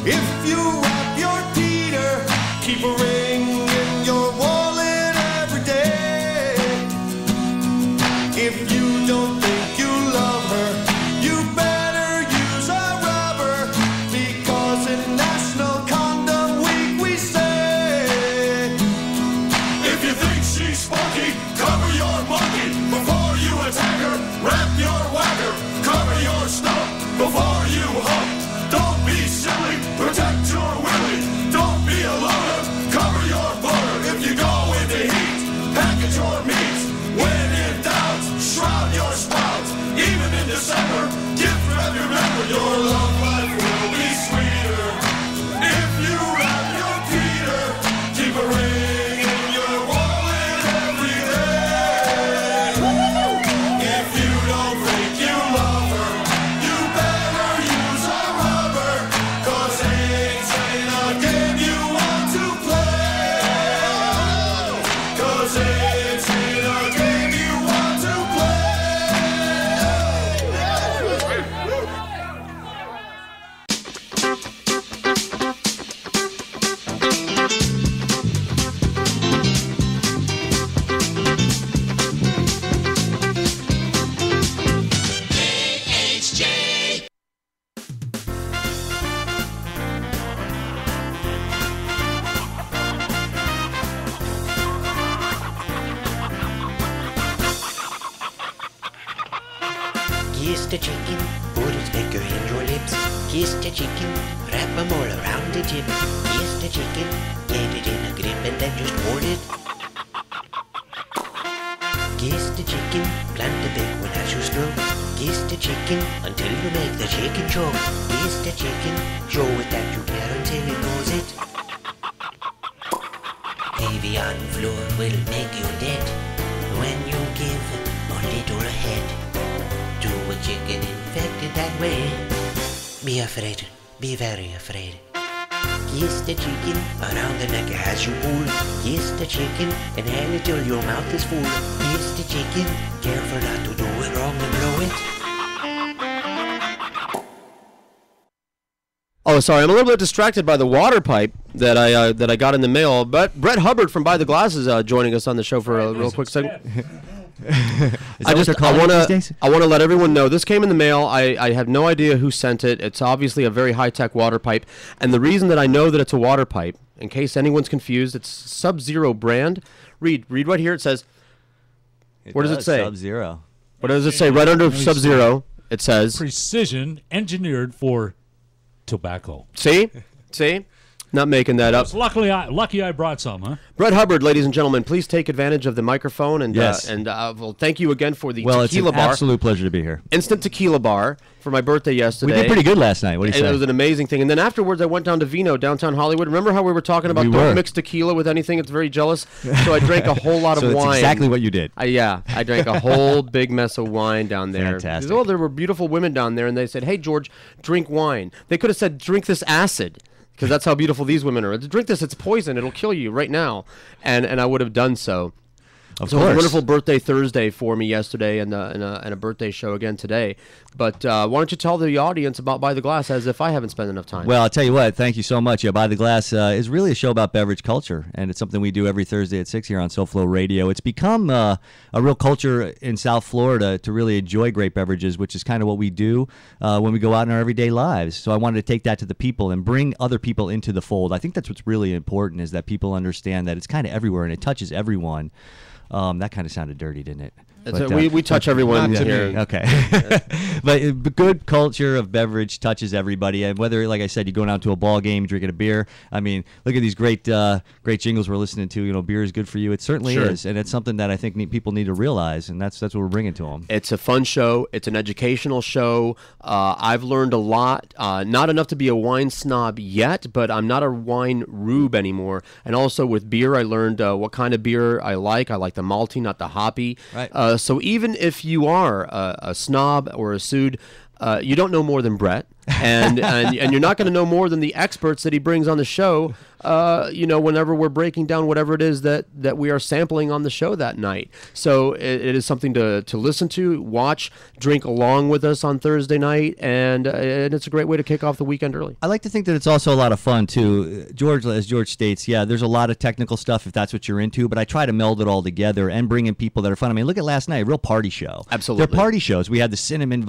if you wrap your Peter. Keep a ring in your wallet every day. If you don't think you love her, you better use a rubber, because in National Condom Week we say, if you think she's spunky, cover your monkey before you attack her. Wrap your whacker, cover your stump before you hump. Don't be silly, protect your the chicken, put its finger in your lips. Kiss the chicken, wrap 'em all around the tip. Kiss the chicken, get it in a grip and then just hold it. Kiss the chicken, plant the big one as you stroke. Kiss the chicken until you make the chicken choke. Kiss the chicken, show it that you care until it knows it. Avian floor will make you dead when you give a little head to a chicken infected that way. Be afraid, be very afraid. Kiss the chicken around the neck as you pull. Kiss the chicken and hang it till your mouth is full. Kiss the chicken, careful not to do it wrong and blow it. Oh, sorry, I'm a little bit distracted by the water pipe that I got in the mail. But Brett Hubbard from By the Glass is joining us on the show for a real quick second. I want to let everyone know this came in the mail. I have no idea who sent it. It's obviously a very high-tech water pipe, and the reason that I know that it's a water pipe, in case anyone's confused, it's Sub-Zero brand. Read right here. It says. What does it say? Sub-Zero. What does it say? Right under Sub-Zero, it says precision engineered for tobacco. See? Not making that up. Lucky I brought some, huh? Brett Hubbard, ladies and gentlemen, please take advantage of the microphone and yes. Well, thank you again for the tequila it's an bar. Absolute pleasure to be here. Instant tequila bar for my birthday yesterday. We did pretty good last night. What do you say? It was an amazing thing. And then afterwards, I went down to Vino, downtown Hollywood. Remember how we were talking about don't mix tequila with anything? It's very jealous. So I drank a whole lot of wine. That's exactly what you did. I drank a whole big mess of wine down there. Fantastic. Oh, there were beautiful women down there, and they said, "Hey, George, drink wine." They could have said, "Drink this acid." Because that's how beautiful these women are. Drink this; it's poison. It'll kill you right now, and I would have done so. Of so course. It was a wonderful birthday Thursday for me yesterday, and a birthday show again today. But why don't you tell the audience about By the Glass, as if I haven't spent enough time? Well, I'll tell you what. Thank you so much. Yeah, By the Glass is really a show about beverage culture, and it's something we do every Thursday at 6 here on SoFlo Radio. It's become a real culture in South Florida to really enjoy great beverages, which is kind of what we do when we go out in our everyday lives. So I wanted to take that to the people and bring other people into the fold. I think that's what's really important, is that people understand that it's kind of everywhere and it touches everyone. That kind of sounded dirty, didn't it? But, we touch everyone here. Okay. But good culture of beverage touches everybody. And whether, like I said, you're going out to a ball game, drinking a beer. I mean, look at these great jingles we're listening to. You know, beer is good for you. It certainly is. And it's something that I think people need to realize. And that's what we're bringing to them. It's a fun show. It's an educational show. I've learned a lot. Not enough to be a wine snob yet, but I'm not a wine rube anymore. And also with beer, I learned what kind of beer I like. I like the malty, not the hoppy. Right. So even if you are a snob or a sude, you don't know more than Brett, and you're not going to know more than the experts that he brings on the show. Whenever we're breaking down whatever it is that we are sampling on the show that night. So it is something to listen to, watch, drink along with us on Thursday night, and it's a great way to kick off the weekend early. I like to think that it's also a lot of fun, too. George, as George states, yeah, there's a lot of technical stuff if that's what you're into, but I try to meld it all together and bring in people that are fun. I mean, look at last night, a real party show. Absolutely. They're party shows. We had the cinnamon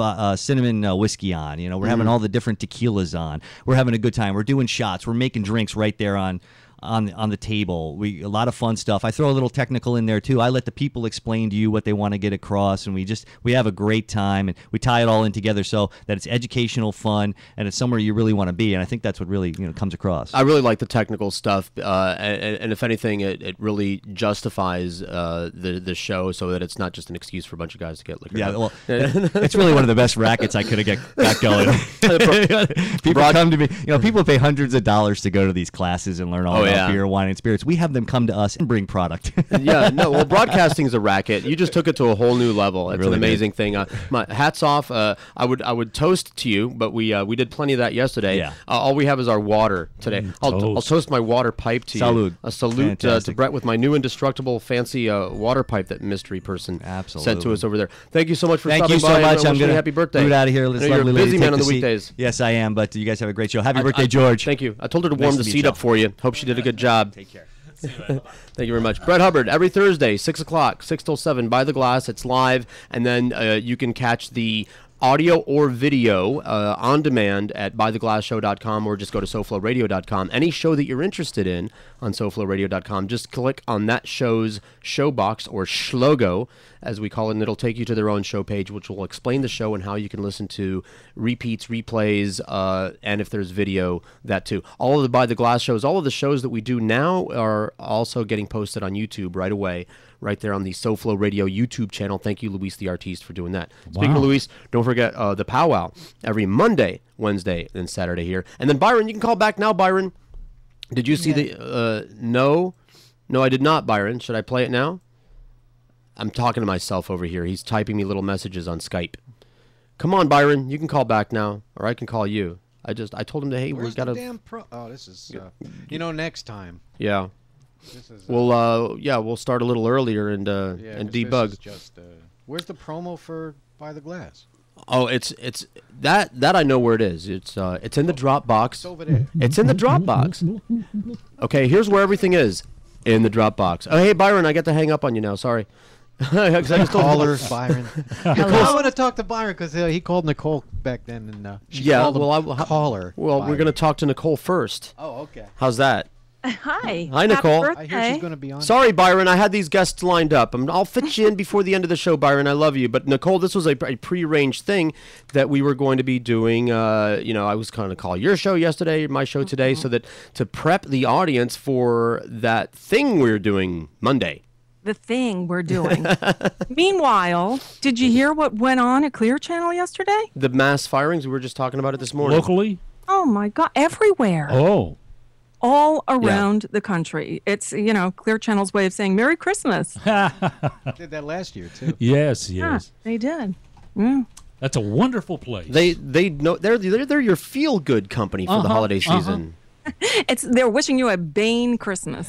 whiskey on. You know, we're having all the different tequilas on. We're having a good time. We're doing shots. We're making drinks right there on the table. A lot of fun stuff. I throw a little technical in there too. I let the people explain to you what they want to get across, and we have a great time, and we tie it all in together so that it's educational, fun, and it's somewhere you really want to be. And I think that's what really comes across. I really like the technical stuff, and if anything, it really justifies the show, so that it's not just an excuse for a bunch of guys to get liquor. Yeah, well, it's really one of the best rackets I could have got going. People come to me. People pay hundreds of dollars to go to these classes and learn all about beer, wine, and spirits. We have them come to us and bring product. Well, broadcasting is a racket. You just took it to a whole new level. It's really an amazing thing. My hats off. I would toast to you, but we did plenty of that yesterday. Yeah. All we have is our water today. I'll toast my water pipe to you. A salute to Brett with my new indestructible fancy water pipe that mystery person sent to us over there. Thank you so much for stopping by. Thank you so much. I'm going to happy birthday. Boot out of here. You're a busy man on the weekdays. Yes, I am, but you guys have a great show. Happy birthday, George. Thank you. I told her to warm the seat up for you. Hope she did a good job. Take care. Thank you very much. Brett Hubbard, every Thursday, 6 o'clock, 6 till 7, By the Glass. It's live, and then you can catch the audio or video on demand at bytheglassshow.com, or just go to SoFloRadio.com. Any show that you're interested in on SoFloRadio.com, just click on that show's show box, or schlogo, as we call it, and it'll take you to their own show page, which will explain the show and how you can listen to repeats, replays, and if there's video, that too. All of the By the Glass shows, all of the shows that we do now are also getting posted on YouTube right away, right there on the SoFlo Radio YouTube channel. Thank you, Luis the Artiste, for doing that. Speaking of Luis, don't forget the powwow every Monday, Wednesday, and Saturday here. And then Byron, you can call back now, Byron. Did you see the... No, I did not, Byron. Should I play it now? I'm talking to myself over here. He's typing me little messages on Skype. Come on, Byron. You can call back now, or I can call you. I told him to, hey, we've got to... damn Oh, this is... next time. Yeah. This is, we'll start a little earlier and debug. This is just, where's the promo for By the Glass? Oh, it's that I know where it is. It's in the Dropbox. It's over there. It's in the Dropbox. Okay, here's where everything is. In the Dropbox. Oh, hey, Byron, I got to hang up on you now. Sorry. Caller, Byron. I want to talk to Byron because he called Nicole back then, and she called him caller. Well, Byron. we're going to talk to Nicole first. Oh, okay. How's that? Hi. Hi, Nicole. Happy birthday. I hear she's going to be on. Sorry, Byron. I had these guests lined up. I'll fit you in before the end of the show, Byron. I love you. But, Nicole, this was a pre-arranged thing that we were going to be doing. I was going to call your show yesterday, my show today, so that to prep the audience for that thing we're doing Monday. The thing we're doing. Meanwhile, did you hear what went on at Clear Channel yesterday? The mass firings. We were just talking about it this morning. Locally? Oh, my God. Everywhere. Oh. All around the country. It's, Clear Channel's way of saying Merry Christmas. Did that last year, too. Yes. Yeah, they did. Yeah. That's a wonderful place. They know they're your feel-good company for the holiday season. They're wishing you a Bane Christmas.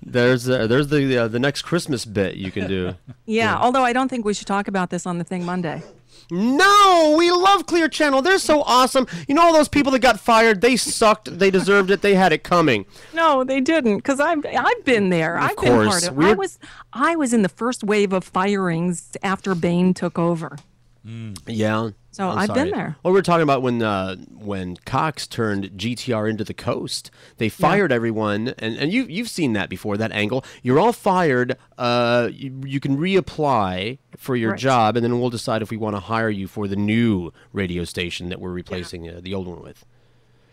There's the next Christmas bit you can do. Yeah, although I don't think we should talk about this on the thing Monday. No, we love Clear Channel. They're so awesome. You know all those people that got fired? They sucked. They deserved it. They had it coming. No, they didn't, because I've been there. I've been part of it. I was in the first wave of firings after Bain took over. Yeah. So I've been there. Well, we were talking about when Cox turned GTR into the coast. They fired everyone, and you've seen that before, that angle. You're all fired. You can reapply for your job, and then we'll decide if we want to hire you for the new radio station that we're replacing the old one with.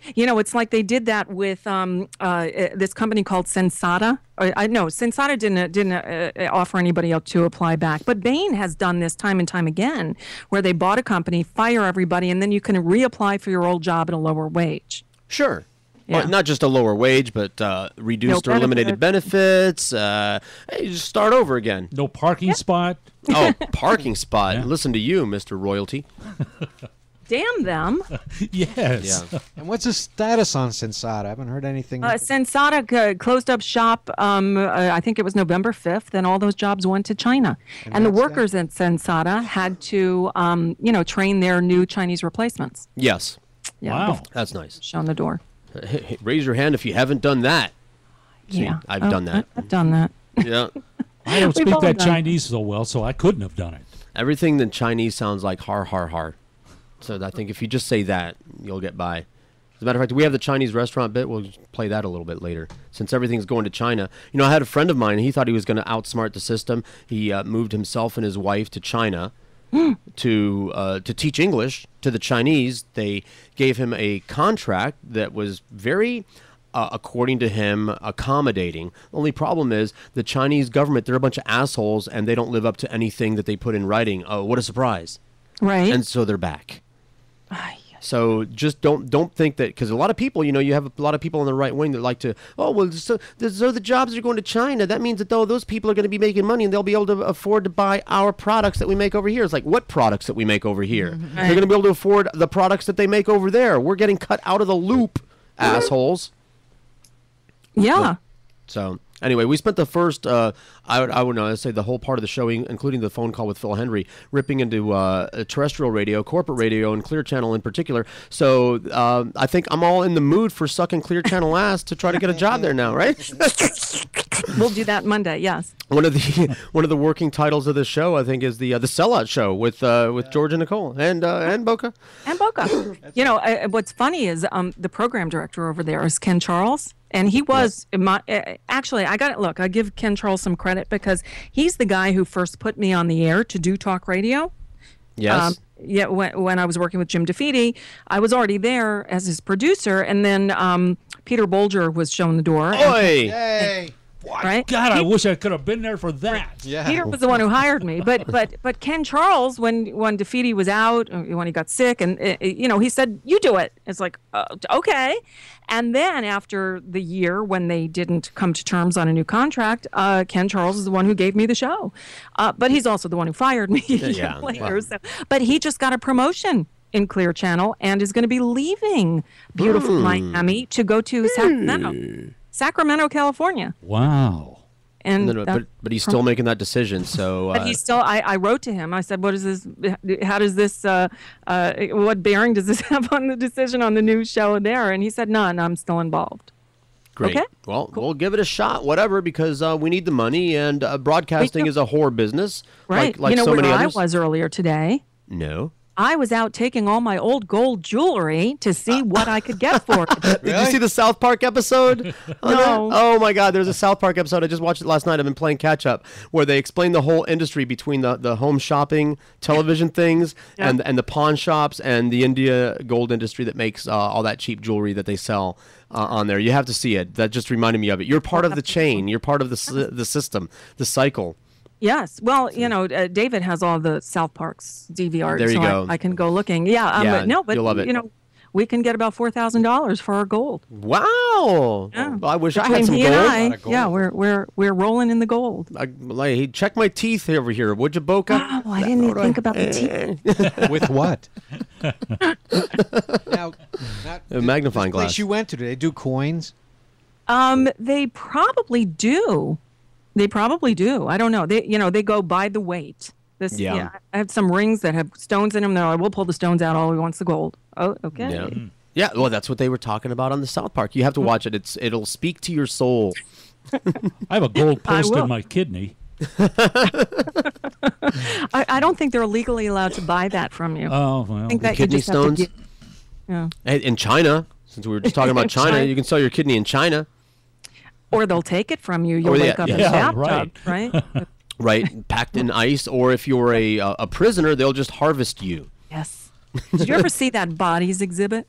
It's like they did that with this company called Sensata. Sensata didn't offer anybody else to apply back. But Bain has done this time and time again, where they bought a company, fire everybody, and then you can reapply for your old job at a lower wage. Sure. Yeah. Well, not just a lower wage, but reduced or eliminated benefits. Hey, just start over again. No parking spot. Oh, parking spot. Yeah. Listen to you, Mr. Royalty. Damn them. Yes. Yeah. And what's the status on Sensata? I haven't heard anything. Sensata closed up shop, I think it was November 5th, and all those jobs went to China. And the workers at Sensata had to, train their new Chinese replacements. Yes. Yeah, wow. That's nice. Shown the door. Hey, raise your hand if you haven't done that. See, Yeah. I've done that. I've done that. Yeah. I don't We've speak all that done. Chinese so well, so I couldn't have done it. Everything in Chinese sounds like har, har, har. So I think if you just say that, you'll get by. As a matter of fact, we have the Chinese restaurant bit. We'll play that a little bit later. Since everything's going to China. I had a friend of mine. He thought he was going to outsmart the system. He moved himself and his wife to China to teach English to the Chinese. They gave him a contract that was very, according to him, accommodating. The only problem is the Chinese government, they're a bunch of assholes, and they don't live up to anything that they put in writing. Oh, what a surprise. Right. And so they're back. So just don't think that, because a lot of people, you have a lot of people on the right wing that like to, so the jobs are going to China. That means that those people are going to be making money and they'll be able to afford to buy our products that we make over here. It's like, what products that we make over here? Mm-hmm. They're going to be able to afford the products that they make over there. We're getting cut out of the loop, assholes. Yeah. So Anyway, we spent the first, I would know, I'd say the whole part of the show, including the phone call with Phil Hendry, ripping into terrestrial radio, corporate radio, and Clear Channel in particular. So I think I'm all in the mood for sucking Clear Channel ass to try to get a job there now, right? We'll do that Monday. Yes. One of the working titles of the show, I think, is the Sellout Show with George and Nicole and Boca. And Boca. You know, what's funny is the program director over there is Ken Charles. And he was, actually, I give Ken Charles some credit because he's the guy who first put me on the air to do talk radio. Yes. Yeah, when I was working with Jim DeFede, I was already there as his producer. And then Peter Bolger was shown the door. Oi! Yay! Right? God, I wish I could have been there for that. Yeah. Peter was the one who hired me, but Ken Charles, when DeFede was out, when he got sick, and he said, "You do it." It's like, okay. And then after the year when they didn't come to terms on a new contract, Ken Charles is the one who gave me the show, but he's also the one who fired me later. Wow. So, but he just got a promotion in Clear Channel and is going to be leaving beautiful Miami to go to Sacramento, California. Wow. And but he's still making that decision. So, but he's still. I wrote to him. I said, "What is this? How does this? What bearing does this have on the decision on the new show there?" And he said, "None. I'm still involved." Great. Okay? Well, we'll give it a shot, whatever, because we need the money, and broadcasting is a whore business. Right. Like you know so where many I others. was earlier today? No. I was out taking all my old gold jewelry to see what I could get for it. Did you see the South Park episode? No. Oh my God, there's a South Park episode. I just watched it last night. I've been playing catch up, where they explain the whole industry between the home shopping television things and the pawn shops and the India gold industry that makes all that cheap jewelry that they sell on there. You have to see it. That just reminded me of it. You're part of the chain. You're part of the system, the cycle. Yes. Well, David has all the South Park's DVRs. There you go. I can go looking. Yeah. But you'll love it. We can get about $4,000 for our gold. Wow. Yeah. I wish I had some he gold. And I, we're rolling in the gold. Check my teeth over here, would you, Boca? Oh, I didn't even think about the teeth. With what? Now, a magnifying this place glass. you went to, do they do coins? They probably do. They probably do. I don't know. They go by the weight. I have some rings that have stones in them. They're like, we'll pull the stones out. All we want's the gold. Oh, okay. Yeah. Yeah. Well, that's what they were talking about on the South Park. You have to watch it. It'll speak to your soul. I have a gold post in my kidney. I don't think they're legally allowed to buy that from you. Oh, well. I think that Kidney you just have to stones. Yeah. In China, since we were just talking about China, you can sell your kidney in China. Or they'll take it from you. You'll wake up in a bathtub, right? Right, packed in ice. Or if you're a prisoner, they'll just harvest you. Yes. Did you ever see that bodies exhibit?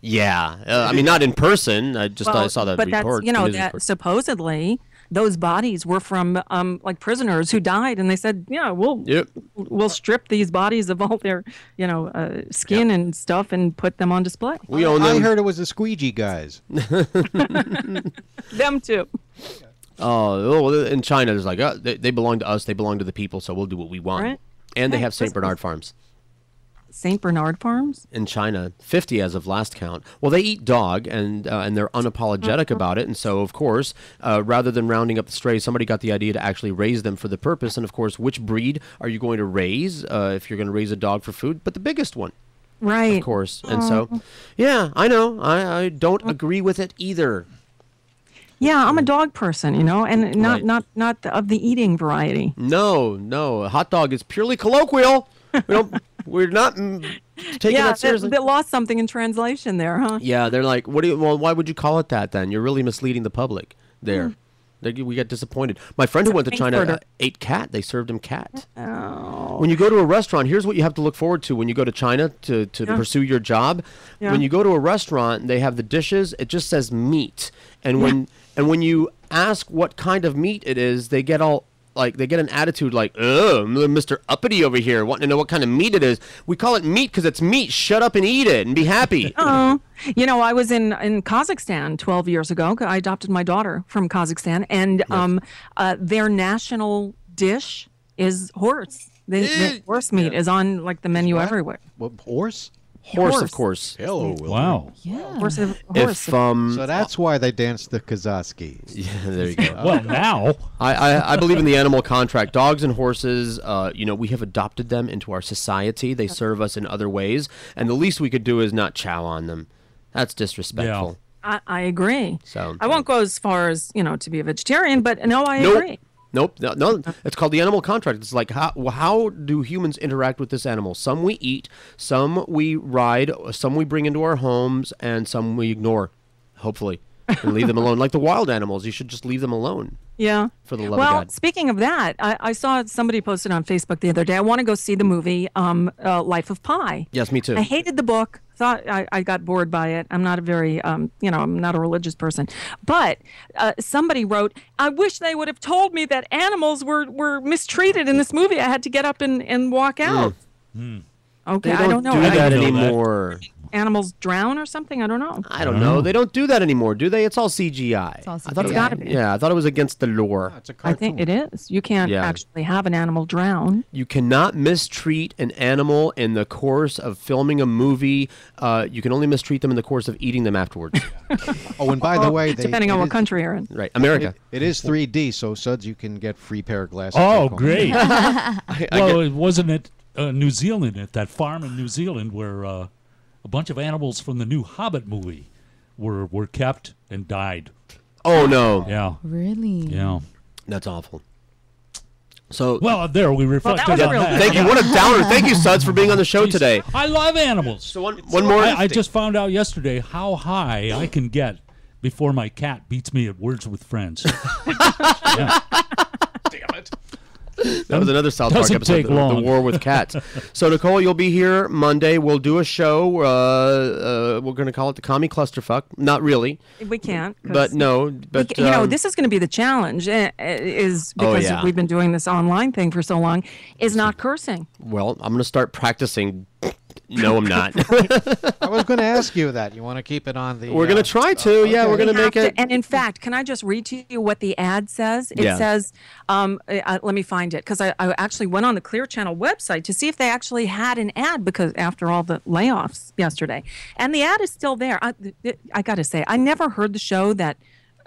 Yeah, I mean, not in person. I saw that but report. That's, that supposedly those bodies were from like prisoners who died, and they said, we'll strip these bodies of all their skin and stuff and put them on display. We own them. I heard it was the squeegee guys. Them too. Oh, in China, there's like they belong to us. They belong to the people, so we'll do what we want. Right. And they have St. Bernard farms. St. Bernard farms? In China, 50 as of last count. Well, they eat dog, and they're unapologetic about it. And so, of course, rather than rounding up the strays, somebody got the idea to actually raise them for the purpose. And, of course, which breed are you going to raise if you're going to raise a dog for food? But the biggest one. Right. Of course. And so, yeah, I know. I don't agree with it either. Yeah, I'm a dog person, and not of the eating variety. No. A hot dog is purely colloquial. We're not taking that seriously. They lost something in translation there, huh? Yeah, they're like, why would you call it that then? You're really misleading the public there. We got disappointed. My friend who went to China ate cat. They served him cat. Oh. When you go to a restaurant, here's what you have to look forward to when you go to China to pursue your job. Yeah. When you go to a restaurant, they have the dishes. It just says meat. And when you ask what kind of meat it is, they get all they get an attitude like, oh, Mr. Uppity over here wanting to know what kind of meat it is. We call it meat because it's meat. Shut up and eat it and be happy. Oh, I was in Kazakhstan 12 years ago. I adopted my daughter from Kazakhstan, and their national dish is horse. The horse meat is on the menu everywhere. What, horse? Horse, of course. Hello, Wilbur. Wow. Yeah. Horse. So that's why they danced the Kazaski. Yeah, there you go. Well, now I believe in the animal contract. Dogs and horses, we have adopted them into our society. They serve us in other ways, and the least we could do is not chow on them. That's disrespectful. I agree. So I won't go as far as to be a vegetarian, but no, I agree. Nope. No. It's called the animal contract. It's like how do humans interact with this animal? Some we eat, some we ride, some we bring into our homes, and some we ignore, hopefully, and leave them alone. Like the wild animals, you should just leave them alone. Yeah. For the love of well, God. Speaking of that, I saw somebody posted on Facebook the other day. I want to go see the movie Life of Pi. Yes, me too. I hated the book. Thought I got bored by it. I'm not a very, I'm not a religious person. But somebody wrote, I wish they would have told me that animals were mistreated in this movie. I had to get up and walk out. Okay, They I don't know. do that anymore. Animals drown or something? I don't know. I don't know. They don't do that anymore, do they? It's all CGI. It's all I thought CGI. It's gotta be. Yeah, I thought it was against the lore. I think it is. You can't actually have an animal drown. You cannot mistreat an animal in the course of filming a movie. You can only mistreat them in the course of eating them afterwards. Oh, and by the way, depending on what country you're in. Right, America. It is 3D, so Suds, you can get free pair of glasses. Oh, back home. great. Well, wasn't it New Zealand, at that farm in New Zealand where a bunch of animals from the new Hobbit movie were kept and died? Oh, no. Yeah. Really? Yeah. That's awful. So well, there we reflected on that. Thank you. What a downer. Thank you, Suds, for being on the show today. I love animals. So one more. I just found out yesterday how high I can get before my cat beats me at Words with Friends. Yeah. Damn it. That was another South Park Doesn't episode, take long. The War with Cats. So, Nicole, you'll be here Monday. We'll do a show. We're going to call it the Commie Clusterfuck. Not really. We can't. But no. But this is going to be the challenge. Is because we've been doing this online thing for so long. Is not cursing. Well, I'm going to start practicing. No, I'm not. I was going to ask you that. You want to keep it on the... We're going to try to. Yeah, we're going to make it... And in fact, can I just read to you what the ad says? It says, let me find it, because I actually went on the Clear Channel website to see if they actually had an ad, because after all the layoffs yesterday. And the ad is still there. I got to say, I never heard the show that...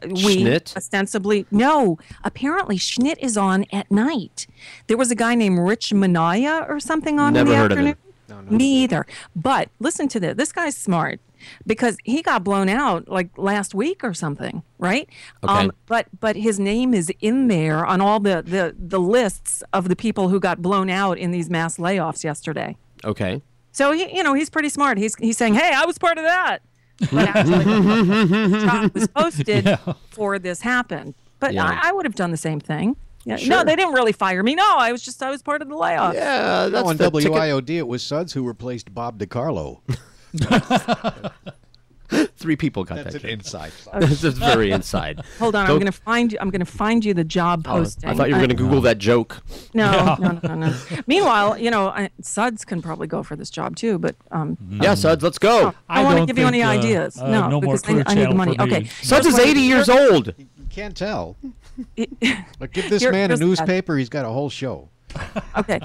Schnitt? Ostensibly, no. Apparently, Schnitt is on at night. There was a guy named Rich Manaya or something on in the afternoon. Me either. But listen to this. This guy's smart because he got blown out like last week or something, right? Okay. But his name is in there on all the lists of the people who got blown out in these mass layoffs yesterday. Okay. So he's pretty smart. He's saying, "Hey, I was part of that." But actually, the job was posted before this happened. But I would have done the same thing. Yeah. Sure. No, they didn't really fire me. No, I was part of the layoff. Yeah, on WIOD, it was Suds who replaced Bob DiCarlo. 3 people got That's that. an inside. This is very inside. Hold on, I'm going to find you the job posting. I thought you were going to Google that joke. No. Meanwhile, Suds can probably go for this job too, but yeah, Suds, let's go. I don't want to give you any ideas. No, more because Clear I need the Channel money. for me. Okay, Suds is 80 years old. You can't tell. But give this man a here's the newspaper, he's got a whole show. Okay.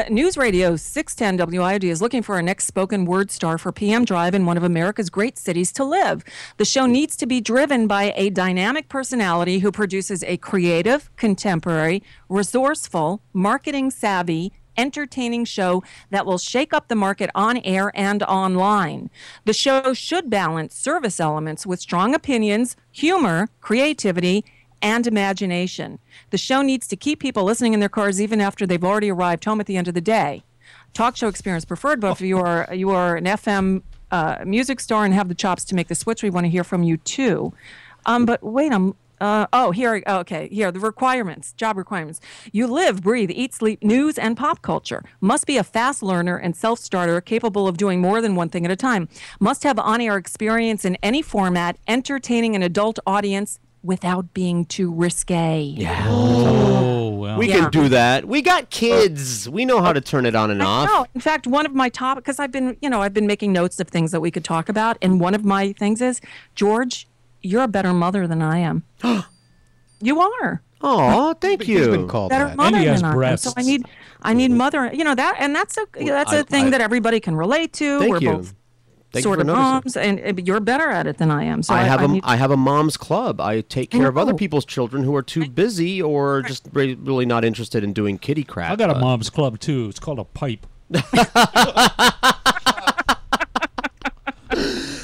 News Radio 610 WIOD is looking for a next spoken word star for PM Drive in one of America's great cities to live. The show needs to be driven by a dynamic personality who produces a creative, contemporary, resourceful, marketing savvy, entertaining show that will shake up the market on air and online. The show should balance service elements with strong opinions, humor, creativity, and imagination. The show needs to keep people listening in their cars even after they've already arrived home at the end of the day. Talk show experience preferred, but if you are an FM music star and have the chops to make the switch, we want to hear from you too. But wait, the requirements, job requirements. You live, breathe, eat, sleep, news, and pop culture. Must be a fast learner and self-starter, capable of doing more than one thing at a time. Must have on-air experience in any format, entertaining an adult audience without being too risque. Yeah. Oh, well. We can do that. We got kids. We know how to turn it on and off. No, in fact, one of my topics, because I've been making notes of things that we could talk about, and one of my things is, George, you're a better mother than I am. You are. Oh, thank you. He's been called Better that. mother And he has than I am. breasts. So I need mother. You know that, and that's a thing that everybody can relate to. Thank We're you. both Thank sort you of for noticing. moms, and you're better at it than I am. So I need- have a mom's club. I take care of other know. people's children who are too busy or just really not interested in doing kitty crap. I got a mom's club too. It's called a pipe.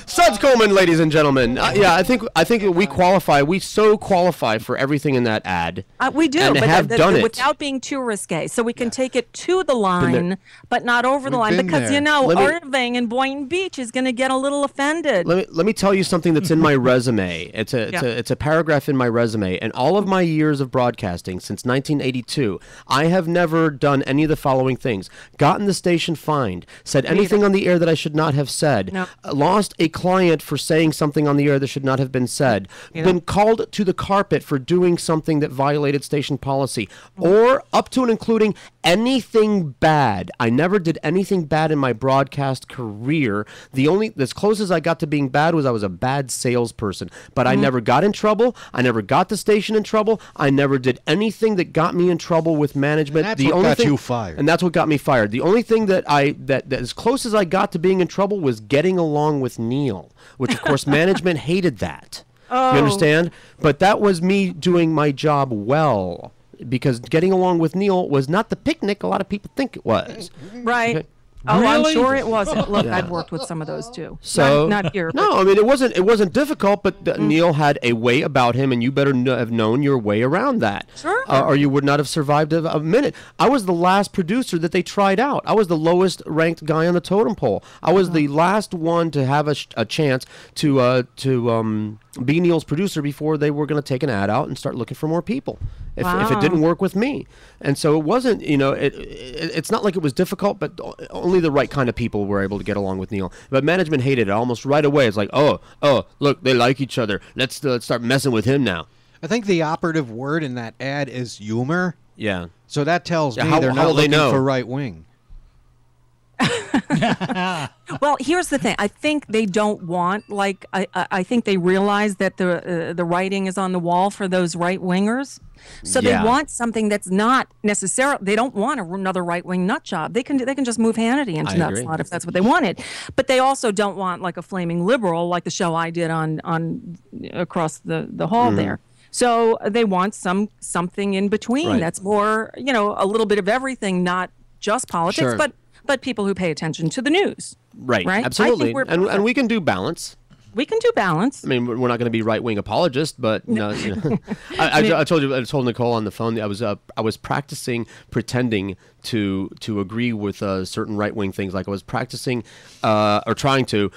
Suds Coleman, ladies and gentlemen. Yeah, I think we qualify. We so qualify for everything in that ad. We do, and but have done it without being too risque. So we can take it to the line, but not over the line, been because there. you know Let me- Irving and Boynton Beach is going to get a little offended. Let me tell you something that's in my resume. It's a paragraph in my resume. And all of my years of broadcasting since 1982, I have never done any of the following things: gotten the station fined, said anything on the air that I should not have said, lost a client for saying something on the air that should not have been said, been called to the carpet for doing something that violated station policy, or up to and including anything bad. I never did anything bad in my broadcast career. As close as I got to being bad was I was a bad salesperson, but I never got in trouble. I never got the station in trouble. I never did anything that got me in trouble with management. And that's what got you fired. And that's what got me fired. The only thing that as close as I got to being in trouble was getting along with Neil, which of course management hated that. Oh. You understand? But that was me doing my job well, because getting along with Neil was not the picnic a lot of people think it was. Right. Okay. Oh, I'm Really? sure it wasn't. Look, Yeah. I've worked with some of those too. So not here. No, I mean it wasn't difficult, but Neil had a way about him, and you better have known your way around that, Sure. Or you would not have survived a minute. I was the last producer that they tried out. I was the lowest ranked guy on the totem pole. I was the last one to have a chance to be Neil's producer before they were going to take an ad out and start looking for more people. If it didn't work with me, and so it wasn't, it's not like it was difficult, but only the right kind of people were able to get along with Neil. But management hated it almost right away. It's like, oh, look, they like each other. Let's start messing with him now. I think the operative word in that ad is humor. Yeah. So that tells me how they're will not they looking know? for right wing. Well, here's the thing. I think they don't want, like, I think they realize that the writing is on the wall for those right wingers. So Yeah. they want something that's not necessarily. They don't want another right wing nut job. They can just move Hannity into I that agree. slot if that's what they wanted. But they also don't want like a flaming liberal like the show I did on across the hall Mhm. there. So they want something in between Right. that's more, a little bit of everything, not just politics, Sure. but people who pay attention to the news. Right. Right? I Absolutely. think we're And we can do balance. We can do balance. I mean, we're not going to be right-wing apologists, but no. I told Nicole on the phone that I was practicing pretending to agree with certain right-wing things. Like I was practicing or trying to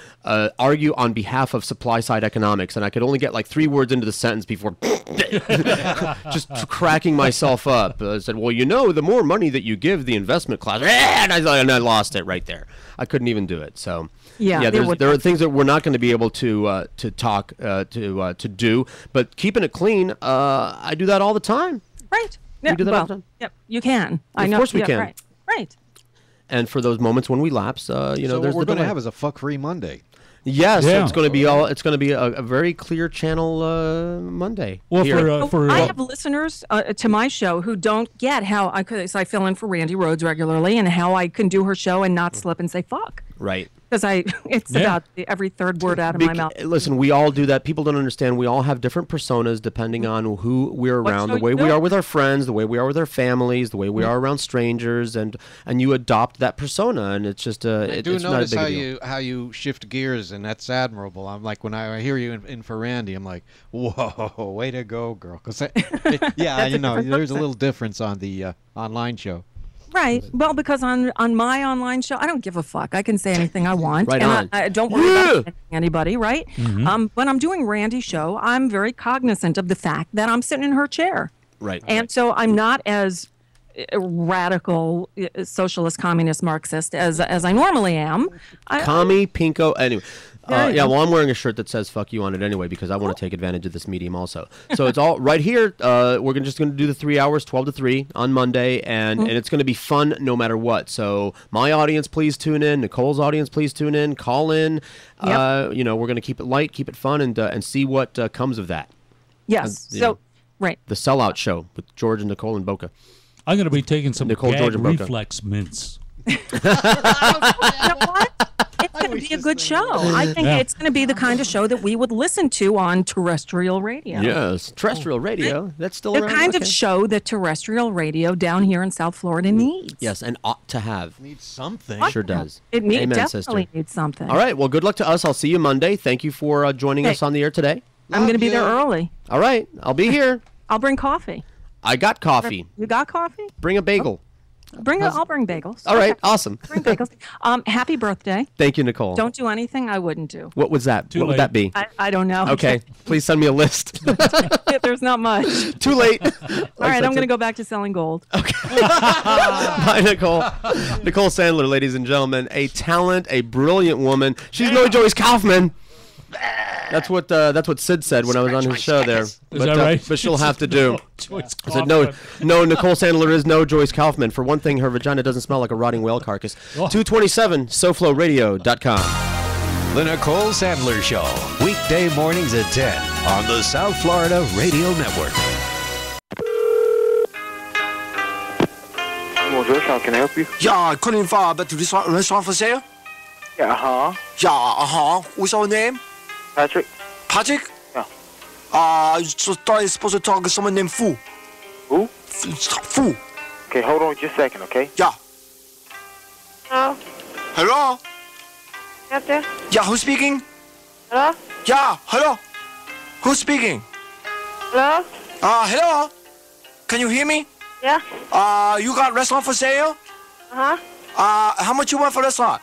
argue on behalf of supply-side economics, and I could only get like 3 words into the sentence before just cracking myself up. I said, "Well, the more money that you give the investment class," and I lost it right there. I couldn't even do it. So. Yeah, there are things that we're not going to be able to talk to do, but keeping it clean, I do that all the time. Right. We Yeah, do that all well, the time. Yep, you can. I Of know. course we yeah, can. Right. Right. And for those moments when we lapse, So there's what we're the going to delay. have is a fuck-free Monday. Yes, Yeah. it's going to be all. It's going to be a very clear channel Monday. Well, here. I have listeners to my show who don't get how I fill in for Randy Rhodes regularly, and how I can do her show and not slip and say fuck. Right. Because it's about every third word out of my mouth. Listen, we all do that. People don't understand. We all have different personas depending on who we're What around. show The way you we do? are with our friends, the way we are with our families, the way we are around strangers, and you adopt that persona, and it's just I do it's not a notice big deal. how you shift gears, and that's admirable. I'm like, when I hear you in for Randy, I'm like, whoa, way to go, girl. Because yeah, That's a different there's a person. little difference on the online show. Right. Well, because on my online show, I don't give a fuck. I can say anything I want. Right and on. I don't worry about Yeah. offending anybody, right? Mhm. When I'm doing Randy's show, I'm very cognizant of the fact that I'm sitting in her chair. Right. And so I'm not as radical socialist, communist, Marxist as I normally am. Commie, pinko, anyway. There you Yeah, go. well, I'm wearing a shirt that says "fuck you" on it anyway because I want to take advantage of this medium also. So it's all right here. We're just going to do the 3 hours, 12 to 3 on Monday, and it's going to be fun no matter what. So my audience, please tune in. Nicole's audience, please tune in. Call in. Yep. We're going to keep it light, keep it fun, and see what comes of that. Yes. Yeah. So Right. The Sellout Show with George and Nicole and Boca. I'm going to be taking some Nicole, gag George, and Boca. reflex mints. It's going to be a good show. I think it's going to be the kind of show that we would listen to on terrestrial radio. Yes, terrestrial radio. That's still The around? kind of Okay. show that terrestrial radio down here in South Florida needs. Yes, and ought to have. Needs something. Sure does. It Amen, definitely sister. needs something. All right. Well, good luck to us. I'll see you Monday. Thank you for joining Hey. us on the air today. I'm going to be there early. All right. I'll be here. I'll bring coffee. I got coffee. You got coffee? Bring a bagel. I'll bring bagels. All right. Awesome. Bring bagels. Happy birthday. Thank you, Nicole. Don't do anything I wouldn't do. What was that? What would that be? I don't know. Okay. Please send me a list. There's not much. Too late. All right, I'm going to go back to selling gold. Bye, Nicole. Nicole Sandler, ladies and gentlemen. A talent, a brilliant woman. She's no Joyce Kaufman. That's what Sid said when I was on his show there. that right? But she'll have to do. Joyce I said, no, Nicole Sandler is no Joyce Kaufman. For one thing, her vagina doesn't smell like a rotting whale carcass. 227, SoFloRadio.com. The Nicole Sandler Show, weekday mornings at 10 on the South Florida Radio Network. Bonjour, how can I help you? Yeah, calling for about the restaurant for sale? Yeah, Yeah, What's your name? Patrick. Patrick? Yeah. So thought I supposed to talk to someone named Fu. Who? Fu. Okay, hold on just a second, okay? Yeah. Hello? Hello? Yes, sir? Yeah, who's speaking? Hello? Yeah, hello? Who's speaking? Hello? Hello? Can you hear me? Yeah. You got restaurant for sale? Uh-huh. How much you want for restaurant?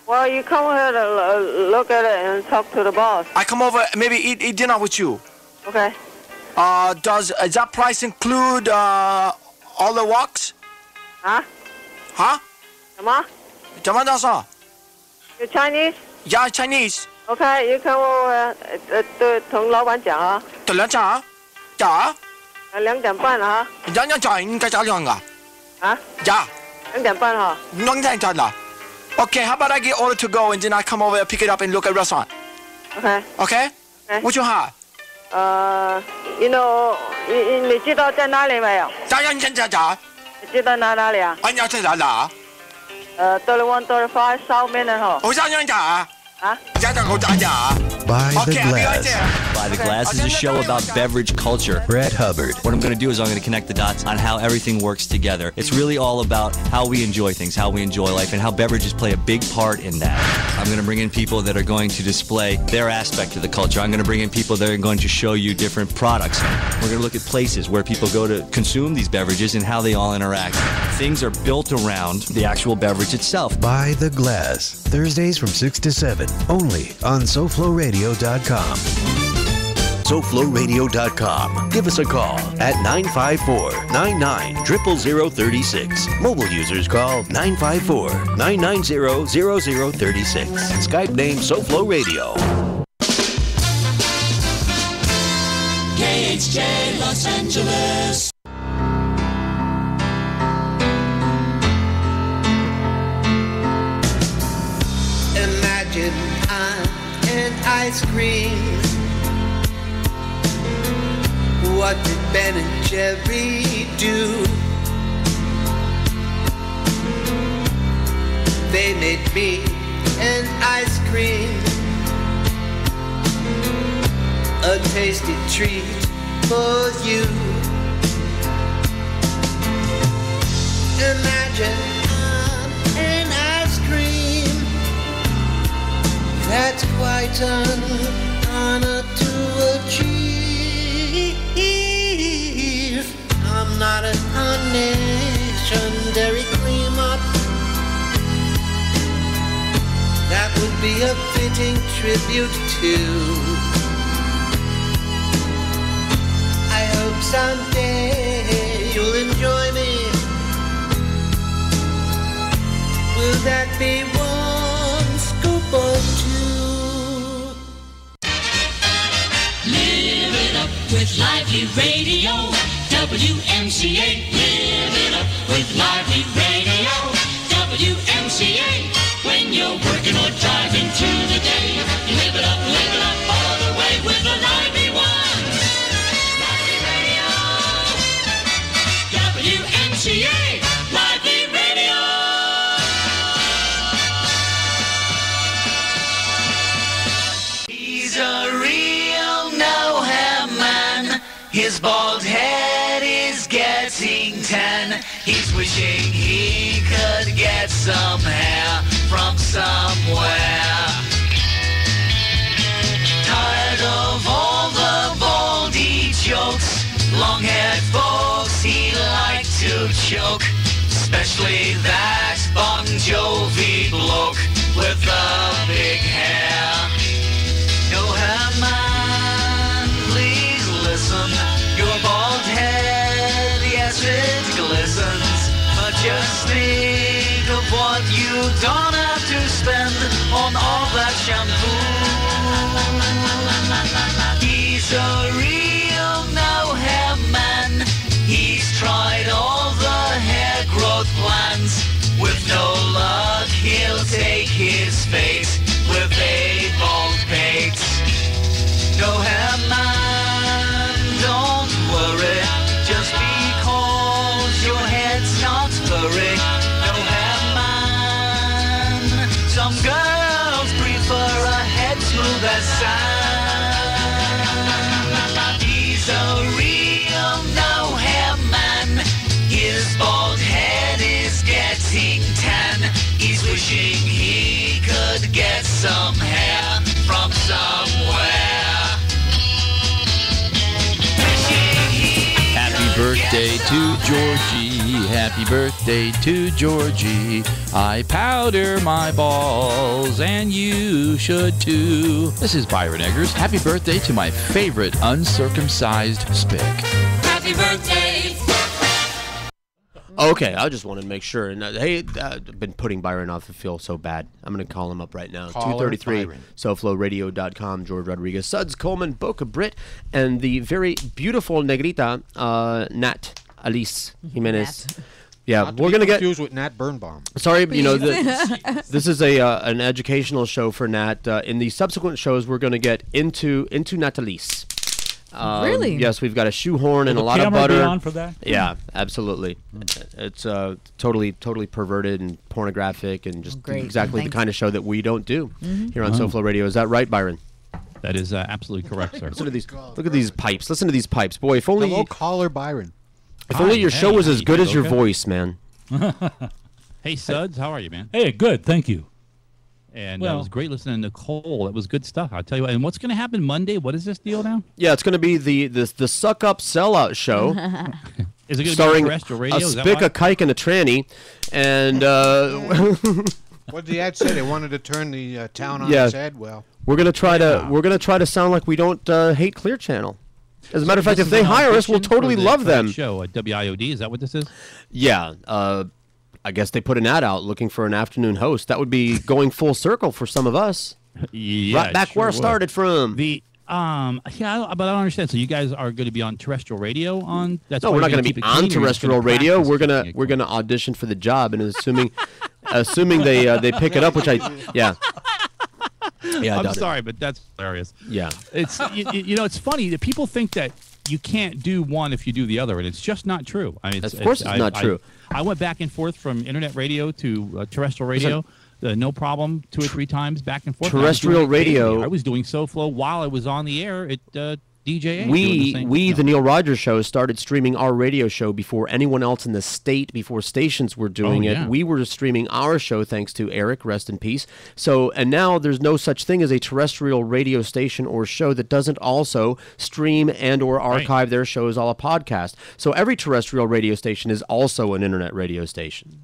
Well, you come here to look at it and talk to the boss. I come over, maybe eat dinner with you. Okay. Does that price include all the walks? Huh? Huh? 什么？怎么的说？ You Chinese? Yeah, Chinese. Okay, you come over 对同老板讲啊。对两讲？讲2点半啊。两点讲应该咋样啊？啊？ Yeah. 2点半哈。2点讲了。Okay, how about I get order to go and then I come over and pick it up and look at restaurant? Okay. Okay? What you have? You know, 你知道在哪里没有？咋样？你知道？你知道哪里啊？你要在哪？31, 35 South Main 哈。我咋样讲啊？啊？咋讲我咋讲By the Okay, I'll be right Glass. there. By the Glass is a show about beverage culture. Brett Hubbard. What I'm going to do is I'm going to connect the dots on how everything works together. It's really all about how we enjoy things, how we enjoy life, and how beverages play a big part in that. I'm going to bring in people that are going to display their aspect of the culture. I'm going to bring in people that are going to show you different products. We're going to look at places where people go to consume these beverages and how they all interact. Things are built around the actual beverage itself. By the Glass. Thursdays from 6 to 7. Only on SoFloRadio.com. SoFloRadio.com. Give us a call at 954-99-00036. Mobile users call 954-990-0036. Skype name SoFlo Radio. KHJ Los Angeles. Imagine I'm an ice cream. What did Ben and Jerry do? They made me an ice cream, a tasty treat for you. Imagine I'm an ice cream. That's quite an honor to achieve. I'm not a carnation dairy cream up. That would be a fitting tribute to. I hope someday you'll enjoy me. Will that be one scoop or two? Live it up with lively radio. WMCA. Live it up with lively radio. WMCA. When you're working or driving through the day, you live it up all the way with the lively ones. Lively radio. wishing he could get some hair from somewhere. Tired of all the baldy jokes, long-haired folks he liked to choke, especially that Bon Jovi bloke with the big hair. No hair man, please listen, your bald head, yes it glistens, but just think of what you don't have to spend on all that shampoo. He's a real no-hair man, he's tried all the hair growth plans. With no luck, he'll take his fate with a bald pate. No hair man, don't worry, just because your head's not furry. No hair man, some girls prefer a head smooth as sand. He's a real no hair man, his bald head is getting tan. He's wishing he could get some hair from somewhere. Happy birthday to Georgie. Happy birthday to Georgie. I powder my balls, and you should too. This is Byron Eggers. Happy birthday to my favorite uncircumcised spick. Happy birthday. Okay, I just wanted to make sure. And hey, I've been putting Byron off. I feel so bad. I'm going to call him up right now. 233, SoFloRadio.com. George Rodriguez, Suds, Coleman, Boca Britt, and the very beautiful Negrita, Nat Alice Jimenez. Yeah, Not we're going to get confused with Nat Birnbaum. Sorry, you know, this is an educational show for Nat. In the subsequent shows, we're going to get into Natalice. Really? Yes, we've got a shoehorn and a lot of camera butter. be on for that? Yeah, absolutely. It's totally perverted and pornographic and just exactly the kind of show that we don't do here on SoFlo Radio. Is that right, Byron? That is absolutely correct, sir. Listen to these. Look at these pipes. Listen to these pipes, boy. If only Hello, caller Byron. If only your show was as good as your voice, man. Hey, Suds, how are you, man? Hey, good, thank you. And it was great listening to Nicole. That was good stuff. I'll tell you what. And what's going to happen Monday? What is this deal now? Yeah, it's going to be the suck up sellout show. Is it going to be starring on terrestrial radio? a Is that spick, why? a kike, and a tranny? And What did the ad say? They wanted to turn the town on Yeah. its head. Well, we're going to try to sound like we don't hate Clear Channel. As a matter of fact, This if is they an hire us, we'll audition for totally the love them. Show at WIOD. Is that what this is? Yeah. I guess they put an ad out looking for an afternoon host. That would be going full circle for some of us. Yeah, right back where I started from. Yeah, but I don't understand. So you guys are going to be on terrestrial radio on? That's No, why we're not you're going to be keep it on clean, or you're just terrestrial gonna radio. practice We're gonna audition for the job, and assuming they pick it up, which yeah. Yeah, I I'm doubt it. sorry, but that's hilarious. Yeah. It's you know, it's funny that people think that you can't do one if you do the other, and it's just not true. I mean, Of course it's not true. I went back and forth from internet radio to terrestrial radio. No problem, 2 or 3 times back and forth. Terrestrial radio. I was doing SoFlo while I was on the air at DJA. We the Neil Rogers Show, started streaming our radio show before anyone else in the state, before stations were doing it. yeah. We were streaming our show thanks to Eric, rest in peace. So, and now there's no such thing as a terrestrial radio station or show that doesn't also stream and or archive their shows a la podcast. So every terrestrial radio station is also an internet radio station.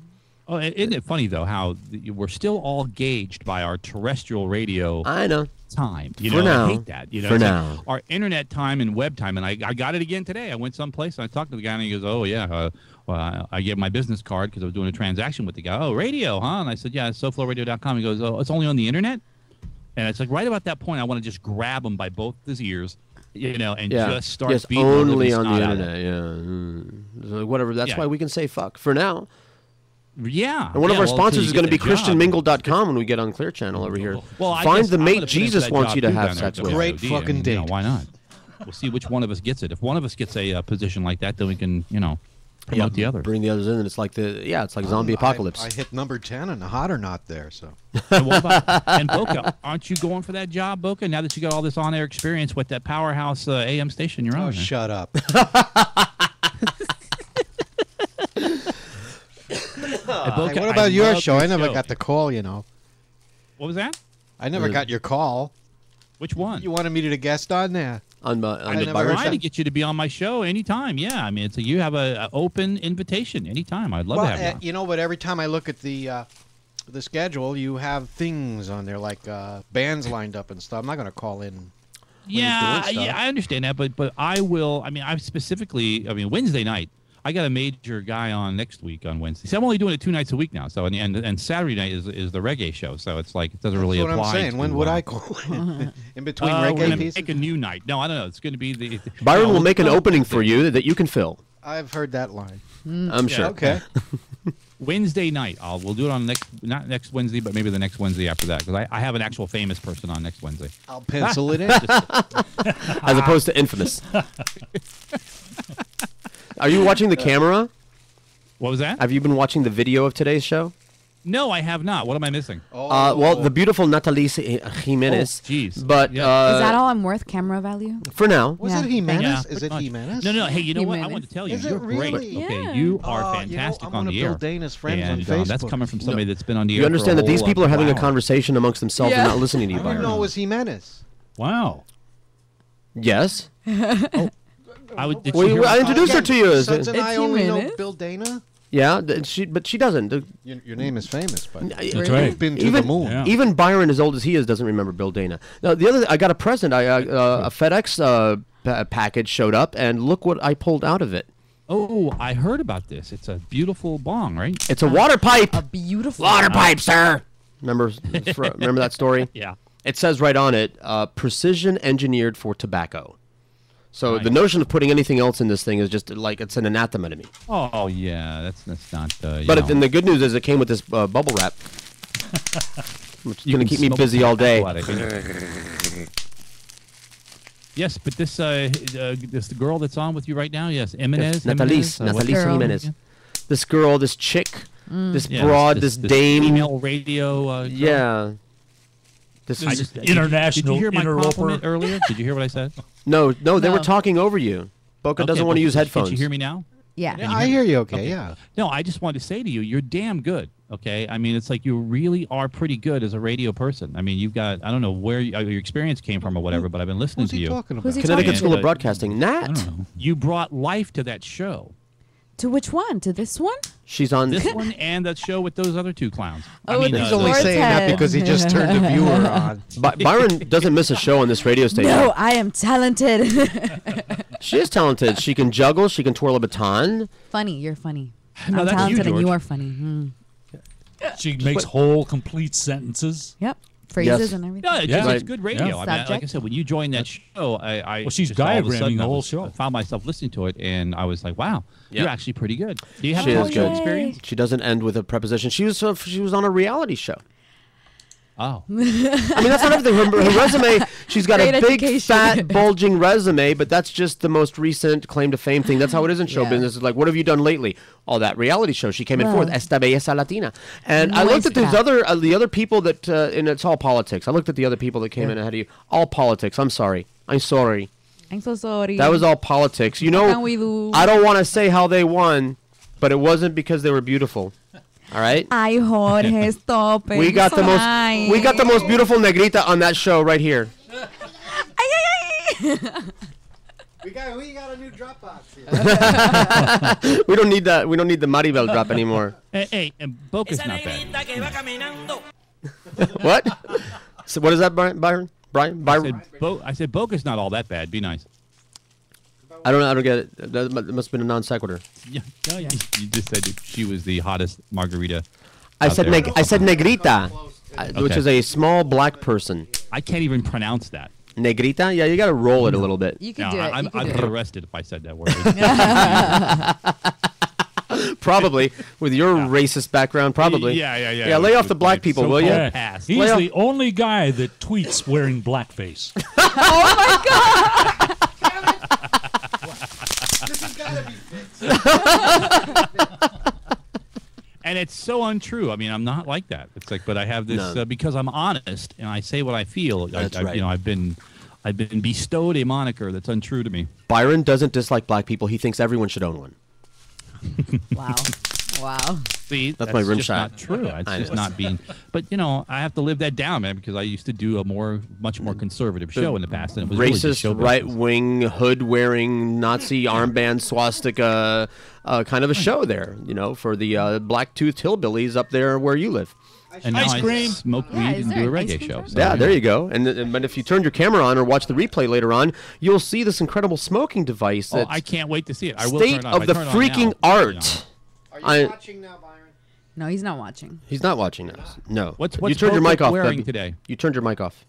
Oh, isn't it funny though how we're still all gauged by our terrestrial radio? I know. Time. You For know, now. I hate that. You know, For it's like now. our internet time and web time, and I got it again today. I went someplace and I talked to the guy, and he goes, "Oh yeah, well, I gave my business card because I was doing a transaction with the guy. Oh, radio, huh?" And I said, "Yeah, it's SoFloRadio.com." He goes, "Oh, it's only on the internet." And it's like right about that point, I want to just grab him by both his ears, you know, and just start yes, beating only the on the snot out of internet. him. Yeah. So whatever. That's Yeah. why we can say fuck for now. Yeah. And one of Yeah, our well, sponsors until is you going to be get the job. ChristianMingle.com when we get on Clear Channel over here. Well, I Find guess the I'm mate gonna finish Jesus that wants job you to too have down there sex at with. Great WIOD, fucking and, you know, date. why not? We'll see which one of us gets it. If one of us gets a position like that, then we can, you know, promote the other. Bring the others in, and it's like it's like zombie apocalypse. I hit number 10 and the hot or not there, so. And, what about, and Boca, aren't you going for that job, Boca? Now that you got all this on-air experience with that powerhouse AM station you're on. Oh, shut up. Hey, what about your show? I never got the call, you know. What was that? I never got your call. Which one? You wanted me to guest on there. On I'm trying to get you to be on my show anytime. Yeah, I mean, you have a open invitation anytime. I'd love to have you on. You know, but every time I look at the schedule, you have things on there like bands lined up and stuff. I'm not going to call in. Yeah, I understand that, but I will. I mean, Wednesday night. I got a major guy on next week on Wednesday. See, I'm only doing it 2 nights a week now. So and Saturday night is the reggae show. So it's like it doesn't really apply. That's what I'm saying. When would I call in between reggae we're gonna pieces? make a new night. No, I don't know. It's going to be the Byron will make an opening for you that you can fill. I've heard that line. I'm sure. Okay. Wednesday night. We'll do it on not next Wednesday, but maybe the next Wednesday after that because I have an actual famous person on next Wednesday. I'll pencil it in. As opposed to infamous. Are you watching the camera? What was that? Have you been watching the video of today's show? No, I have not. What am I missing? Well, the beautiful Natalie Jimenez. Oh, jeez. But Is that all I'm worth camera value? For now. Was it Jimenez? Is it Jimenez? No. Hey, you know what? I want to tell you, you're great. Okay, you are fantastic I'm on the Bill air. Dana's friends and on Facebook. that's coming from somebody that's been on the air. You understand that these people are having a Wow. conversation amongst themselves and not listening to you, I didn't Byron. know it was Jimenez. Wow. Yes. I introduced her to you. Sons and I only know Bill Dana. Yeah, but she doesn't. Your name is famous, but That's right. you've been to the moon. Yeah. Even Byron, as old as he is, doesn't remember Bill Dana. Now, I got a present. A FedEx package showed up, and look what I pulled out of it. Oh, I heard about this. It's a beautiful bong, right? It's a water pipe. A beautiful Water pipe, sir. Remember that story? Yeah. It says right on it, precision engineered for tobacco. So the notion of putting anything else in this thing is just like it's an anathema to me. Oh yeah, that's not. But then the good news is it came with this bubble wrap, which is going to keep me busy all day. Yes, but this girl that's on with you right now, yes, Jimenez. Natalie Jimenez. This girl, this chick, this broad, this dame. Female radio. Girl. Yeah. This is international Did you hear my interloper. compliment earlier? Did you hear what I said? No, they were talking over you. Boca doesn't want to use headphones. Did you hear me now? Yeah. I hear you okay, yeah. No, I just wanted to say to you, you're damn good, okay? I mean, it's like you really are pretty good as a radio person. I mean, you've got, I don't know where your experience came from or whatever, but I've been listening to you. Connecticut School of Broadcasting. Nat? You brought life to that show. To which one? To this one? She's on this one and that show with those other two clowns. Oh, he's only saying that because he just turned the viewer on. Byron doesn't miss a show on this radio station. No, I am talented. She is talented. She can juggle. She can twirl a baton. Funny, you're funny. No, I'm that's you, talented and you George. are funny. She makes whole, complete sentences. Yep. Phrases and everything. Yeah, it's good radio. Yeah. I mean, like I Subject. said, when you joined that show, Well, she's just all of a diagramming sudden the I whole was- show. I found myself listening to it, and I was like, "Wow, Yeah. you're actually pretty good." Do you have She a is show good. experience? She doesn't end with a preposition. She was on a reality show. Oh. I mean, that's not everything. Her resume, she's got Great a big, education. fat, bulging resume, but that's just the most recent claim to fame thing. That's how it is in show Yeah. business. It's like, what have you done lately? Oh, that reality show. She came in fourth, Well. Esta Belleza Latina. And I looked at these the other people that, and it's all politics. I looked at the other people that came in ahead of you. All politics. I'm sorry. I'm sorry. I'm so sorry. That was all politics. You What know, can we do? I don't want to say how they won, but it wasn't because they were beautiful. All right? Ay, Jorge, stop it. We got the most beautiful negrita on that show right here. We got a new Dropbox here. We don't need that. We don't need the Maribel drop anymore. Hey, and Boca's not bad. What? So what is that, Byron? I said Boca's not all that bad. Be nice. I don't get it. That must have been a non sequitur. Yeah. You just said that she was the hottest margarita. I said negrita, which Okay. is a small black person. I can't even pronounce that. Negrita? Yeah, you got to roll it a little bit. You can No, do it. I'd You can get do it. arrested if I said that word. Probably with your racist background. Probably. Yeah. Yeah, lay off the black people, will you? Yeah. He's the only guy that tweets wearing blackface. Oh my God! This has got to be fixed. And it's so untrue. I mean, I'm not like that. It's like, but I have this No. because I'm honest and I say what I feel. That's right. You know, I've been bestowed a moniker that's untrue to me. Byron doesn't dislike black people. He thinks everyone should own one. Wow. Wow. See, That's my rim just shot. not true. It's I just know. not being. But I have to live that down, man, because I used to do a much more conservative show in the past, and it was really just Racist, show business. right-wing, hood-wearing, Nazi armband, swastika, kind of a show there. For the black-toothed hillbillies up there where you live. And now I smoke weed and do a reggae show. So, Yeah, there you go. But if you turn your camera on or watch the replay later on, you'll see this incredible smoking device. Oh, That's I can't wait to see it. I will state turn it on. of If the I turn it on freaking now, art. Are you watching now, Byron? No, he's not watching. He's not watching us. No. What's you turned your Boca mic off wearing Bebby. today? You turned your mic off.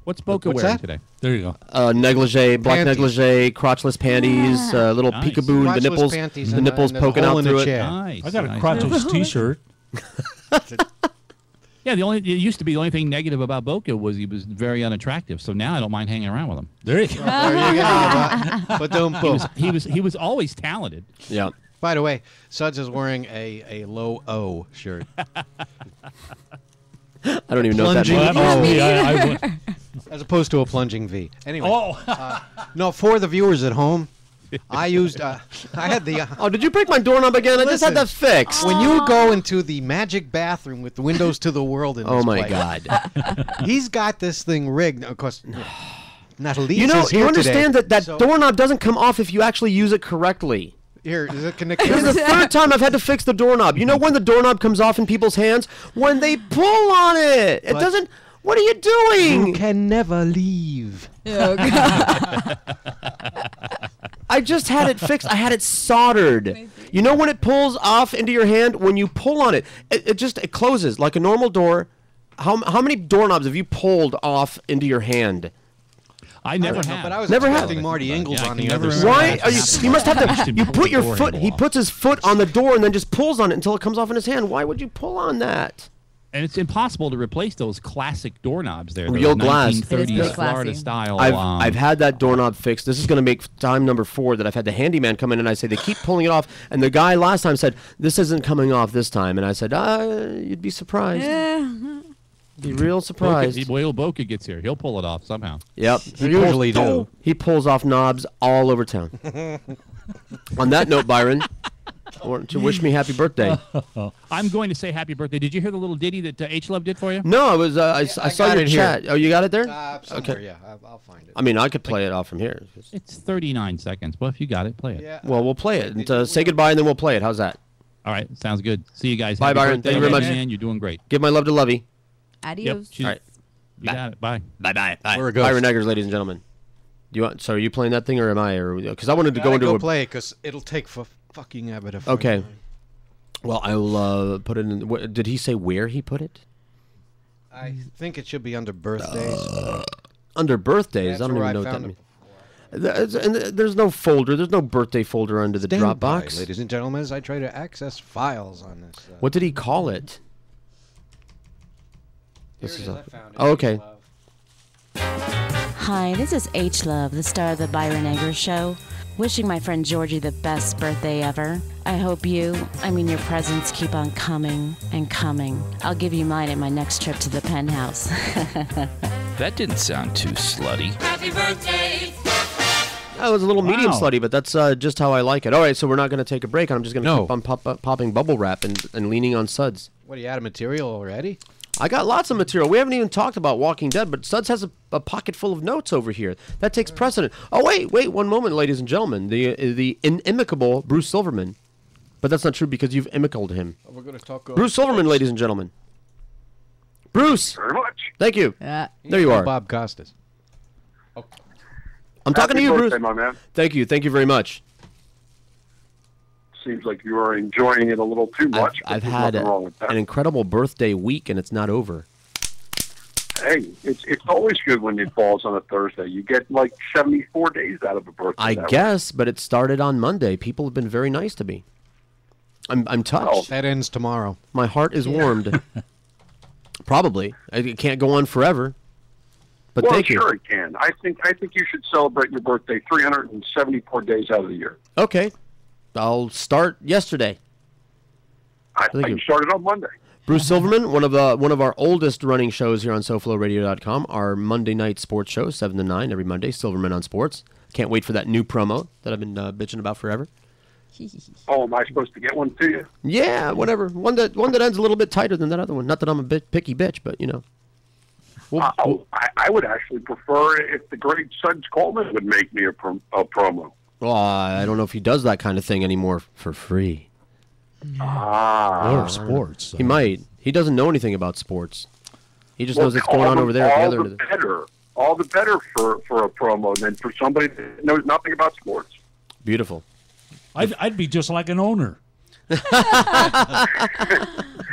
What's Boca What's wearing that? today? There you go. Negligee, black Panties. negligee, crotchless panties, little Nice. peekaboo, Crotchless the nipples, panties the and nipples and a poking hole out in a through it. chair. Nice. I got a nice. crotchless T-shirt. Yeah, it used to be the only thing negative about Boca was he was very unattractive. So now I don't mind hanging around with him. There you go. There you go. But don't He was always talented. Yeah. By the way, Suds is wearing a low O shirt. I don't even know what that Plunging means. O. As opposed to a plunging V. Anyway. Oh. No, for the viewers at home, I used, I had the... Oh, did you break my doorknob again? I just had that fixed. When you go into the magic bathroom with the windows to the world in this Oh, my place, God. he's got this thing rigged. Of course, Natalie You know, is here you understand today, that so- doorknob doesn't come off if you actually use it correctly. Here, is it This is the third time I've had to fix the doorknob. You know when the doorknob comes off in people's hands? When they pull on it. It But- doesn't... What are you doing? You can never leave. I just had it fixed. I had it soldered. You know when it pulls off into your hand? When you pull on it, it closes like a normal door. How many doorknobs have you pulled off into your hand? I never don't know, have. but I was Never expecting have. Marty Ingles Yeah, I on can the never other side. Why are you? You must have Touched to. him You before put your the door foot. handle He off. puts his foot on the door and then just pulls on it until it comes off in his hand. Why would you pull on that? And it's impossible to replace those classic doorknobs there. Real those glass. 1930s Florida style. I've had that doorknob fixed. This is going to make time number 4 that I've had the handyman come in and I say they keep pulling it off. And the guy last time said this isn't coming off this time. And I said you'd be surprised. Be real surprised. Wait till Boca gets here. He'll pull it off somehow. Yep. They usually do. He pulls off knobs all over town. On that note, Byron, I want to wish me happy birthday. I'm going to say happy birthday. Did you hear the little ditty that H-Love did for you? No, I was. I saw got your it here. chat. Oh, you got it there? Somewhere, yeah. I'll find it. I mean, I could play it off from here. It's 39 seconds. Well, if you got it, play it. Yeah. Well, we'll play it. And, say goodbye, and then we'll play it. How's that? All right, sounds good. See you guys. Bye, Happy Byron. birthday, Thank you very much. Man, you're doing great. Give my love to Lovey. Adios. Yep. All right. You got it. Bye. Bye. We're a ghost. Byron Eggers, ladies and gentlemen. Do you want? So, are you playing that thing, or am I? Or because I wanted to go into go a play because it'll take fucking ever to find Okay. it. Well, I'll put it in. Did he say where he put it? I think it should be under birthdays. Under birthdays. That's I don't where even know I what that found means. And there's no folder. There's no birthday folder under the Stand by, Dropbox. ladies and gentlemen, as I try to access files on this. What did he call it? This is I found it. oh, okay. Hi, this is H Love, the star of the Byron Eggers Show. Wishing my friend Georgie the best birthday ever. I hope your presents keep on coming and coming. I'll give you mine at my next trip to the penthouse. That didn't sound too slutty. Happy birthday! That was a little medium Wow. slutty, but that's just how I like it. All right, so we're not going to take a break. I'm just going to keep on popping bubble wrap and leaning on Suds. What, are you out of material already? I got lots of material. We haven't even talked about Walking Dead, but Suds has a pocket full of notes over here. That takes precedent. Oh, wait, one moment, ladies and gentlemen. The inimicable Bruce Silverman. But that's not true because you've imicaled him. We're going to talk Bruce Silverman, ladies and gentlemen. Bruce! Very much. Thank you. Yeah. There you are. Bob Costas. I'm talking to you, birthday, Bruce. my man. Thank you. Thank you very much. Seems like you are enjoying it a little too much. but I've there's had nothing wrong with that. an incredible birthday week, and it's not over. Hey, it's always good when it falls on a Thursday. You get like 74 days out of a birthday. I that guess, but it started on Monday. People have been very nice to me. I'm touched. That ends tomorrow. My heart is warmed. Probably. It can't go on forever. But well, thank you. sure it can. I think you should celebrate your birthday 374 days out of the year. Okay. I'll start yesterday. I think you started on Monday. Bruce Silverman, one of our oldest running shows here on SoFloRadio.com, our Monday night sports show, 7 to 9 every Monday, Silverman on Sports. Can't wait for that new promo that I've been bitching about forever. Oh, am I supposed to get one to you? Yeah, whatever. One that ends a little bit tighter than that other one. Not that I'm a bit picky bitch, but you know. I would actually prefer if the great Suds Coleman would make me a promo. Well, I don't know if he does that kind of thing anymore for free. Or sports. He might. He doesn't know anything about sports. He just knows what's going on over there at the other end of the... All the better for a promo than for somebody that knows nothing about sports. Beautiful. I'd be just like an owner.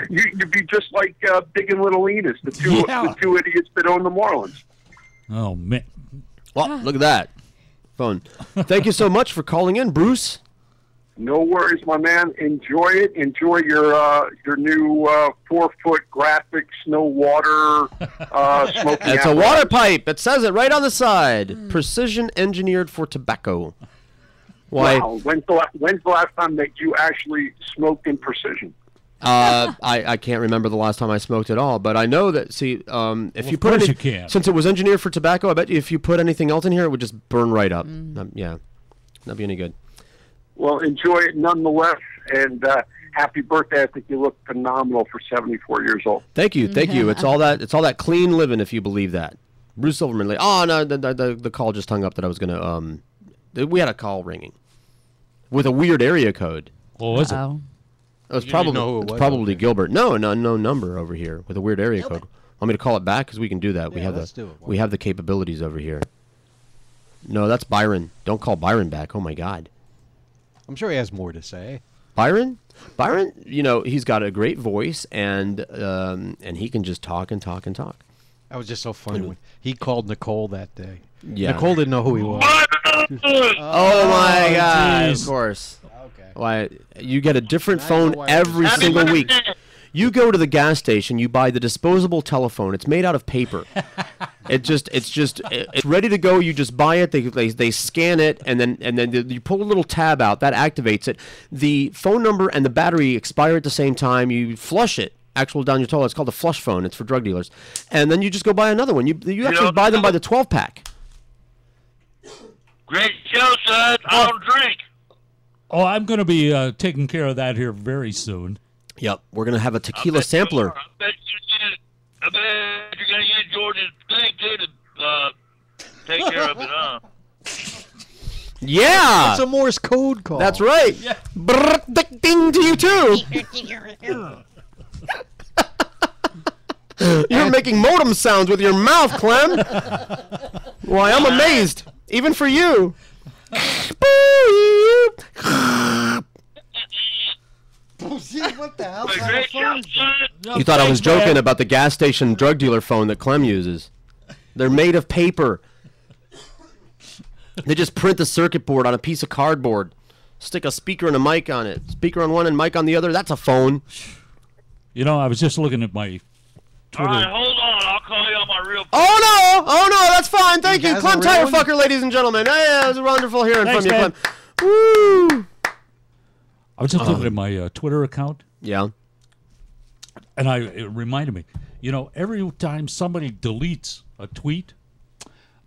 You'd be just like Big and Little Enos, the two idiots that own the Marlins. Oh, man. Well, look at that. Phone. Thank you so much for calling in, Bruce. No worries, my man. Enjoy it. Enjoy your new 4-foot graphic snow water smoking. It's a water pipe. It says it right on the side. Precision engineered for tobacco. Why? Wow. When's the last time that you actually smoked in precision? I can't remember the last time I smoked at all, but I know that. See, if you put you can. Since it was engineered for tobacco, I bet you if you put anything else in here, it would just burn right up. Yeah, not be any good. Well, enjoy it nonetheless, and happy birthday! I think you look phenomenal for 74 years old. Thank you, thank you. It's all that clean living, if you believe that. Bruce Silverman. Oh no, the call just hung up. That I was gonna. We had a call ringing with a weird area code. What was it? It was probably Gilbert. No number over here with a weird area code. Want me to call it back? Because we can do that. Yeah, We have the capabilities over here. No, that's Byron. Don't call Byron back. Oh my God. I'm sure he has more to say. Byron, you know, he's got a great voice and he can just talk and talk and talk. That was just so funny when he called Nicole that day. Yeah. Nicole didn't know who he was. Oh my God! Of course. Okay. Why you get a different phone every single week? You go to the gas station, you buy the disposable telephone. It's made out of paper. It's ready to go. You just buy it. They scan it, and then you pull a little tab out that activates it. The phone number and the battery expire at the same time. You flush it. Down your toilet. It's called a flush phone. It's for drug dealers. And then you just go buy another one. You actually buy them by the 12-pack. Great show, son. I don't drink. Oh, I'm going to be taking care of that here very soon. Yep, we're going to have a tequila sampler. I bet you're going to use George's thing, too, to take care of it, huh? Yeah! It's a Morse code call. That's right. Yeah. Ding to you, too. You're making modem sounds with your mouth, Clem. Why, I'm amazed. Even for you. What the hell? You thought I was joking about the gas station drug dealer phone that Clem uses. They're made of paper. They just print the circuit board on a piece of cardboard. Stick a speaker and a mic on it. Speaker on one and mic on the other. That's a phone. You know, I was just looking at my Twitter. All right, hold on. I'll call you on my real phone. Oh no, that's fine. Thank you, Clem Tire Fucker, ladies and gentlemen. Hey, it was wonderful hearing Thanks, from you, man. Clem. Woo! I was just looking at my Twitter account. Yeah. And it reminded me, you know, every time somebody deletes a tweet,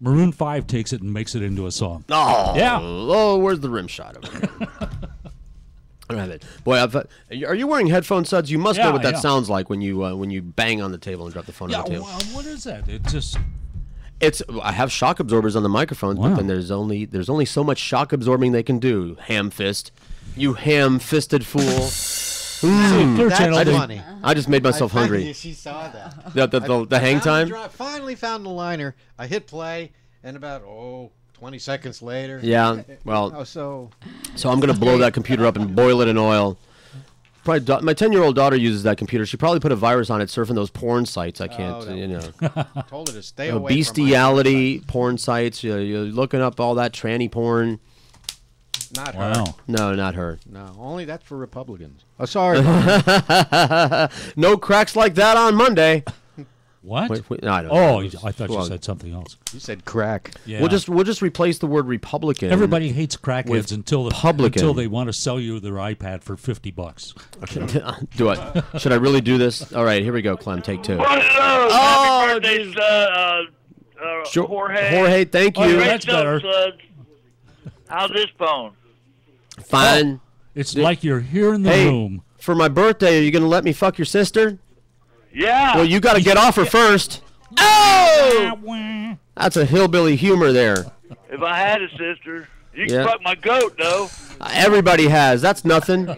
Maroon 5 takes it and makes it into a song. Oh, yeah. Oh, where's the rim shot over here? I don't have it. Boy, are you wearing headphone suds? You must know what that sounds like when you bang on the table and drop the phone on the table. What is that? It just... I have shock absorbers on the microphones, but then there's only so much shock absorbing they can do. Ham fist. You ham-fisted fool. That's funny. I just made myself hungry. She saw that. The hang time? Finally found the liner. I hit play, and about 20 seconds later. Yeah, well. So I'm going to blow that computer up and boil it in oil. Probably my 10-year-old daughter uses that computer. She probably put a virus on it surfing those porn sites. I can't, Told her to stay away bestiality porn sites. You're looking up all that tranny porn. Not her. No, not her. No, only that's for Republicans. Oh, sorry. No cracks like that on Monday. What? No, I don't know. I thought you Well, said something else. You said crack. Yeah. We'll just replace the word Republican. Everybody hates crackheads until publican. they want to sell you their iPad for $50. Do it. Should I really do this? All right, here we go, Clem. Take two. Happy birthday, Jorge. Jorge, thank you. That's better. How's this phone? Fine. It's like you're here in the hey, room. For my birthday, are you going to let me fuck your sister? Yeah. Well, you got to get off her first. Oh! That's a hillbilly humor there. If I had a sister, you Yeah. can fuck my goat, though. Everybody has. That's nothing.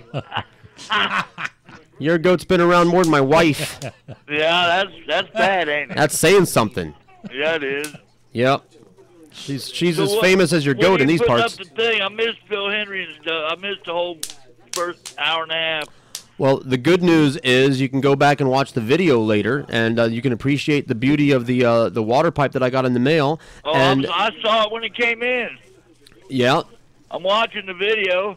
Your goat's been around more than my wife. Yeah, that's bad, ain't it? That's saying something. Yeah, it is. Yep. She's So as what- famous as your when goat you in these putting parts. Up the thing, I missed Phil Henry and stuff. I missed the whole first hour and a half. Well, the good news is you can go back and watch the video later, and you can appreciate the beauty of the water pipe that I got in the mail. Oh, And I saw it when it came in. yeah, I'm watching the video.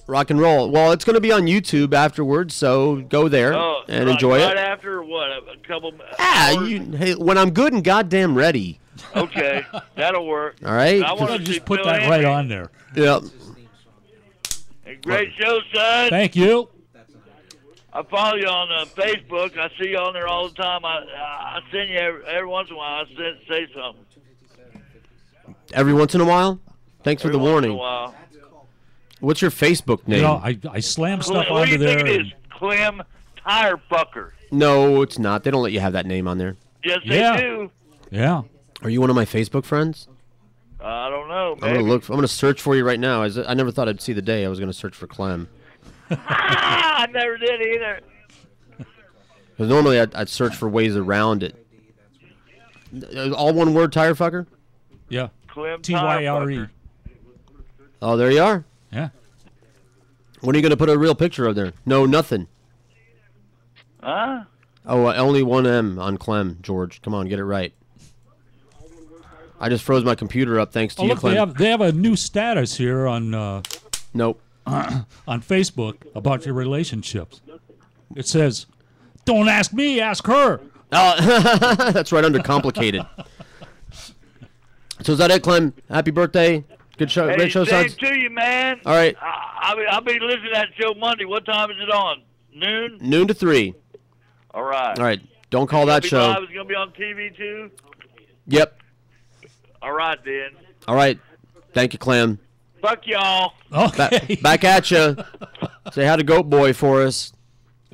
rock and roll. Well, it's going to be on YouTube afterwards, so go there and enjoy right it. after what? A couple. Hey, when I'm good and goddamn ready. Okay, that'll work. All right. I want to Just put that right on there. Yep. Hey, great show, son. Thank you. I follow you on Facebook. I see you on there all the time. I send you every once in a while. I say something. Every once in a while. Thanks for the Every once in a warning. while. What's your Facebook name? You know, I slam stuff What do onto you there. think it and- is? Clem Tire Fucker. No, it's not. They don't let you have that name on there. Yes, Yeah. they do. Yeah. Are you one of my Facebook friends? I don't know. I'm gonna Maybe. look. I'm gonna search for you right now. I never thought I'd see the day I was gonna search for Clem. I never did either. Because normally I'd search for ways around it. All one word, tire fucker. Yeah. Clem Tyre. Oh, there you are. Yeah. When are you gonna put a real picture of there? No, nothing. Huh? Oh, only one M on Clem, George. Come on, get it right. I just froze my computer up thanks to Oh, you, look, Clem. they have a new status here on Nope. on Facebook about your relationships. It says, "Don't ask me, ask her." Oh, that's right under complicated. So is that it, Clem? Happy birthday. Good show. Hey, Great show, same Sons. to you, man. All right. I'll be listening to that show Monday. What time is it on? Noon? Noon to 3. All right. All right. Don't call that It's show. gonna be on TV too? Yep. All right, then. All right. Thank you, Clem. Fuck y'all. Okay. Back at you. Say hi to Goat Boy for us.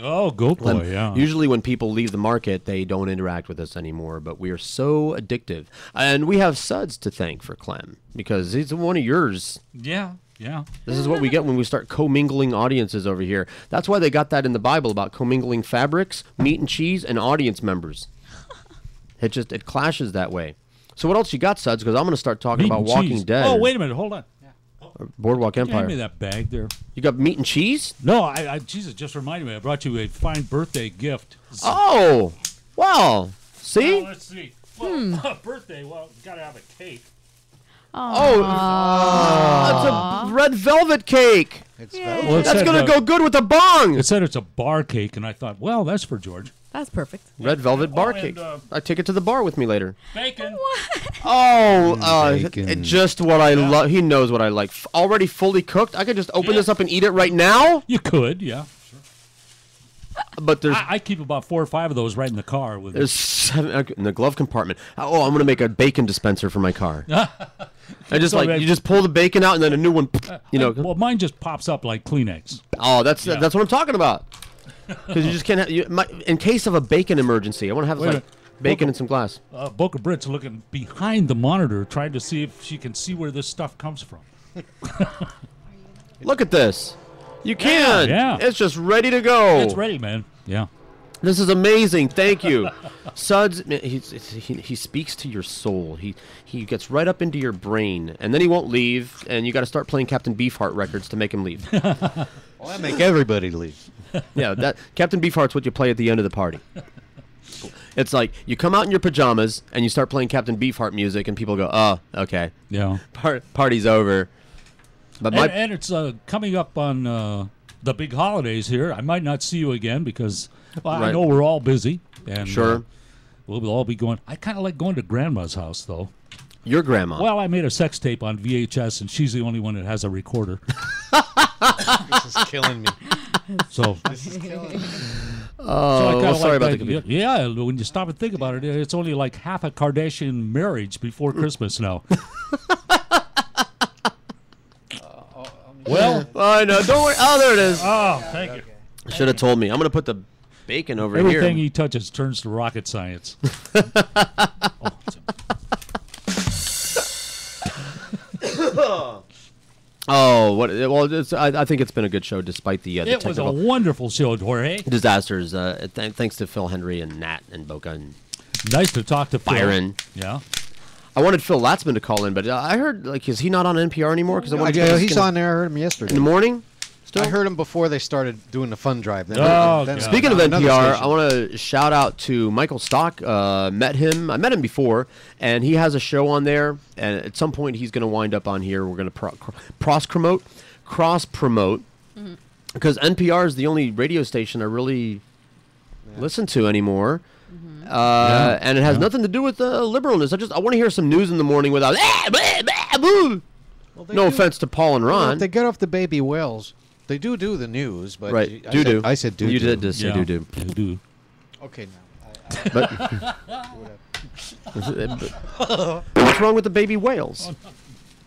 Oh, Goat Boy, Clem, yeah. Usually when people leave the market, they don't interact with us anymore, but we are so addictive. And we have Suds to thank for Clem because he's one of yours. Yeah, yeah. This is what we get when we start commingling audiences over here. That's why they got that in the Bible about commingling fabrics, meat and cheese, and audience members. It clashes that way. So what else you got, Suds? Because I'm going to start talking Meat about and Walking cheese. Dead. Oh, wait a minute. Hold on. Or Boardwalk Can you Empire. hand me that bag there? You got meat and cheese? No, Jesus just reminded me. I brought you a fine birthday gift. Oh, wow. See? Well, let's see. Well, birthday. Well, gotta have a cake. Oh, it's a red velvet cake. Well, it That's said, going to go good with a bong. It said it's a bar cake, and I thought, well, that's for George. That's perfect. Red velvet bar and, cake. I take it to the bar with me later. Bacon. Oh, Bacon. just what I love. He knows what I like. Already fully cooked. I could just open this up and eat it right now. You could, yeah. But there's I keep about 4 or 5 of those right in the car with there's 7 in the glove compartment. Oh, I'm gonna make a bacon dispenser for my car. I just So like you just pull the bacon out and then a new one. You know. Well, mine just pops up like Kleenex. Oh, that's what I'm talking about. Because you just can't have. In case of a bacon emergency, I want to have Wait a like minute. bacon and some glass. Boca Brit's looking behind the monitor, trying to see if she can see where this stuff comes from. Look at this. You can. Yeah. It's just ready to go. It's ready, man. Yeah. This is amazing. Thank you. Suds, man, he speaks to your soul. He gets right up into your brain, and then he won't leave, and you got to start playing Captain Beefheart records to make him leave. Well, that make everybody leave. Yeah, that Captain Beefheart's what you play at the end of the party. It's like you come out in your pajamas and you start playing Captain Beefheart music, and people go, "Oh, okay, Yeah. Party's over." But And it's coming up on the big holidays here. I might not see you again because I Right. know we're all busy. And, Sure. We'll all be going. I kind of like going to Grandma's house, though. Your grandma. Well, I made a sex tape on VHS, and she's the only one that has a recorder. This is killing me. So, This is killing me. Oh, well, sorry about the that. computer. Yeah, when you stop and think about it, it's only like half a Kardashian marriage before Christmas now. Well, I know. Don't worry. Oh, there it is. Oh, thank you. Should have told me. I'm going to put the bacon over Everything here. he touches turns to rocket science. Oh, what? Well, I think it's been a good show despite the It was a technical wonderful show, Jorge. disasters. Thanks to Phil Henry and Nat and Boca and Nice to talk to Phil. Byron. Yeah. I wanted Phil Latzman to call in, but I heard, like, is he not on NPR anymore? Because He's on there. I heard him yesterday. In the morning? Still? I heard him before they started doing the fun drive. Speaking of NPR, I want to shout out to Michael Stock. I met him before, and he has a show on there. And at some point, he's going to wind up on here. We're going to cross promote, because NPR is the only radio station I really listen to anymore. And it has nothing to do with liberalness. I want to hear some news in the morning without. No offense to Paul and Ron. If they get off the baby whales, they do the news. But Right. I said do. You did just say do. Okay, now. What's wrong with the baby whales?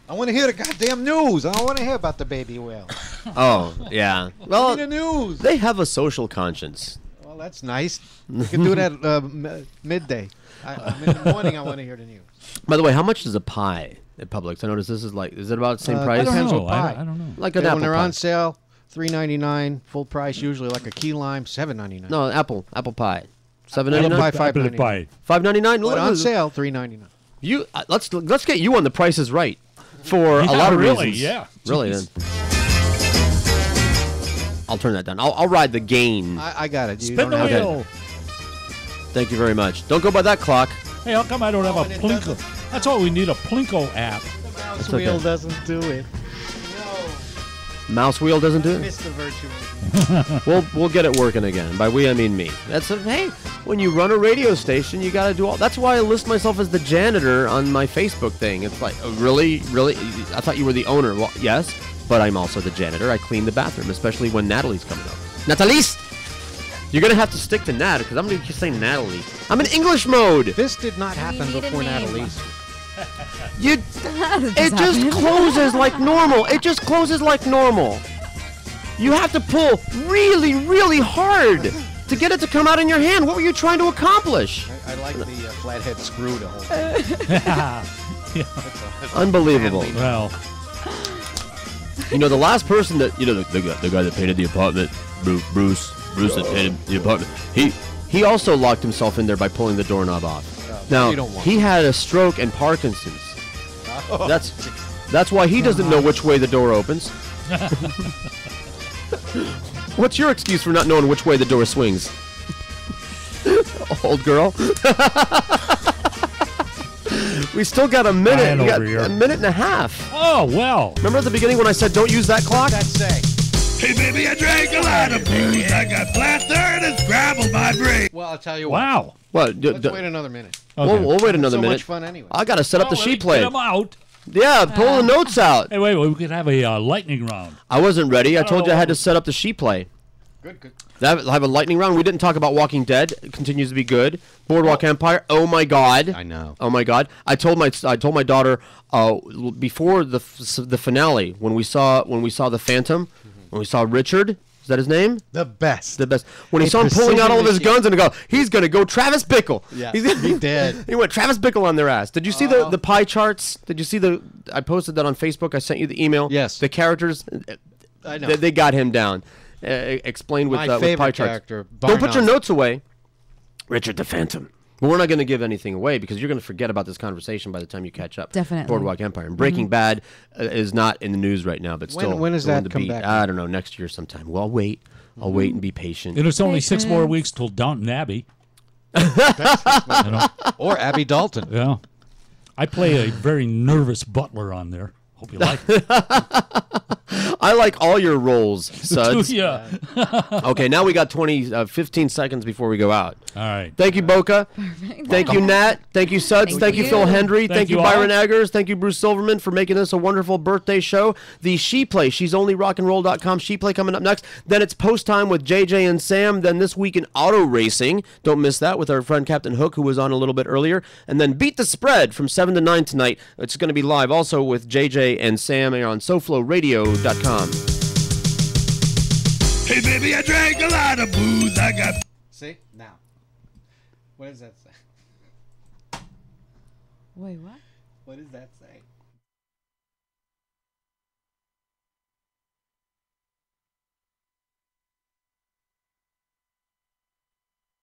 I want to hear the goddamn news. I don't want to hear about the baby whale. Oh, yeah. Well, the news. They have a social conscience. Well, that's nice. You can do that midday. In the morning, I want to hear the news. By the way, how much is a pie at Publix? I noticed this is is it about the same price? Depends what pie. I don't know. Like an when apple they're pie. on sale, $3.99 full price. Usually like a key lime, $7.99. No, apple pie. $7.99. Apple pie, $5.99. $5.99. But on sale, $3.99. You let's get you on The Price is Right for a lot of really, reasons. yeah. Really. Then. I'll turn that down. I'll ride the gain. I got it. Spin the wheel. Thank you very much. Don't go by that clock. Hey, how come I don't have a Plinko? That's all we need, a Plinko app. Mouse wheel doesn't do it. Mouse wheel doesn't do it. Missed the virtual. We'll get it working again. By we, I mean me. Hey, when you run a radio station, you got to do all. That's why I list myself as the janitor on my Facebook thing. It's like, really? I thought you were the owner. Well, yes, but I'm also the janitor. I clean the bathroom, especially when Natalie's coming up. Natalie's! You're going to have to stick to Nat, because I'm going to say Natalie. I'm in English mode. This did not happen before Natalie's. It just closes like normal. It just closes like normal. You have to pull really, really hard to get it to come out in your hand. What were you trying to accomplish? I like the flathead screw to hold it. Unbelievable. Well, the last person that the guy that painted the apartment, Bruce that painted the apartment. He also locked himself in there by pulling the doorknob off. Now he had a stroke and Parkinson's. Oh. That's why he doesn't know which way the door opens. What's your excuse for not knowing which way the door swings? Old girl. We still got a minute. We got a minute and a half. Oh, well. Remember at the beginning when I said don't use that clock? What's that say? Hey, baby, I drank a lot of booze. I got plaster and it scrambled my brain. Well, I'll tell you what. Wow. What? Let's wait another minute. Okay. We'll wait another so minute. Much fun anyway. I got to set up the sheet play. Get them out. Yeah, pull the notes out. Hey, wait, we could have a lightning round. I wasn't ready. I told you I had to set up the sheet play. Good. Have a lightning round. We didn't talk about Walking Dead. It continues to be good. Boardwalk Empire. Oh my God. I know. Oh my God. I told my daughter before the finale when we saw the Phantom, when we saw Richard. Is that his name? The best. When he saw him pulling out all of his guns and he's gonna go Travis Bickle. Yeah, he did. He went Travis Bickle on their ass. Did you see the pie charts? Did you see I posted that on Facebook. I sent you the email. Yes. The characters. I know. They got him down. Explained with favorite pie charts. character, Don't put your notes away. Richard the Phantom. But we're not going to give anything away because you're going to forget about this conversation by the time you catch up. Definitely. Boardwalk Empire. And Breaking Bad is not in the news right now, but still. When does that come back? I don't know. Next year sometime. Well, I'll wait. I'll wait and be patient. And it's only 6 more weeks till Downton Abbey. Or Abby Dalton. Yeah. I play a very nervous butler on there. Hope you like it. I like all your roles, Suds. Yeah. Okay, now we got 15 seconds before we go out. All right. Thank you, Boca. Thank you, Nat. Thank you, Suds. Thank you, Phil Hendry. Thank you, Byron Eggers. Thank you, Bruce Silverman, for making this a wonderful birthday show. The She Play, she's only rockandroll.com. She Play coming up next. Then it's Post Time with JJ and Sam. Then This Week in Auto Racing. Don't miss that with our friend Captain Hook, who was on a little bit earlier. And then Beat the Spread from 7 to 9 tonight. It's going to be live also with JJ and Sam here on SoFloRadio.com. Hey, baby, I drank a lot of booze. I got. See? Now. What does that say? Wait, what? What does that say?